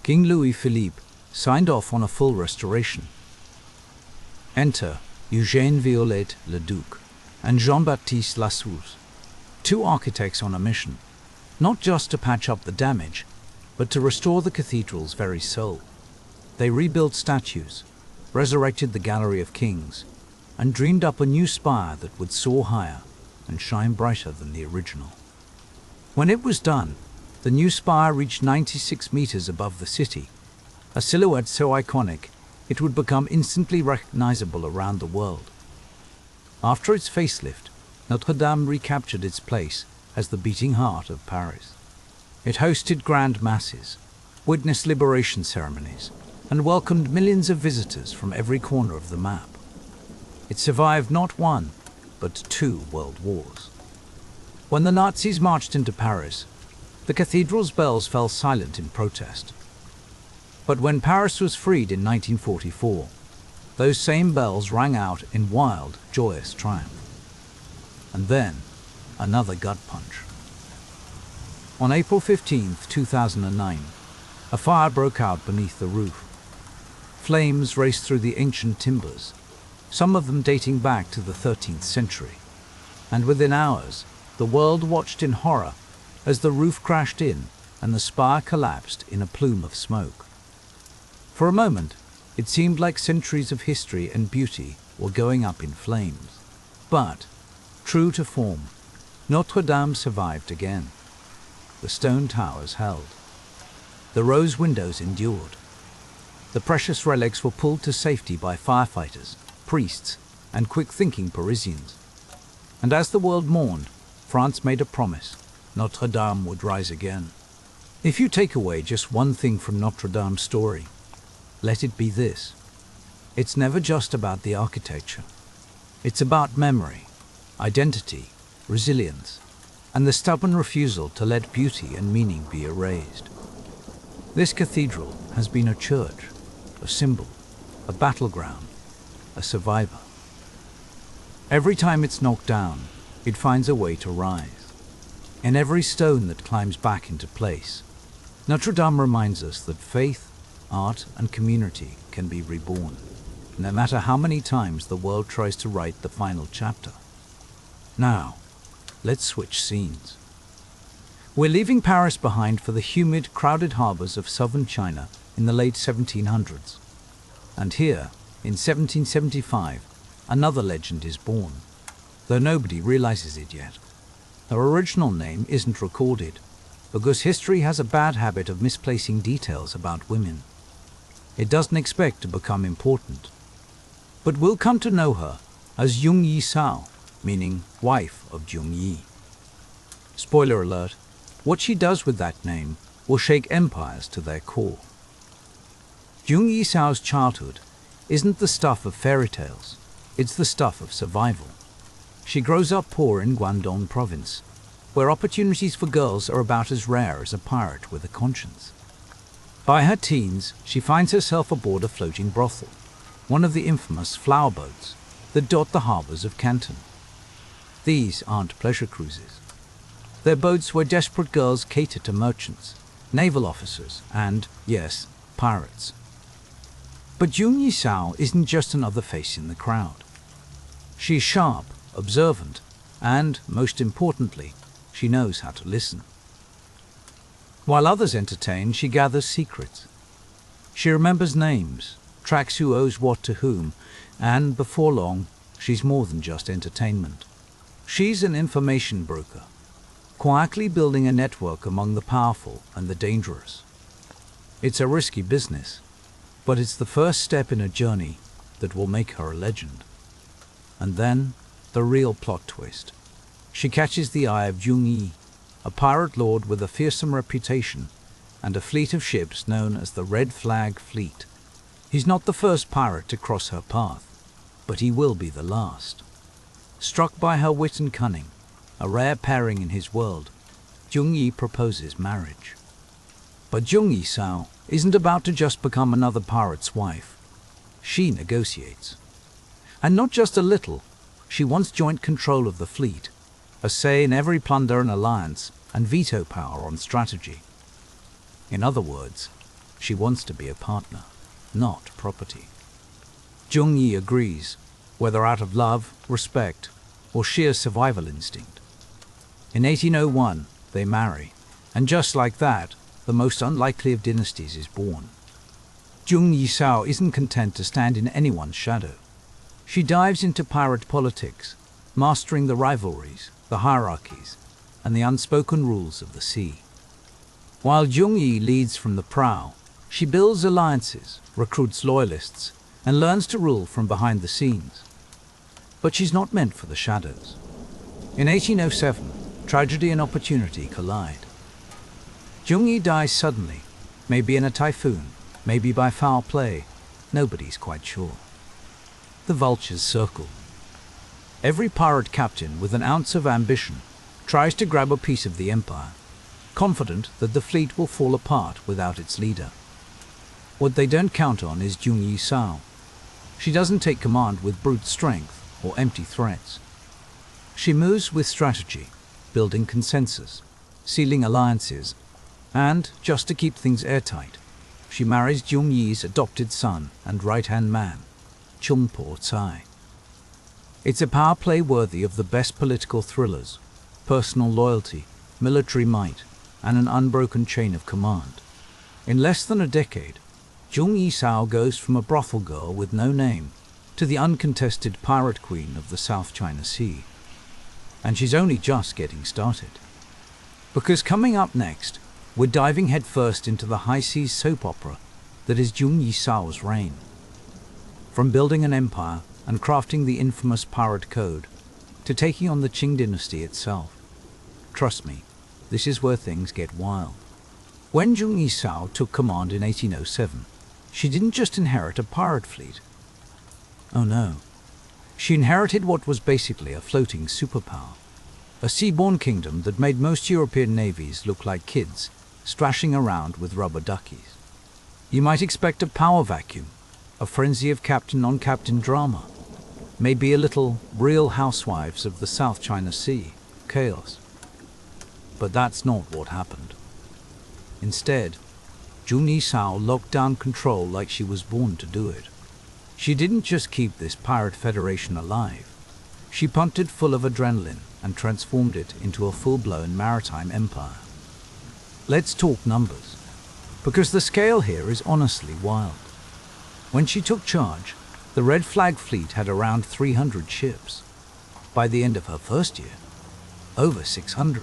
King Louis-Philippe signed off on a full restoration. Enter Eugène Viollet-le-Duc and Jean-Baptiste Lascaux, two architects on a mission, not just to patch up the damage, but to restore the cathedral's very soul. They rebuilt statues, resurrected the Gallery of Kings, and dreamed up a new spire that would soar higher and shine brighter than the original. When it was done, the new spire reached 96 meters above the city, a silhouette so iconic it would become instantly recognizable around the world. After its facelift, Notre Dame recaptured its place as the beating heart of Paris. It hosted grand masses, witnessed liberation ceremonies, and welcomed millions of visitors from every corner of the map. It survived not one, but 2 world wars. When the Nazis marched into Paris, the cathedral's bells fell silent in protest. But when Paris was freed in 1944, those same bells rang out in wild, joyous triumph. And then, another gut punch. On April 15, 2009, a fire broke out beneath the roof. Flames raced through the ancient timbers, some of them dating back to the 13th century. And within hours, the world watched in horror as the roof crashed in and the spire collapsed in a plume of smoke. For a moment, it seemed like centuries of history and beauty were going up in flames. But, true to form, Notre Dame survived again. The stone towers held. The rose windows endured. The precious relics were pulled to safety by firefighters, priests, and quick-thinking Parisians. And as the world mourned, France made a promise: Notre Dame would rise again. If you take away just one thing from Notre Dame's story, let it be this: it's never just about the architecture. It's about memory, identity, resilience, and the stubborn refusal to let beauty and meaning be erased. This cathedral has been a church, a symbol, a battleground, a survivor. Every time it's knocked down, it finds a way to rise. In every stone that climbs back into place, Notre Dame reminds us that faith, art, and community can be reborn, no matter how many times the world tries to write the final chapter. Now, let's switch scenes. We're leaving Paris behind for the humid, crowded harbors of southern China in the late 1700s. And here, in 1775, another legend is born, though nobody realizes it yet. Her original name isn't recorded, because history has a bad habit of misplacing details about women. It doesn't expect to become important. But we'll come to know her as Jung Yi Sao, meaning wife of Jung-yi. Spoiler alert, what she does with that name will shake empires to their core. Jung-yi Sao's childhood isn't the stuff of fairy tales, it's the stuff of survival. She grows up poor in Guangdong province, where opportunities for girls are about as rare as a pirate with a conscience. By her teens, she finds herself aboard a floating brothel, one of the infamous flower boats that dot the harbors of Canton. These aren't pleasure cruises. They're boats where desperate girls cater to merchants, naval officers, and, yes, pirates. But Jung-yi Sao isn't just another face in the crowd. She's sharp, observant, and, most importantly, she knows how to listen. While others entertain, she gathers secrets. She remembers names, tracks who owes what to whom, and, before long, she's more than just entertainment. She's an information broker, quietly building a network among the powerful and the dangerous. It's a risky business, but it's the first step in a journey that will make her a legend. And then, the real plot twist. She catches the eye of Jung-yi, a pirate lord with a fearsome reputation and a fleet of ships known as the Red Flag Fleet. He's not the first pirate to cross her path, but he will be the last. Struck by her wit and cunning, a rare pairing in his world, Jung-yi proposes marriage. But Jung-yi Sao isn't about to just become another pirate's wife. She negotiates. And not just a little, she wants joint control of the fleet, a say in every plunder and alliance, and veto power on strategy. In other words, she wants to be a partner, not property. Jung-yi agrees, whether out of love, respect, or sheer survival instinct. In 1801, they marry, and just like that, the most unlikely of dynasties is born. Jung-yi Sao isn't content to stand in anyone's shadow. She dives into pirate politics, mastering the rivalries, the hierarchies, and the unspoken rules of the sea. While Jung-yi leads from the prow, she builds alliances, recruits loyalists, and learns to rule from behind the scenes. But she's not meant for the shadows. In 1807, tragedy and opportunity collide. Jung-yi dies suddenly, maybe in a typhoon, maybe by foul play, nobody's quite sure. The vultures circle. Every pirate captain with an ounce of ambition tries to grab a piece of the empire, confident that the fleet will fall apart without its leader. What they don't count on is Jung-yi Sao. She doesn't take command with brute strength or empty threats. She moves with strategy, building consensus, sealing alliances, and, just to keep things airtight, she marries Jung-yi's adopted son and right-hand man, Chun-po Tsai. It's a power play worthy of the best political thrillers: personal loyalty, military might, and an unbroken chain of command. In less than a decade, Jung-yi Sao goes from a brothel girl with no name to the uncontested pirate queen of the South China Sea. And she's only just getting started. Because coming up next, we're diving headfirst into the high-seas soap opera that is Jung-yi Sao's reign. From building an empire and crafting the infamous pirate code, to taking on the Qing dynasty itself. Trust me, this is where things get wild. When Jung-yi Sao took command in 1807, she didn't just inherit a pirate fleet. Oh no. She inherited what was basically a floating superpower. A seaborne kingdom that made most European navies look like kids, splashing around with rubber duckies. You might expect a power vacuum, a frenzy of captain-on-captain drama, maybe a little Real Housewives of the South China Sea chaos. But that's not what happened. Instead, Jung-yi Sao locked down control like she was born to do it. She didn't just keep this pirate federation alive. She pumped it full of adrenaline and transformed it into a full-blown maritime empire. Let's talk numbers, because the scale here is honestly wild. When she took charge, the Red Flag Fleet had around 300 ships. By the end of her first year, over 600.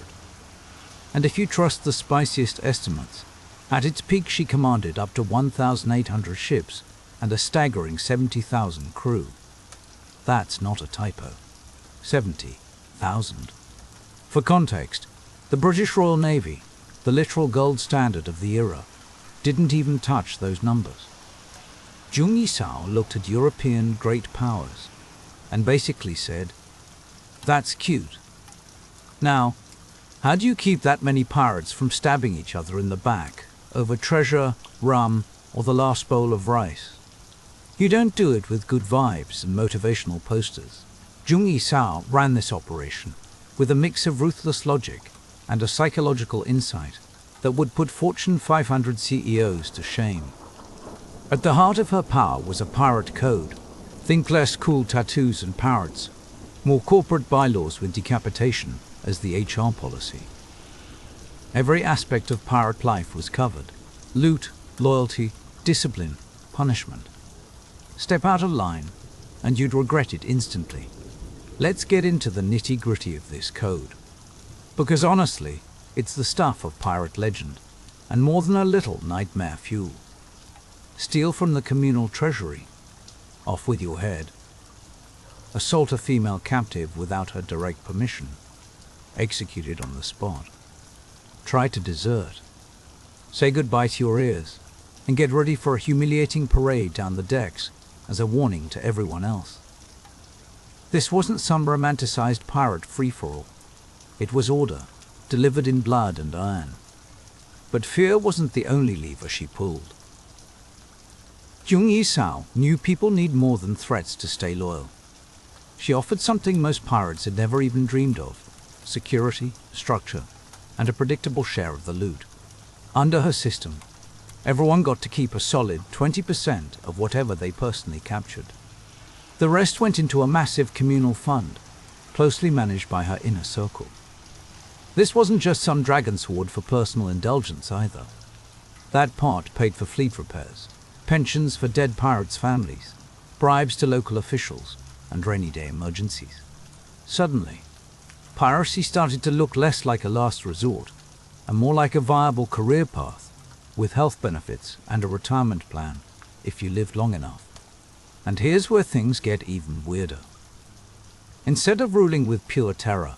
And if you trust the spiciest estimates, at its peak she commanded up to 1,800 ships and a staggering 70,000 crew. That's not a typo. 70,000. For context, the British Royal Navy, the literal gold standard of the era, didn't even touch those numbers. Zheng Yisao looked at European great powers and basically said, "That's cute. Now, how do you keep that many pirates from stabbing each other in the back over treasure, rum, or the last bowl of rice? You don't do it with good vibes and motivational posters." Zheng Yisao ran this operation with a mix of ruthless logic and a psychological insight that would put Fortune 500 CEOs to shame. At the heart of her power was a pirate code. Think less cool tattoos and parrots, more corporate bylaws with decapitation as the HR policy. Every aspect of pirate life was covered: loot, loyalty, discipline, punishment. Step out of line and you'd regret it instantly. Let's get into the nitty-gritty of this code. Because honestly, it's the stuff of pirate legend, and more than a little nightmare fuel. Steal from the communal treasury. Off with your head. Assault a female captive without her direct permission. Executed on the spot. Try to desert. Say goodbye to your ears, and get ready for a humiliating parade down the decks as a warning to everyone else. This wasn't some romanticized pirate free-for-all. It was order, delivered in blood and iron. But fear wasn't the only lever she pulled. Zheng Yisao knew people need more than threats to stay loyal. She offered something most pirates had never even dreamed of: security, structure, and a predictable share of the loot. Under her system, everyone got to keep a solid 20% of whatever they personally captured. The rest went into a massive communal fund, closely managed by her inner circle. This wasn't just some dragon sword for personal indulgence either. That pot paid for fleet repairs, pensions for dead pirates' families, bribes to local officials, and rainy day emergencies. Suddenly, piracy started to look less like a last resort and more like a viable career path, with health benefits and a retirement plan if you lived long enough. And here's where things get even weirder. Instead of ruling with pure terror,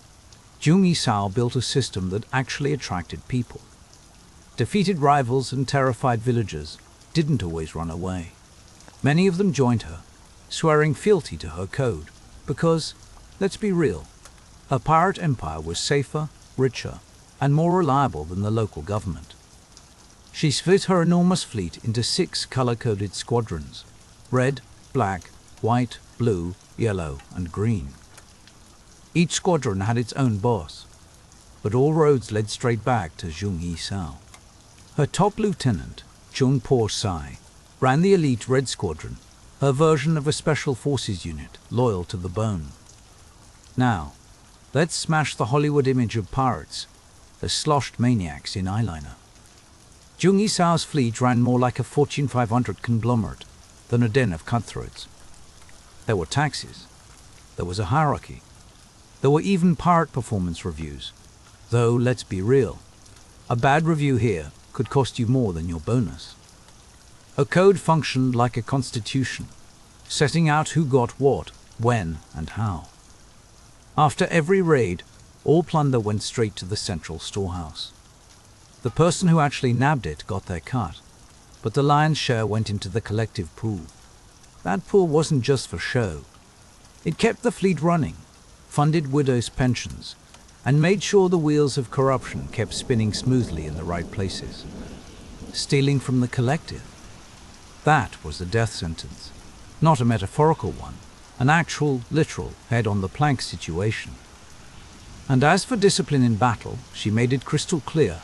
Zheng Yisao built a system that actually attracted people. Defeated rivals and terrified villagers didn't always run away. Many of them joined her, swearing fealty to her code, because, let's be real, her pirate empire was safer, richer, and more reliable than the local government. She split her enormous fleet into 6 color-coded squadrons: red, black, white, blue, yellow, and green. Each squadron had its own boss, but all roads led straight back to Zheng Yisao. Her top lieutenant, Zheng Po Sai, ran the elite Red Squadron, her version of a special forces unit loyal to the bone. Now, let's smash the Hollywood image of pirates as sloshed maniacs in eyeliner. Zheng Yisao's fleet ran more like a Fortune 500 conglomerate than a den of cutthroats. There were taxes. There was a hierarchy. There were even pirate performance reviews. Though, let's be real, a bad review here could cost you more than your bonus. Her code functioned like a constitution, setting out who got what, when, and how. After every raid, all plunder went straight to the central storehouse. The person who actually nabbed it got their cut, but the lion's share went into the collective pool. That pool wasn't just for show. It kept the fleet running, funded widows' pensions, and made sure the wheels of corruption kept spinning smoothly in the right places. Stealing from the collective. That was a death sentence, not a metaphorical one, an actual, literal, head-on-the-plank situation. And as for discipline in battle, she made it crystal clear: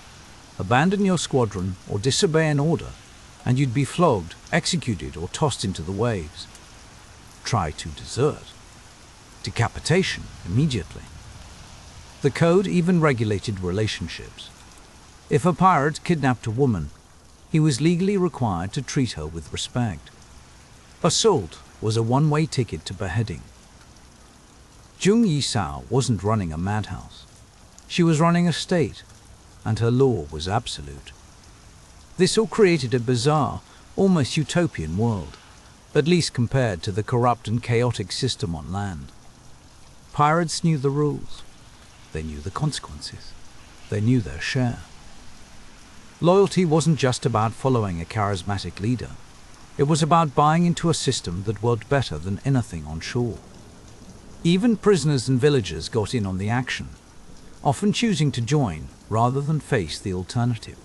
abandon your squadron or disobey an order, and you'd be flogged, executed, or tossed into the waves. Try to desert. Decapitation immediately. The code even regulated relationships. If a pirate kidnapped a woman, he was legally required to treat her with respect. Assault was a one-way ticket to beheading. Zheng Yisao wasn't running a madhouse. She was running a state, and her law was absolute. This all created a bizarre, almost utopian world, at least compared to the corrupt and chaotic system on land. Pirates knew the rules. They knew the consequences. They knew their share. Loyalty wasn't just about following a charismatic leader. It was about buying into a system that worked better than anything on shore. Even prisoners and villagers got in on the action, often choosing to join rather than face the alternative.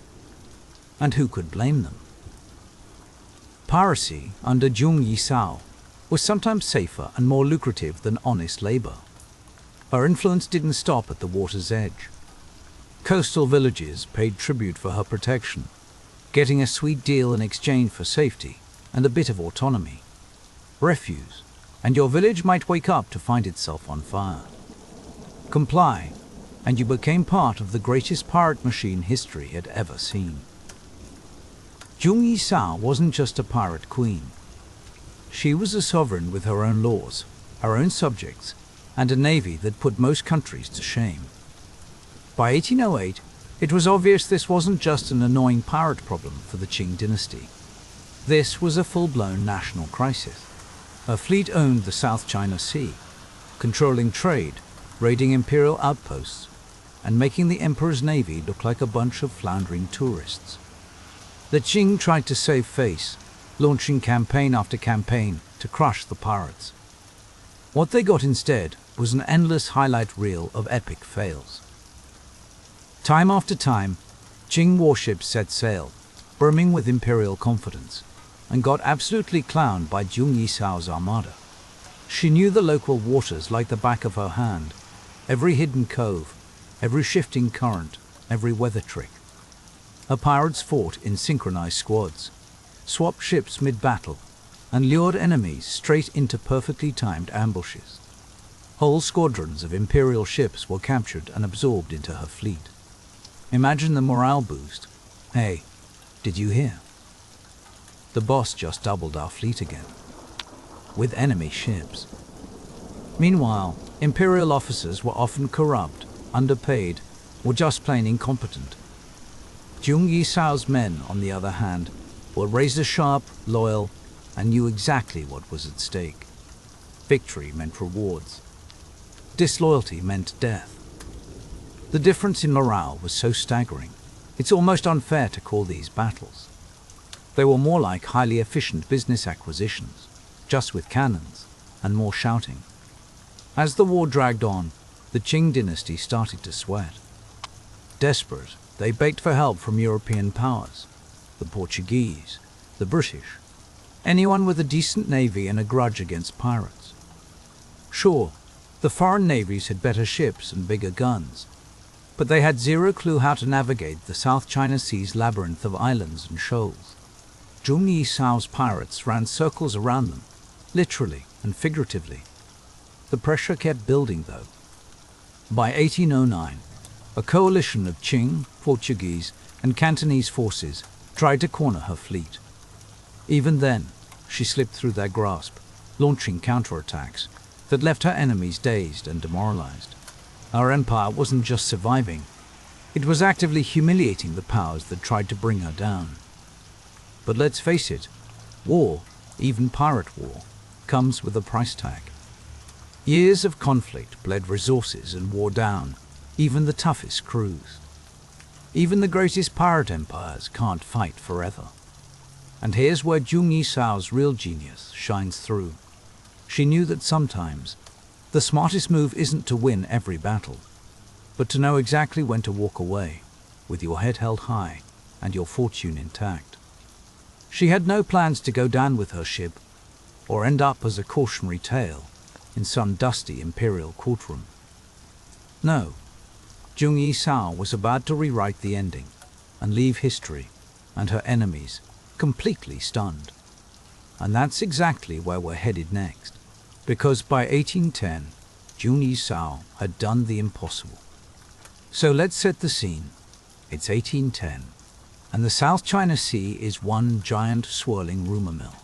And who could blame them? Piracy under Zhong Yisao was sometimes safer and more lucrative than honest labor. Her influence didn't stop at the water's edge. Coastal villages paid tribute for her protection, getting a sweet deal in exchange for safety and a bit of autonomy. Refuse, and your village might wake up to find itself on fire. Comply, and you became part of the greatest pirate machine history had ever seen. Zhong Yisao wasn't just a pirate queen. She was a sovereign with her own laws, her own subjects, and a navy that put most countries to shame. By 1808, it was obvious this wasn't just an annoying pirate problem for the Qing dynasty. This was a full-blown national crisis. Her fleet owned the South China Sea, controlling trade, raiding imperial outposts, and making the emperor's navy look like a bunch of floundering tourists. The Qing tried to save face, launching campaign after campaign to crush the pirates. What they got instead was an endless highlight reel of epic fails. Time after time, Qing warships set sail, brimming with imperial confidence, and got absolutely clowned by Zhong Yisao's armada. She knew the local waters like the back of her hand, every hidden cove, every shifting current, every weather trick. Her pirates fought in synchronized squads, swapped ships mid-battle, and lured enemies straight into perfectly timed ambushes. Whole squadrons of imperial ships were captured and absorbed into her fleet. Imagine the morale boost. Hey, did you hear? The boss just doubled our fleet again, with enemy ships. Meanwhile, imperial officers were often corrupt, underpaid, or just plain incompetent. Zhong Yisao's men, on the other hand, were razor-sharp, loyal, and knew exactly what was at stake. Victory meant rewards. Disloyalty meant death. The difference in morale was so staggering, it's almost unfair to call these battles. They were more like highly efficient business acquisitions, just with cannons and more shouting. As the war dragged on, the Qing dynasty started to sweat. Desperate, they begged for help from European powers, the Portuguese, the British, anyone with a decent navy and a grudge against pirates. Sure, the foreign navies had better ships and bigger guns, but they had zero clue how to navigate the South China Sea's labyrinth of islands and shoals. Zhong Yisao's pirates ran circles around them, literally and figuratively. The pressure kept building, though. By 1809, a coalition of Qing, Portuguese, and Cantonese forces tried to corner her fleet. Even then, she slipped through their grasp, launching counterattacks that left her enemies dazed and demoralized. Our empire wasn't just surviving, it was actively humiliating the powers that tried to bring her down. But let's face it, war, even pirate war, comes with a price tag. Years of conflict bled resources and wore down even the toughest crews. Even the greatest pirate empires can't fight forever. And here's where Zhong Yisao's real genius shines through. She knew that sometimes the smartest move isn't to win every battle, but to know exactly when to walk away, with your head held high and your fortune intact. She had no plans to go down with her ship, or end up as a cautionary tale in some dusty imperial courtroom. No, Zhong Yisao was about to rewrite the ending and leave history and her enemies completely stunned. And that's exactly where we're headed next, because by 1810, Zhong Yisao had done the impossible. So let's set the scene. It's 1810, and the South China Sea is one giant swirling rumor mill.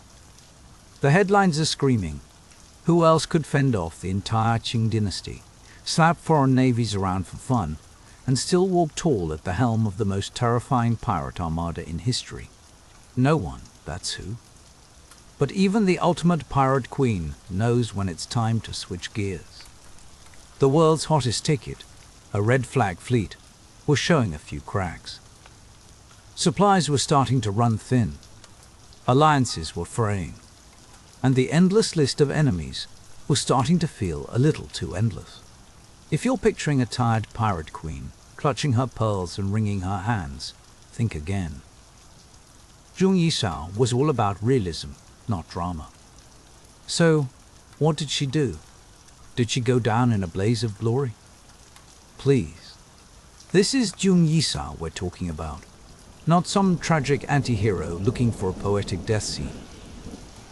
The headlines are screaming, who else could fend off the entire Qing dynasty, slap foreign navies around for fun, and still walk tall at the helm of the most terrifying pirate armada in history? No one, that's who. But even the ultimate pirate queen knows when it's time to switch gears. The world's hottest ticket, a red flag fleet, was showing a few cracks. Supplies were starting to run thin, alliances were fraying, and the endless list of enemies was starting to feel a little too endless. If you're picturing a tired pirate queen, clutching her pearls and wringing her hands, think again. Zhong Yisao was all about realism, not drama. So, what did she do? Did she go down in a blaze of glory? Please. This is Zhong Yisao we're talking about, not some tragic anti-hero looking for a poetic death scene.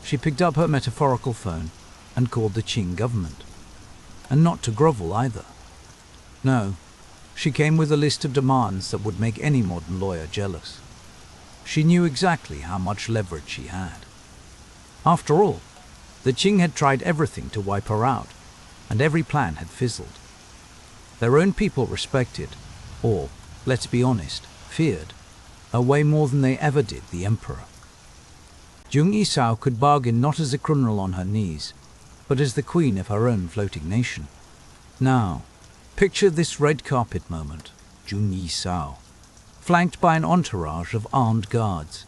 She picked up her metaphorical phone and called the Qing government. And not to grovel either. No, she came with a list of demands that would make any modern lawyer jealous. She knew exactly how much leverage she had. After all, the Qing had tried everything to wipe her out, and every plan had fizzled. Their own people respected, or, let's be honest, feared, her way more than they ever did the emperor. Zhong Yisao could bargain not as a criminal on her knees, but as the queen of her own floating nation. Now, picture this red carpet moment, Zhong Yisao, flanked by an entourage of armed guards,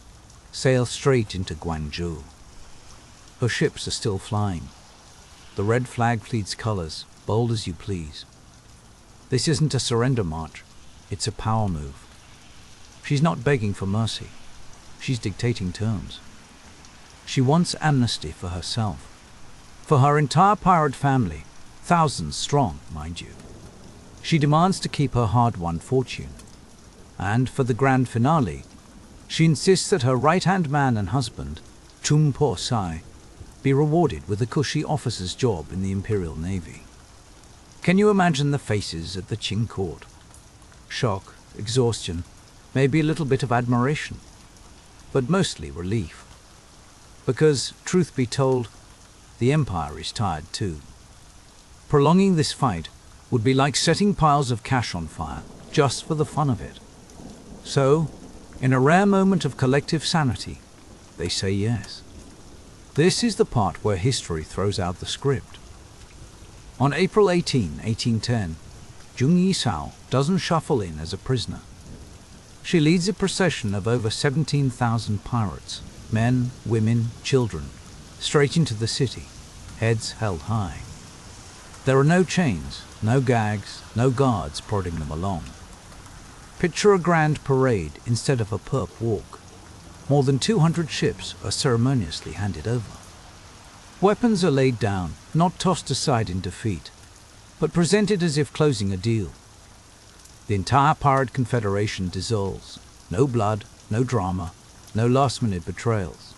sail straight into Guangzhou. Her ships are still flying, the red flag fleet's colors, bold as you please. This isn't a surrender march, it's a power move. She's not begging for mercy, she's dictating terms. She wants amnesty for herself, for her entire pirate family, thousands strong, mind you. She demands to keep her hard-won fortune. And for the grand finale, she insists that her right-hand man and husband, Chung Po Sai, be rewarded with a cushy officer's job in the Imperial Navy. Can you imagine the faces at the Qing court? Shock, exhaustion, maybe a little bit of admiration, but mostly relief. Because, truth be told, the Empire is tired too. Prolonging this fight would be like setting piles of cash on fire just for the fun of it. So, in a rare moment of collective sanity, they say yes. This is the part where history throws out the script. On April 18, 1810, Zhong Yisao doesn't shuffle in as a prisoner. She leads a procession of over 17,000 pirates, men, women, children, straight into the city, heads held high. There are no chains, no gags, no guards prodding them along. Picture a grand parade instead of a perp walk. More than 200 ships are ceremoniously handed over. Weapons are laid down, not tossed aside in defeat, but presented as if closing a deal. The entire pirate confederation dissolves. No blood, no drama, no last-minute betrayals.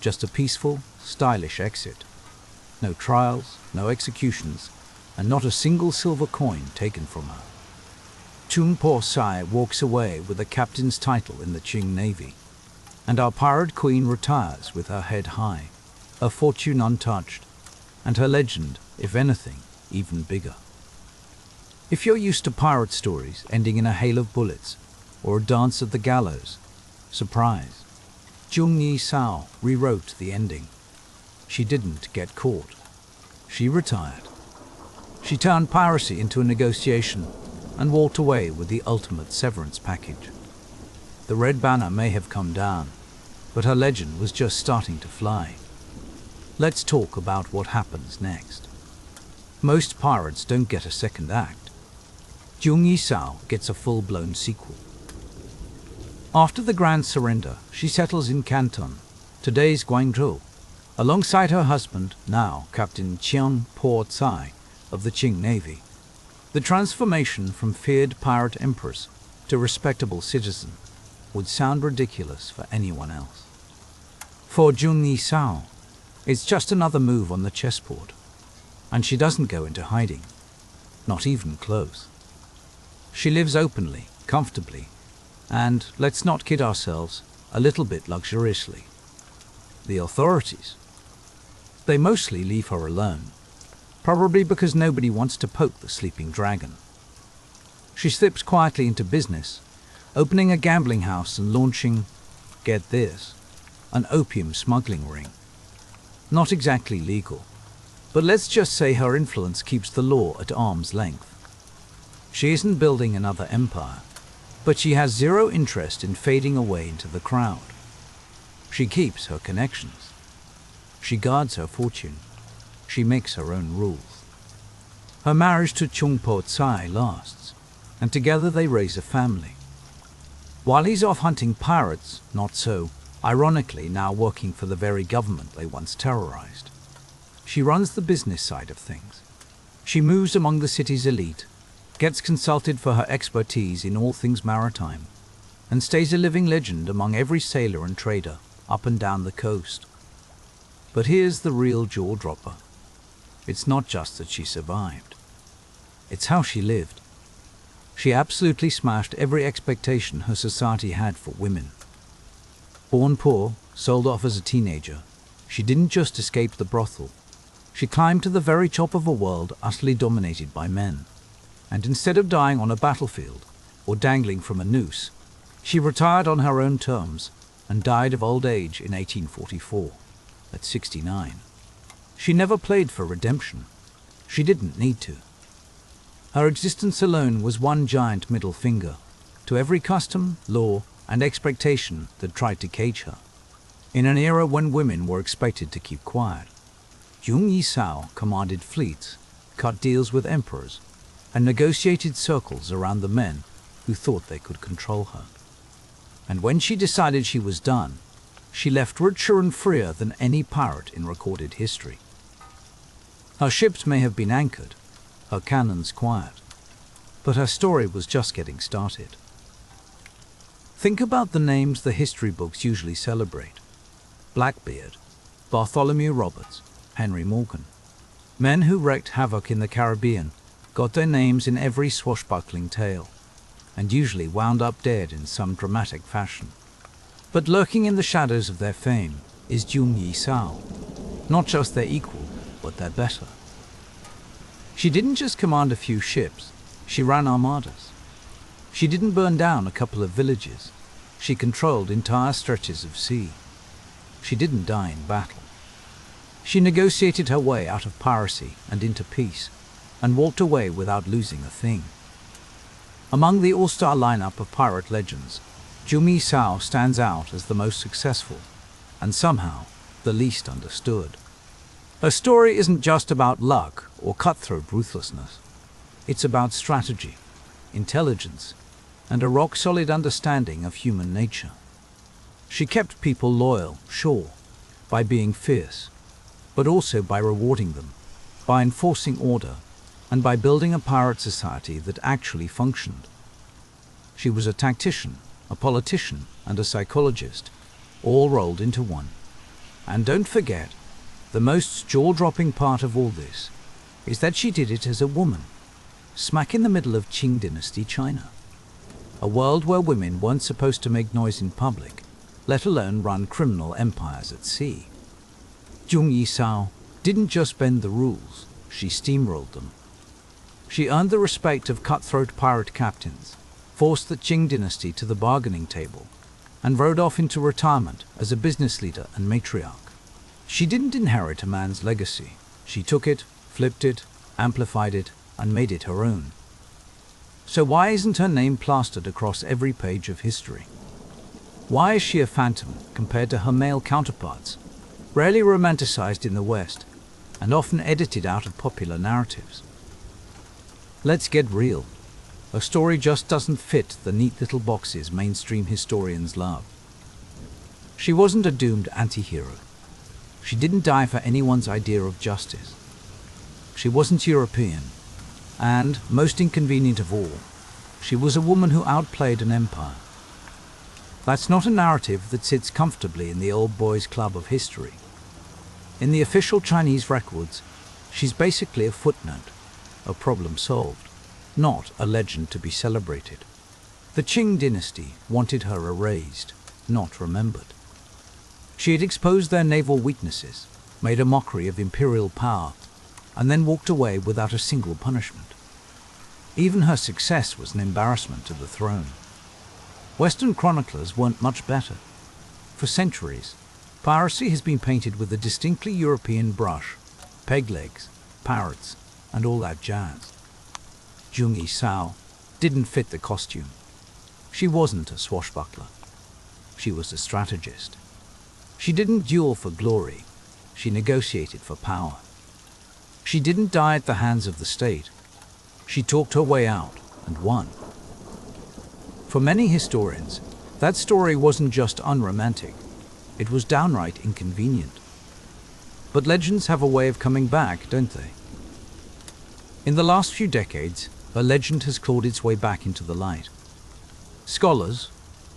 Just a peaceful, stylish exit. No trials, no executions, and not a single silver coin taken from her. Chung Po Sai walks away with a captain's title in the Qing Navy, and our pirate queen retires with her head high, her fortune untouched, and her legend, if anything, even bigger. If you're used to pirate stories ending in a hail of bullets or a dance at the gallows, surprise. Zhong Yisao rewrote the ending. She didn't get caught. She retired. She turned piracy into a negotiation and walked away with the ultimate severance package. The red banner may have come down, but her legend was just starting to fly. Let's talk about what happens next. Most pirates don't get a second act. Zhong Yisao gets a full-blown sequel. After the grand surrender, she settles in Canton, today's Guangzhou, alongside her husband, now Captain Chung Po Sai of the Qing Navy. The transformation from feared pirate empress to respectable citizen would sound ridiculous for anyone else. For Zhong Yisao, it's just another move on the chessboard, and she doesn't go into hiding, not even close. She lives openly, comfortably, and, let's not kid ourselves, a little bit luxuriously. The authorities, they mostly leave her alone, probably because nobody wants to poke the sleeping dragon. She slips quietly into business, opening a gambling house and launching, get this, an opium smuggling ring. Not exactly legal, But let's just say her influence keeps the law at arm's length. She isn't building another empire, but she has zero interest in fading away into the crowd. She keeps her connections. She guards her fortune. She makes her own rules. Her marriage to Chung Po Tsai lasts, and together they raise a family. While he's off hunting pirates, not so, ironically now working for the very government they once terrorized. She runs the business side of things. She moves among the city's elite, gets consulted for her expertise in all things maritime, and stays a living legend among every sailor and trader up and down the coast. But here's the real jaw-dropper. It's not just that she survived. It's how she lived. She absolutely smashed every expectation her society had for women. Born poor, sold off as a teenager, she didn't just escape the brothel. She climbed to the very top of a world utterly dominated by men. And instead of dying on a battlefield or dangling from a noose, she retired on her own terms and died of old age in 1844, at 69. She never played for redemption. She didn't need to. Her existence alone was one giant middle finger to every custom, law, and expectation that tried to cage her. In an era when women were expected to keep quiet, Jung Yi-sao commanded fleets, cut deals with emperors, and negotiated circles around the men who thought they could control her. And when she decided she was done, she left richer and freer than any pirate in recorded history. Her ships may have been anchored, her cannons quiet, but her story was just getting started. Think about the names the history books usually celebrate: Blackbeard, Bartholomew Roberts, Henry Morgan. Men who wreaked havoc in the Caribbean got their names in every swashbuckling tale, and usually wound up dead in some dramatic fashion. But lurking in the shadows of their fame is Jung Yi-sao, not just their equal, but their better. She didn't just command a few ships, she ran armadas. She didn't burn down a couple of villages, she controlled entire stretches of sea. She didn't die in battle. She negotiated her way out of piracy and into peace, and walked away without losing a thing. Among the all-star lineup of pirate legends, Jung Yi-sao stands out as the most successful, and somehow the least understood. Her story isn't just about luck or cutthroat ruthlessness. It's about strategy, intelligence, and a rock-solid understanding of human nature. She kept people loyal, sure, by being fierce, but also by rewarding them, by enforcing order, and by building a pirate society that actually functioned. She was a tactician, a politician, and a psychologist, all rolled into one. And don't forget, the most jaw-dropping part of all this is that she did it as a woman, smack in the middle of Qing Dynasty China, a world where women weren't supposed to make noise in public, let alone run criminal empires at sea. Jung Yi-sao didn't just bend the rules, she steamrolled them. She earned the respect of cutthroat pirate captains, forced the Qing dynasty to the bargaining table, and rode off into retirement as a business leader and matriarch. She didn't inherit a man's legacy. She took it, flipped it, amplified it, and made it her own. So why isn't her name plastered across every page of history? Why is she a phantom compared to her male counterparts, rarely romanticized in the West, and often edited out of popular narratives? Let's get real. Her story just doesn't fit the neat little boxes mainstream historians love. She wasn't a doomed anti-hero. She didn't die for anyone's idea of justice. She wasn't European. And, most inconvenient of all, she was a woman who outplayed an empire. That's not a narrative that sits comfortably in the old boys' club of history. In the official Chinese records, she's basically a footnote, a problem solved, not a legend to be celebrated. The Qing dynasty wanted her erased, not remembered. She had exposed their naval weaknesses, made a mockery of imperial power, and then walked away without a single punishment. Even her success was an embarrassment to the throne. Western chroniclers weren't much better. For centuries, piracy has been painted with a distinctly European brush, peg legs, parrots, and all that jazz. Jung Yi-sao didn't fit the costume. She wasn't a swashbuckler. She was a strategist. She didn't duel for glory. She negotiated for power. She didn't die at the hands of the state. She talked her way out and won. For many historians, that story wasn't just unromantic. It was downright inconvenient. But legends have a way of coming back, don't they? In the last few decades, her legend has clawed its way back into the light. Scholars,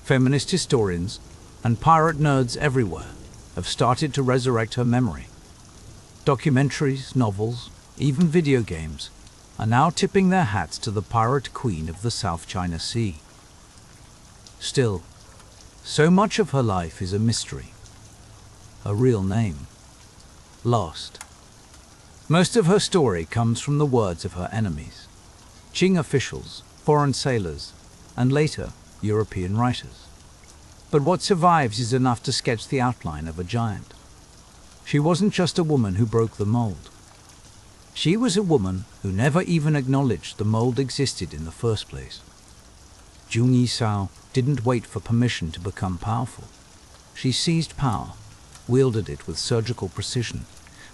feminist historians, and pirate nerds everywhere have started to resurrect her memory. Documentaries, novels, even video games are now tipping their hats to the pirate queen of the South China Sea. Still, so much of her life is a mystery. Her real name, lost. Most of her story comes from the words of her enemies, Qing officials, foreign sailors, and later, European writers. But what survives is enough to sketch the outline of a giant. She wasn't just a woman who broke the mold. She was a woman who never even acknowledged the mold existed in the first place. Jung Yi-sao didn't wait for permission to become powerful. She seized power, wielded it with surgical precision,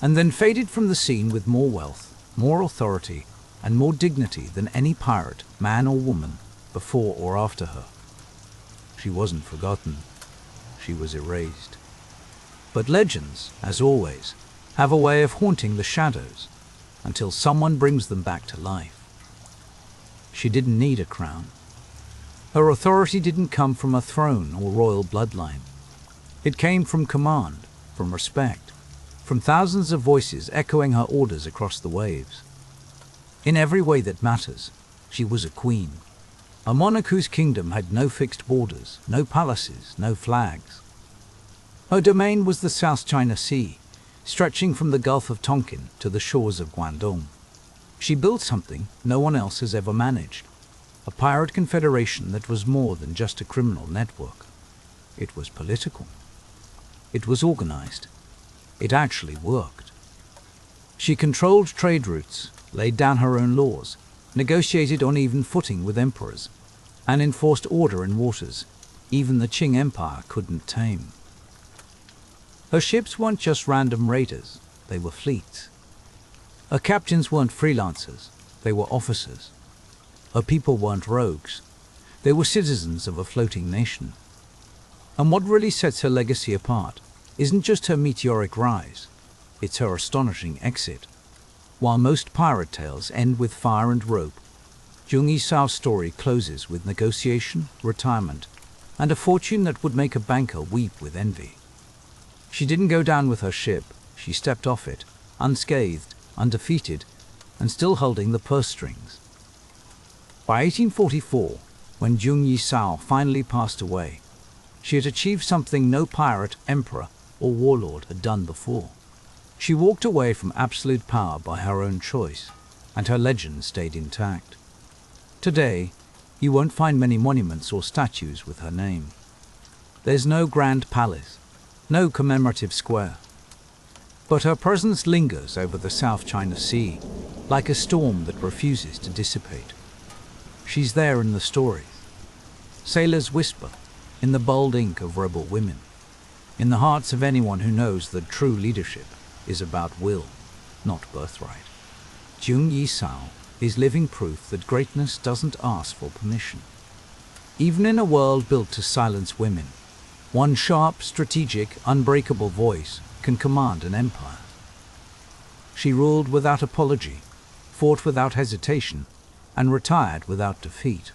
and then faded from the scene with more wealth, more authority, and more dignity than any pirate, man or woman, before or after her. She wasn't forgotten. She was erased. But legends, as always, have a way of haunting the shadows until someone brings them back to life. She didn't need a crown. Her authority didn't come from a throne or royal bloodline. It came from command, from respect, from thousands of voices echoing her orders across the waves. In every way that matters, she was a queen. A monarch whose kingdom had no fixed borders, no palaces, no flags. Her domain was the South China Sea, stretching from the Gulf of Tonkin to the shores of Guangdong. She built something no one else has ever managed, a pirate confederation that was more than just a criminal network. It was political. It was organized. It actually worked. She controlled trade routes, laid down her own laws, negotiated on even footing with emperors, and enforced order in waters even the Qing Empire couldn't tame. Her ships weren't just random raiders, they were fleets. Her captains weren't freelancers, they were officers. Her people weren't rogues, they were citizens of a floating nation. And what really sets her legacy apart isn't just her meteoric rise, it's her astonishing exit. While most pirate tales end with fire and rope, Jung Yi-sao's story closes with negotiation, retirement, and a fortune that would make a banker weep with envy. She didn't go down with her ship, she stepped off it, unscathed, undefeated, and still holding the purse strings. By 1844, when Jung Yi-sao finally passed away, she had achieved something no pirate, emperor, or warlord had done before. She walked away from absolute power by her own choice, and her legend stayed intact. Today, you won't find many monuments or statues with her name. There's no grand palace, no commemorative square. But her presence lingers over the South China Sea, like a storm that refuses to dissipate. She's there in the stories. Sailors whisper, in the bold ink of rebel women, in the hearts of anyone who knows that true leadership is about will, not birthright. Jung Yi-sao is living proof that greatness doesn't ask for permission. Even in a world built to silence women, one sharp, strategic, unbreakable voice can command an empire. She ruled without apology, fought without hesitation, and retired without defeat.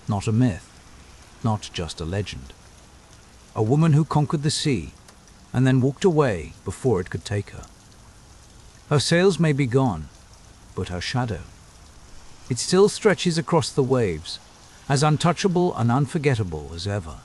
Not a myth, not just a legend. A woman who conquered the sea and then walked away before it could take her. Her sails may be gone, but her shadow, it still stretches across the waves, as untouchable and unforgettable as ever.